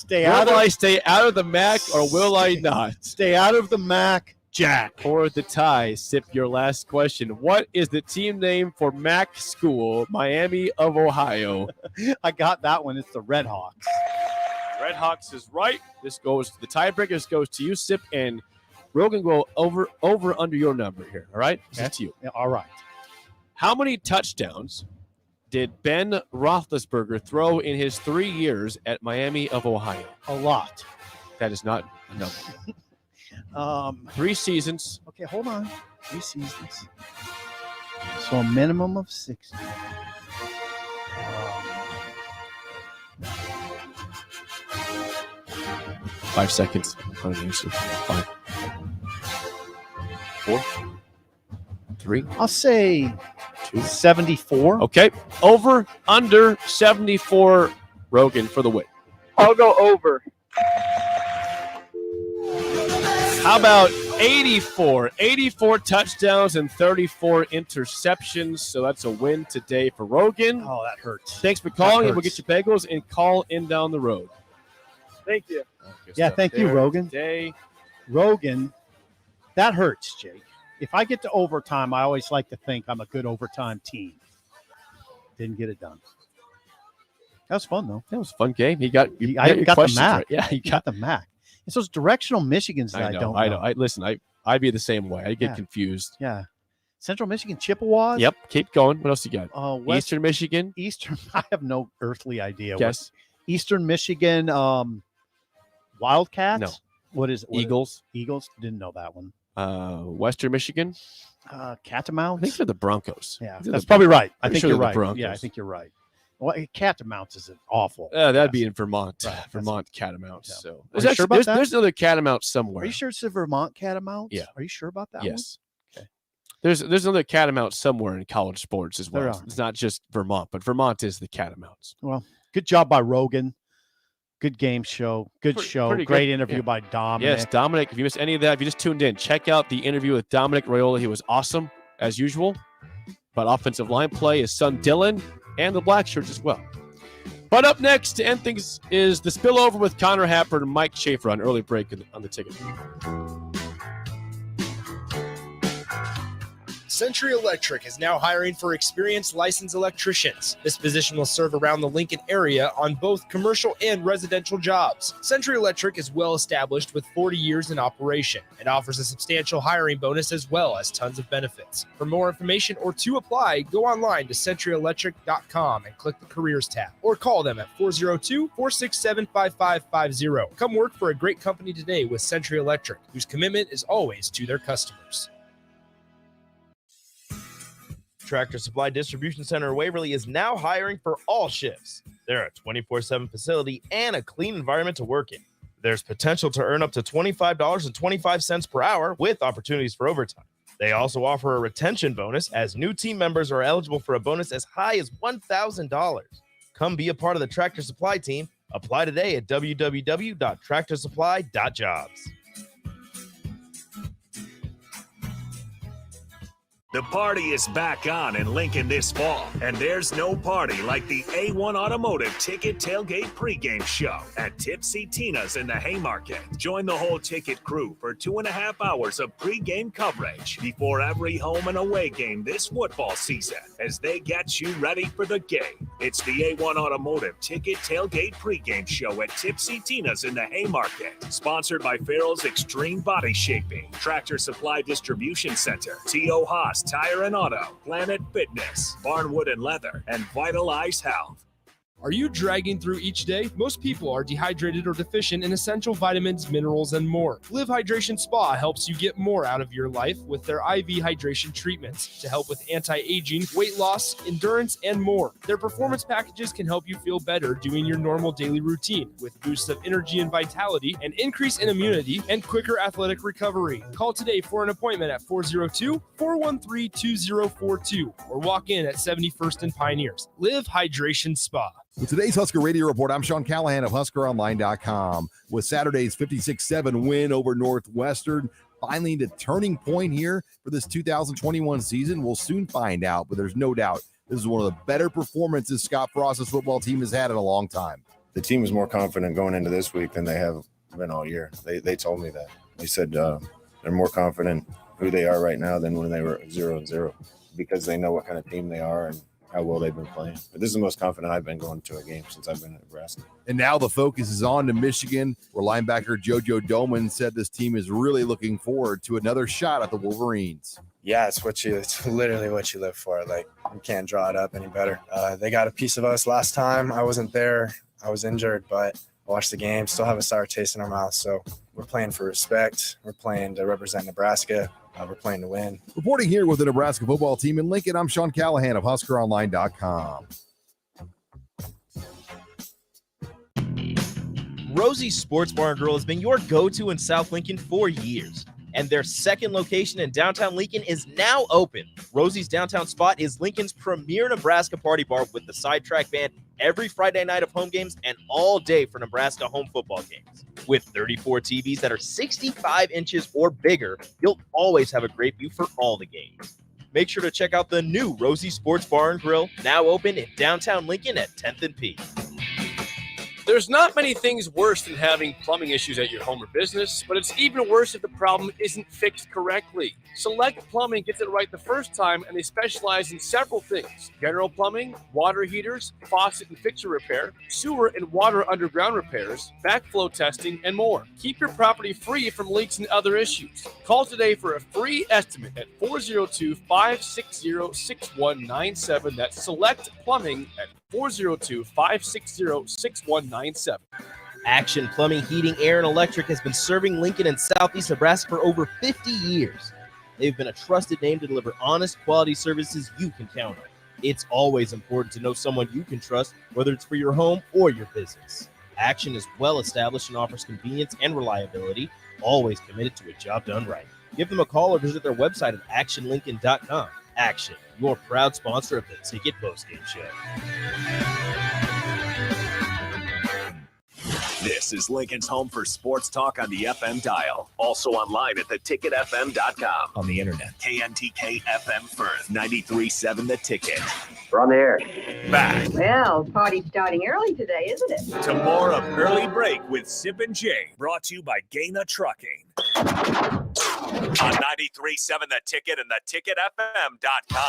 Will I stay out of the MAC or will I not? Stay out of the MAC. Jack. For the tie, Sip, your last question. What is the team name for Mac School, Miami of Ohio? I got that one. It's the Red Hawks. Red Hawks is right. This goes to the tiebreaker. This goes to you, Sip, and Rogan will over under your number here. All right? This is to you. Yeah, all right. How many touchdowns did Ben Roethlisberger throw in his 3 years at Miami of Ohio? A lot. That is not a number. 3 seasons. Okay, hold on. 3 seasons. So a minimum of 60. 5 seconds. 5, 4, 3. I'll say 74. Okay. Over, under 74. Rogan for the win. I'll go over. How about 84? 84 touchdowns and 34 interceptions. So that's a win today for Rogan. Oh, that hurts. Thanks for calling, and we'll get you bagels and call in down the road. Thank you. Yeah, thank you, Rogan. Today. Rogan, that hurts, Jake. If I get to overtime, I always like to think I'm a good overtime team. Didn't get it done. That was fun, though. That was a fun game. He got I got the Mac. Right. Yeah, he got the Mac. It's those directional Michigans that I don't know. I know. Listen, I'd be the same way. I get confused. Yeah. Central Michigan, Chippewas. Yep. Keep going. What else you got? Eastern Michigan. Eastern. I have no earthly idea. Yes. Eastern Michigan. Wildcats. No. What is it? Eagles. Eagles. Didn't know that one. Western Michigan. Catamounts. I think they're the Broncos. Yeah, that's probably right. I think you're right. Broncos. Yeah, I think you're right. Well, Catamounts is awful. That'd be in Vermont. Right, Vermont Catamounts. Yeah. So Are you sure about that? there's another Catamount somewhere. Are you sure it's the Vermont Catamounts? Yeah. Are you sure about that? Yes. One? Okay. There's another Catamount somewhere in college sports as well. There are. It's not just Vermont, but Vermont is the Catamounts. Well, good job by Rogan. Good game show. Good show. Pretty Great good. interview by Dominic. Yes, Dominic. If you missed any of that, if you just tuned in, check out the interview with Dominic Raiola. He was awesome, as usual. But offensive line play, his son Dylan, and the Black Shirts as well. But up next to end things is the spillover with Connor Happer and Mike Schaefer on early break on the ticket. Century Electric is now hiring for experienced licensed electricians. This position will serve around the Lincoln area on both commercial and residential jobs. Century Electric is well established with 40 years in operation and offers a substantial hiring bonus as well as tons of benefits. For more information or to apply, go online to centuryelectric.com and click the careers tab or call them at 402-467-5550. Come work for a great company today with Century Electric, whose commitment is always to their customers. Tractor Supply Distribution Center in Waverly is now hiring for all shifts. They're a 24/7 facility and a clean environment to work in. There's potential to earn up to $25.25 per hour with opportunities for overtime. They also offer a retention bonus as new team members are eligible for a bonus as high as $1,000. Come be a part of the Tractor Supply team. Apply today at www.tractorsupply.jobs. The party is back on in Lincoln this fall, and there's no party like the A1 Automotive Ticket Tailgate pregame show at Tipsy Tina's in the Haymarket. Join the whole ticket crew for 2.5 hours of pregame coverage before every home and away game this football season as they get you ready for the game. It's the A1 Automotive Ticket Tailgate pregame show at Tipsy Tina's in the Haymarket. Sponsored by Farrell's Extreme Body Shaping, Tractor Supply Distribution Center, T.O. Haas Tire and Auto, Planet Fitness, Barnwood and Leather, and Vitalize Health. Are you dragging through each day? Most people are dehydrated or deficient in essential vitamins, minerals, and more. Live Hydration Spa helps you get more out of your life with their IV hydration treatments to help with anti-aging, weight loss, endurance, and more. Their performance packages can help you feel better doing your normal daily routine with boosts of energy and vitality, an increase in immunity, and quicker athletic recovery. Call today for an appointment at 402-413-2042 or walk in at 71st and Pioneers. Live Hydration Spa. With today's Husker Radio Report, I'm Sean Callahan of HuskerOnline.com. With Saturday's 56-7 win over Northwestern, finally the turning point here for this 2021 season, we'll soon find out, but there's no doubt this is one of the better performances Scott Frost's football team has had in a long time. The team is more confident going into this week than they have been all year. They told me that. They said they're more confident who they are right now than when they were 0-0 because they know what kind of team they are and how well they've been playing. But this is the most confident I've been going to a game since I've been at Nebraska. And now the focus is on to Michigan, where linebacker JoJo Domann said this team is really looking forward to another shot at the Wolverines. Yeah, it's literally what you live for. Like, you can't draw it up any better. They got a piece of us last time. I wasn't there. I was injured, but I watched the game, still have a sour taste in our mouth. So we're playing for respect. We're playing to represent Nebraska. We're playing to win. Reporting here with the Nebraska football team in Lincoln, I'm Sean Callahan of HuskerOnline.com. Rosie's Sports Bar and Grill has been your go-to in South Lincoln for years, and their second location in downtown Lincoln is now open. Rosie's downtown spot is Lincoln's premier Nebraska party bar with the Sidetrack Band every Friday night of home games and all day for Nebraska home football games. With 34 TVs that are 65 inches or bigger, you'll always have a great view for all the games. Make sure to check out the new Rosie Sports Bar and Grill, now open in downtown Lincoln at 10th and P. There's not many things worse than having plumbing issues at your home or business, but it's even worse if the problem isn't fixed correctly. Select Plumbing gets it right the first time, and they specialize in several things: general plumbing, water heaters, faucet and fixture repair, sewer and water underground repairs, backflow testing, and more. Keep your property free from leaks and other issues. Call today for a free estimate at 402-560-6197. That's Select Plumbing at 402-560-6197. Action Plumbing, Heating, Air, and Electric has been serving Lincoln and Southeast Nebraska for over 50 years. They've been a trusted name to deliver honest, quality services you can count on. It's always important to know someone you can trust, whether it's for your home or your business. Action is well established and offers convenience and reliability, always committed to a job done right. Give them a call or visit their website at actionlincoln.com. Action, your proud sponsor of the Ticket Postgame Show. This is Lincoln's home for sports talk on the FM dial. Also online at theticketfm.com. On the internet. KNTK FM Firth, 93.7 The Ticket. We're on the air. Back Well, party's starting early today, isn't it? to more of Early Break with Sip and Jay, brought to you by Gaina Trucking. On 93.7 The Ticket and theticketfm.com.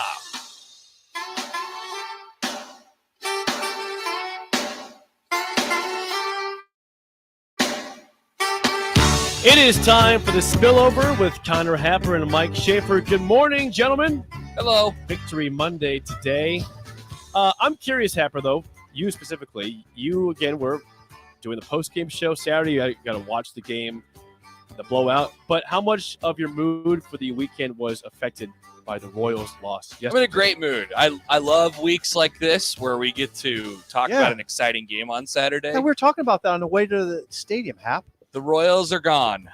It is time for the spillover with Connor Happer and Mike Schaefer. Good morning, gentlemen. Hello. Victory Monday today. I'm curious, Happer, though, you specifically. You, again, were doing the post-game show Saturday. You got to watch the game, the blowout. But how much of your mood for the weekend was affected by the Royals' loss yesterday? I'm in a great mood. I love weeks like this where we get to talk about an exciting game on Saturday. And we were talking about that on the way to the stadium, Hap. The Royals are gone.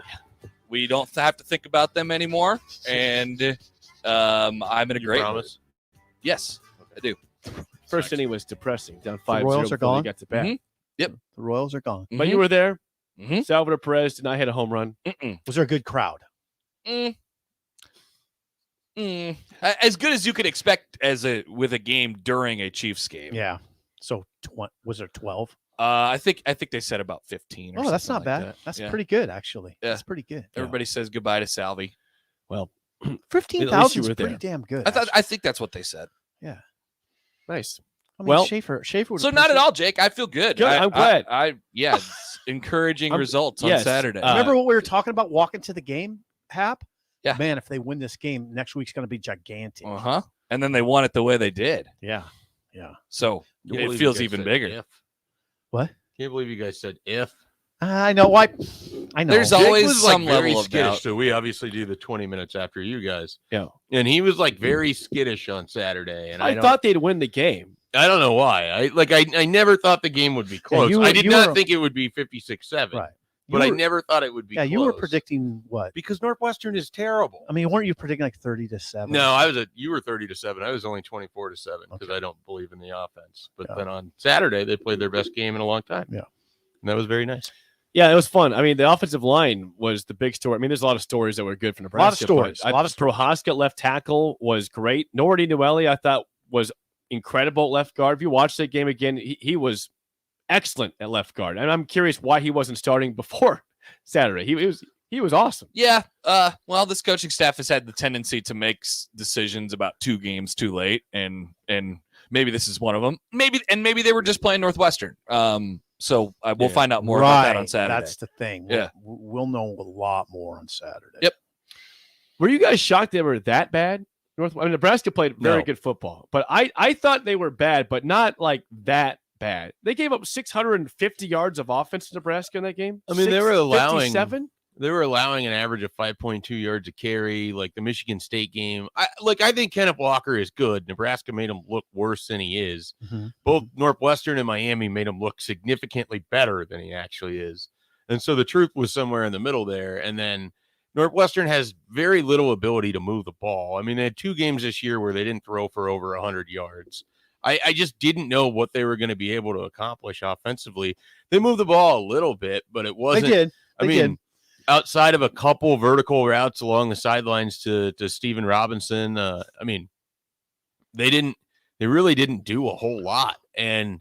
We don't have to think about them anymore. And I'm in a great mood. Yes, I do. First inning was depressing, down 5-0 Royals are before gone? they got to bat. Yep. The Royals are gone. But you were there. Salvador Perez did not hit a home run. Was there a good crowd? As good as you could expect with a game during a Chiefs game. Yeah. So was there 12? I think they said about 15. Or That's not something like bad. that. That's Yeah. pretty good, actually. Yeah. That's pretty good. Everybody says goodbye to Salvi. Well, 15,000 is pretty damn good. I think that's what they said. Yeah. Nice. I mean, Well, Schaefer would So not at all, Jake. I feel good. Good, I'm glad. It's encouraging results on yes. Saturday. Remember what we were talking about walking to the game, Hap? Yeah. Man, if they win this game, next week's going to be gigantic. Uh-huh. And then they won it the way they did. Yeah. Yeah. So Can't it believe feels you guys even said bigger. if. What? Can't believe you guys said if. I know. I know. There's Jake always was some very level of skittish, doubt. so we obviously do the 20 minutes after you guys. Yeah. And he was like very skittish on Saturday. And I thought they'd win the game. I don't know why. I never thought the game would be close. I did not think it would be 56-7. Right. But I never thought it would be close. you were predicting what? Because Northwestern is terrible. I mean, weren't you predicting like 30-7? No, you were 30-7. I was only 24-7 because I don't believe in the offense. But then on Saturday, they played their best game in a long time. Yeah. And that was very nice. Yeah, it was fun. I mean, the offensive line was the big story. I mean, there's a lot of stories that were good for Nebraska. stories. Prohaska left tackle was great. Nordy Noeli, I thought, was incredible at left guard. If you watch that game again, he was excellent at left guard. And I'm curious why he wasn't starting before Saturday. He was He was awesome. Yeah. Well, this coaching staff has had the tendency to make decisions about 2 games too late, and maybe this is one of them. Maybe they were just playing Northwestern. So we'll find out more about that on Saturday. That's the thing. We'll know a lot more on Saturday. Yep. Were you guys shocked they were that bad? Nebraska played very good football, but I thought they were bad, but not like that bad. They gave up 650 yards of offense to Nebraska in that game. I mean, they were allowing 57? They were allowing an average of 5.2 yards a carry. Like the Michigan State game, I think Kenneth Walker is good. Nebraska made him look worse than he is. Both Northwestern and Miami made him look significantly better than he actually is. And so the truth was somewhere in the middle there. And then Northwestern has very little ability to move the ball. I mean, they had 2 games this year where they didn't throw for over 100 yards. I just didn't know what they were going to be able to accomplish offensively. They moved the ball a little bit, but it wasn't. They did. Outside of a couple vertical routes along the sidelines to Steven Robinson, I mean, they really didn't do a whole lot, and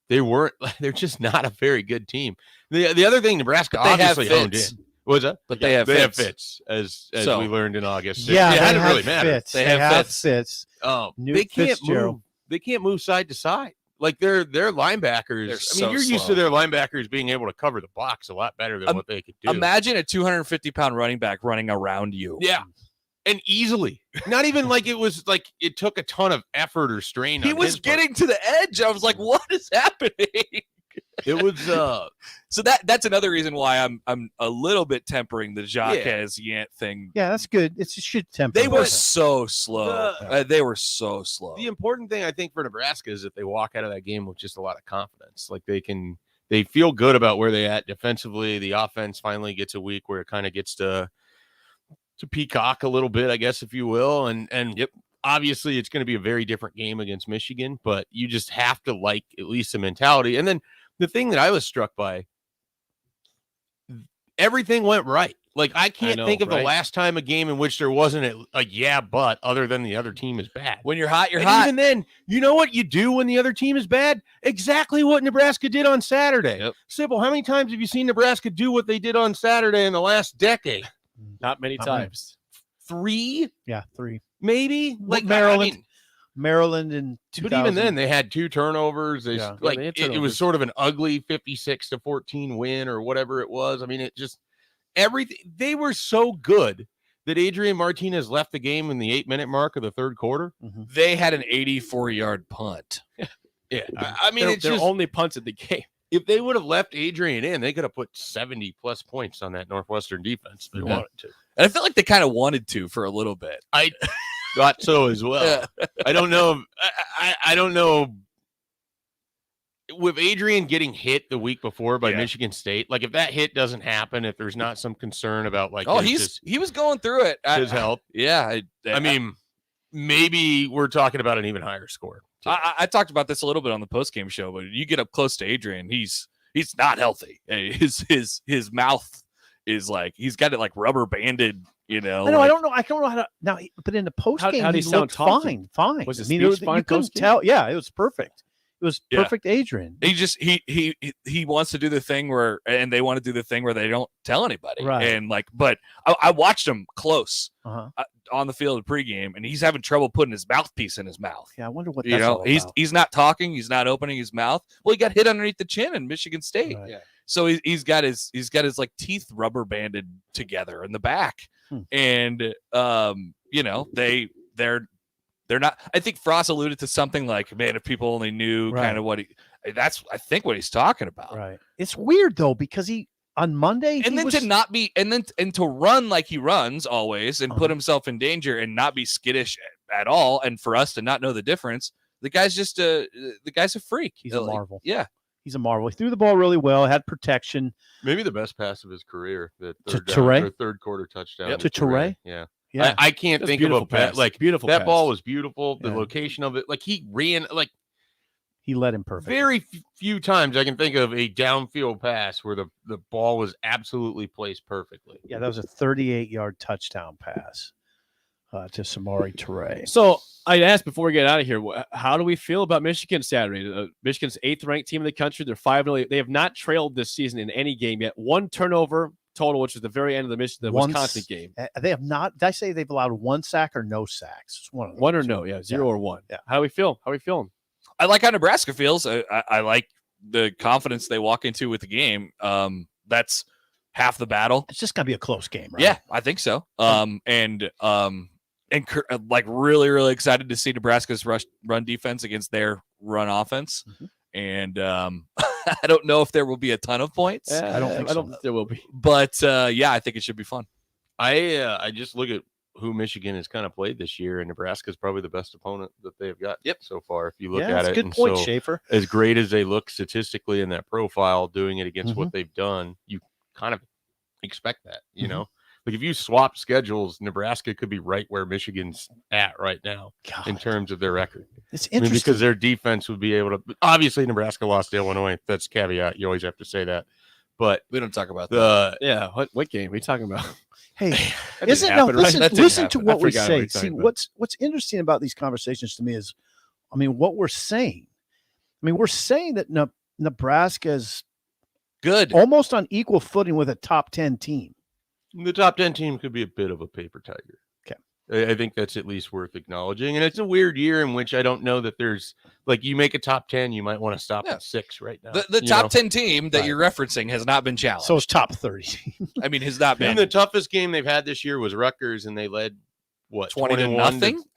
they're just not a very good team. The other thing Nebraska obviously honed in. Was that? But they have fits, as we learned in August. Yeah, it hadn't really mattered. They have fits. They can't move. They can't move side to side. Like their linebackers. You're used to their linebackers being able to cover the box a lot better than what they could do. Imagine a 250-pound running back running around you. Yeah. And easily. Not even like it was like it took a ton of effort or strain. He was getting to the edge. I was like, what is happening? It was so that's another reason why I'm a little bit tempering the Jacques Yant thing. Yeah, that's good. It should temper. They were so slow. They were so slow. The important thing I think for Nebraska is that they walk out of that game with just a lot of confidence. Like they feel good about where they at defensively. The offense finally gets a week where it kind of gets to peacock a little bit, I guess, if you will. And obviously it's going to be a very different game against Michigan, but you just have to like at least the mentality. And then the thing that I was struck by, everything went right. Like I can't think of the last time a game in which there wasn't a but other than the other team is bad. When you're hot, you're and hot. Even then, you know what you do when the other team is bad? Exactly what Nebraska did on Saturday. Simple. How many times have you seen Nebraska do what they did on Saturday in the last decade? Not many times. 3? Yeah, 3. Maybe. Like Maryland in 2000. But even then, they had 2 turnovers. It was sort of an ugly 56-14 win or whatever it was. I mean, it just everything. They were so good that Adrian Martinez left the game in the 8-minute mark of the third quarter. They had an 84-yard punt. Yeah, I mean, it's their just only punts at the game. If they would have left Adrian in, they could have put 70+ points on that Northwestern defense. If they wanted to, and I feel like they kind of wanted to for a little bit. I thought so as well. I don't know. I don't know. With Adrian getting hit the week before by Michigan State, like if that hit doesn't happen, if there's not some concern about like, he was going through it. His health. Yeah. I mean, maybe we're talking about an even higher score. I talked about this a little bit on the postgame show, but you get up close to Adrian, he's not healthy. His mouth is like he's got it like rubber banded. You know, I don't know how to now. But in the post game, he looked fine. Was his you fine? Couldn't tell. Yeah, it was perfect. It was perfect, Adrian. He wants to do the thing where, and they want to do the thing where they don't tell anybody. Right. And like, but I watched him close on the field pregame, and he's having trouble putting his mouthpiece in his mouth. Yeah, I wonder what that's all about. He's not talking. He's not opening his mouth. Well, he got hit underneath the chin in Michigan State. Right. Yeah. So he's got his like teeth rubber banded together in the back, and you know they're not. I think Frost alluded to something like, "Man, if people only knew kind of what that's I think what he's talking about." Right. It's weird though because he on Monday and then to not be and to run like he runs always and put himself in danger and not be skittish at all, and for us to not know the difference, the guy's just the guy's a freak. He's a marvel. Yeah. He's a marvel. He threw the ball really well, had protection. Maybe the best pass of his career, that third quarter touchdown. To Toure? Yeah. Yeah. I can't think of a pass. Like beautiful. That pass. ball was beautiful. The location of it, like he ran, like he led him perfect. Very few times I can think of a downfield pass where the ball was absolutely placed perfectly. Yeah, that was a 38-yard touchdown pass to Samori Toure. So I asked before we get out of here, how do we feel about Michigan Saturday? Michigan's 8th ranked team in the country. They're 5-0. They have not trailed this season in any game yet. 1 turnover total, which is the very end of the Wisconsin game. They have not. Did I say they've allowed 1 sack or no sacks? It's one of One or no, yeah, 0 or 1. Yeah. How do we feel? How are we feeling? I like how Nebraska feels. I like the confidence they walk into with the game. That's half the battle. It's just gonna be a close game, right? Yeah, I think so. And like really, really excited to see Nebraska's run defense against their run offense. And I don't know if there will be a ton of points. I don't think there will be. But yeah, I think it should be fun. I just look at who Michigan has kind of played this year, and Nebraska is probably the best opponent that they've got so far. If you look at that's it, a good point, Schaefer. As great as they look statistically in that profile, doing it against what they've done, you kind of expect that, you know. Like if you swap schedules, Nebraska could be right where Michigan's at right now in terms of their record. It's interesting because their defense would be able to. Obviously, Nebraska lost to Illinois. That's a caveat. You always have to say that. But we don't talk about that. Yeah, what game are we talking about? Hey, listen to what we say. See, what's interesting about these conversations to me is, I mean, what we're saying. I mean, we're saying that Nebraska's good, almost on equal footing with a top 10 team. The top 10 team could be a bit of a paper tiger. Okay. I think that's at least worth acknowledging. And it's a weird year in which I don't know that there's like you make a top 10, you might want to stop at 6 right now. The top 10 team that you're referencing has not been challenged. So it's top 30. I mean, has not been. And the toughest game they've had this year was Rutgers, and they led what 20-0.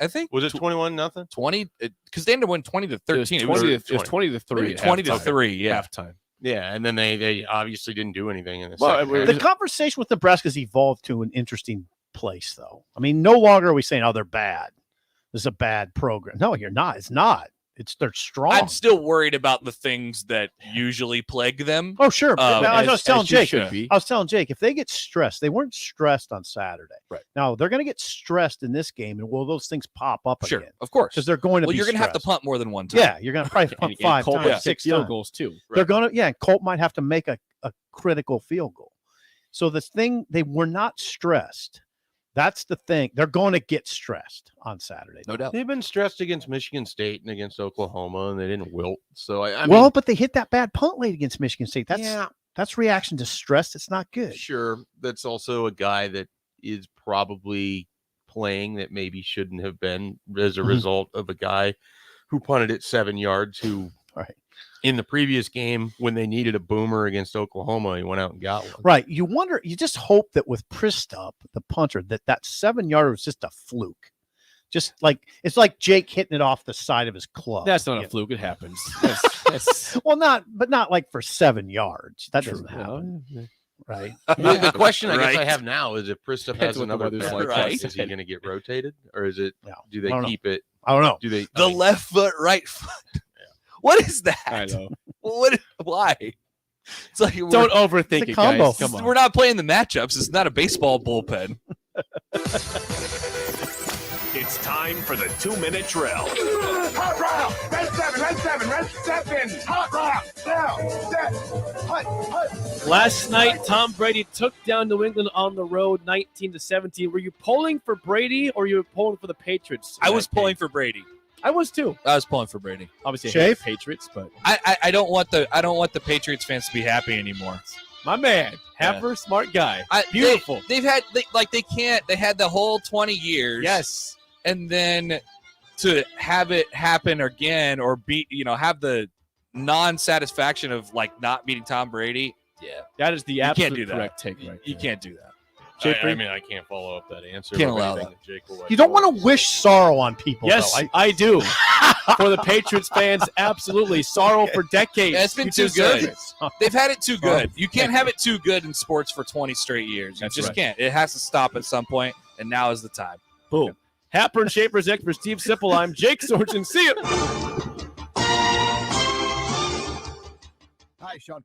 I think was it 21-0? 20 because they ended up winning 20-13. It was 20-3. 20-3. Yeah, halftime. Yeah, and then they obviously didn't do anything in the Well, second. the conversation with Nebraska has evolved to an interesting place, though. I mean, no longer are we saying, "Oh, they're bad. This is a bad program." No, you're not. It's not. They're strong. I'm still worried about the things that usually plague them. Oh, sure. I was telling Jake. If they get stressed, they weren't stressed on Saturday. Right. Now they're going to get stressed in this game, and will those things pop up again? Of course, because they're going to. Well, be you're going to have to stressed. punt more than one time. Yeah, you're going to probably punt 5 times, 6 field times. goals too. They're going to. Yeah, Colt might have to make a critical field goal. So the thing, they were not stressed. That's the thing. They're going to get stressed on Saturday. No doubt. They've been stressed against Michigan State and against Oklahoma, and they didn't wilt. So I well, mean, but they hit that bad punt late against Michigan State. That's reaction to stress. It's not good. Sure, that's also a guy that is probably playing that maybe shouldn't have been as a result of a guy who punted it 7 yards. Who in the previous game when they needed a boomer against Oklahoma, he went out and got one. Right. You wonder. You just hope that with Pristup, the punter, that 7 yard was just a fluke. Just like it's like Jake hitting it off the side of his club. That's not a fluke. It happens. Well, not like for 7 yards. That doesn't happen. Right. The question I guess I have now is if Pristup has another bad like. punt, is he going to get rotated, or is it? Do they keep it? I don't know. Do they the left foot, right foot? What is that? I know. Why? It's like don't overthink it, guys. Come on. We're not playing the matchups. It's not a baseball bullpen. It's time for the 2-minute drill. Hot route! Red 7! Hot route! Now! Set! Hut! Last night, Tom Brady took down New England on the road 19-17. Were you polling for Brady or you were polling for the Patriots? I was polling for Brady. I was too. I was pulling for Brady. Obviously, I hate Patriots, but I don't want the Patriots fans to be happy anymore. My man, Happer, smart guy, beautiful. They had the whole 20 years. Yes, and then to have it happen again or have the non-satisfaction of like not beating Tom Brady. Yeah, that is the you absolute can't do that. correct take. You can't do that. I mean, I can't follow up that answer. Can't allow that. You don't want to wish sorrow on people. Yes, though. I do. For the Patriots fans, absolutely. Sorrow for decades. It's been too good. They've had it too good. You can't have it too good in sports for 20 straight years. You just can't. It has to stop at some point, and now is the time. Boom. Happer and Schaefer's X for Steve Sipple. I'm Jake Sorgen. See you. Hi, Sean.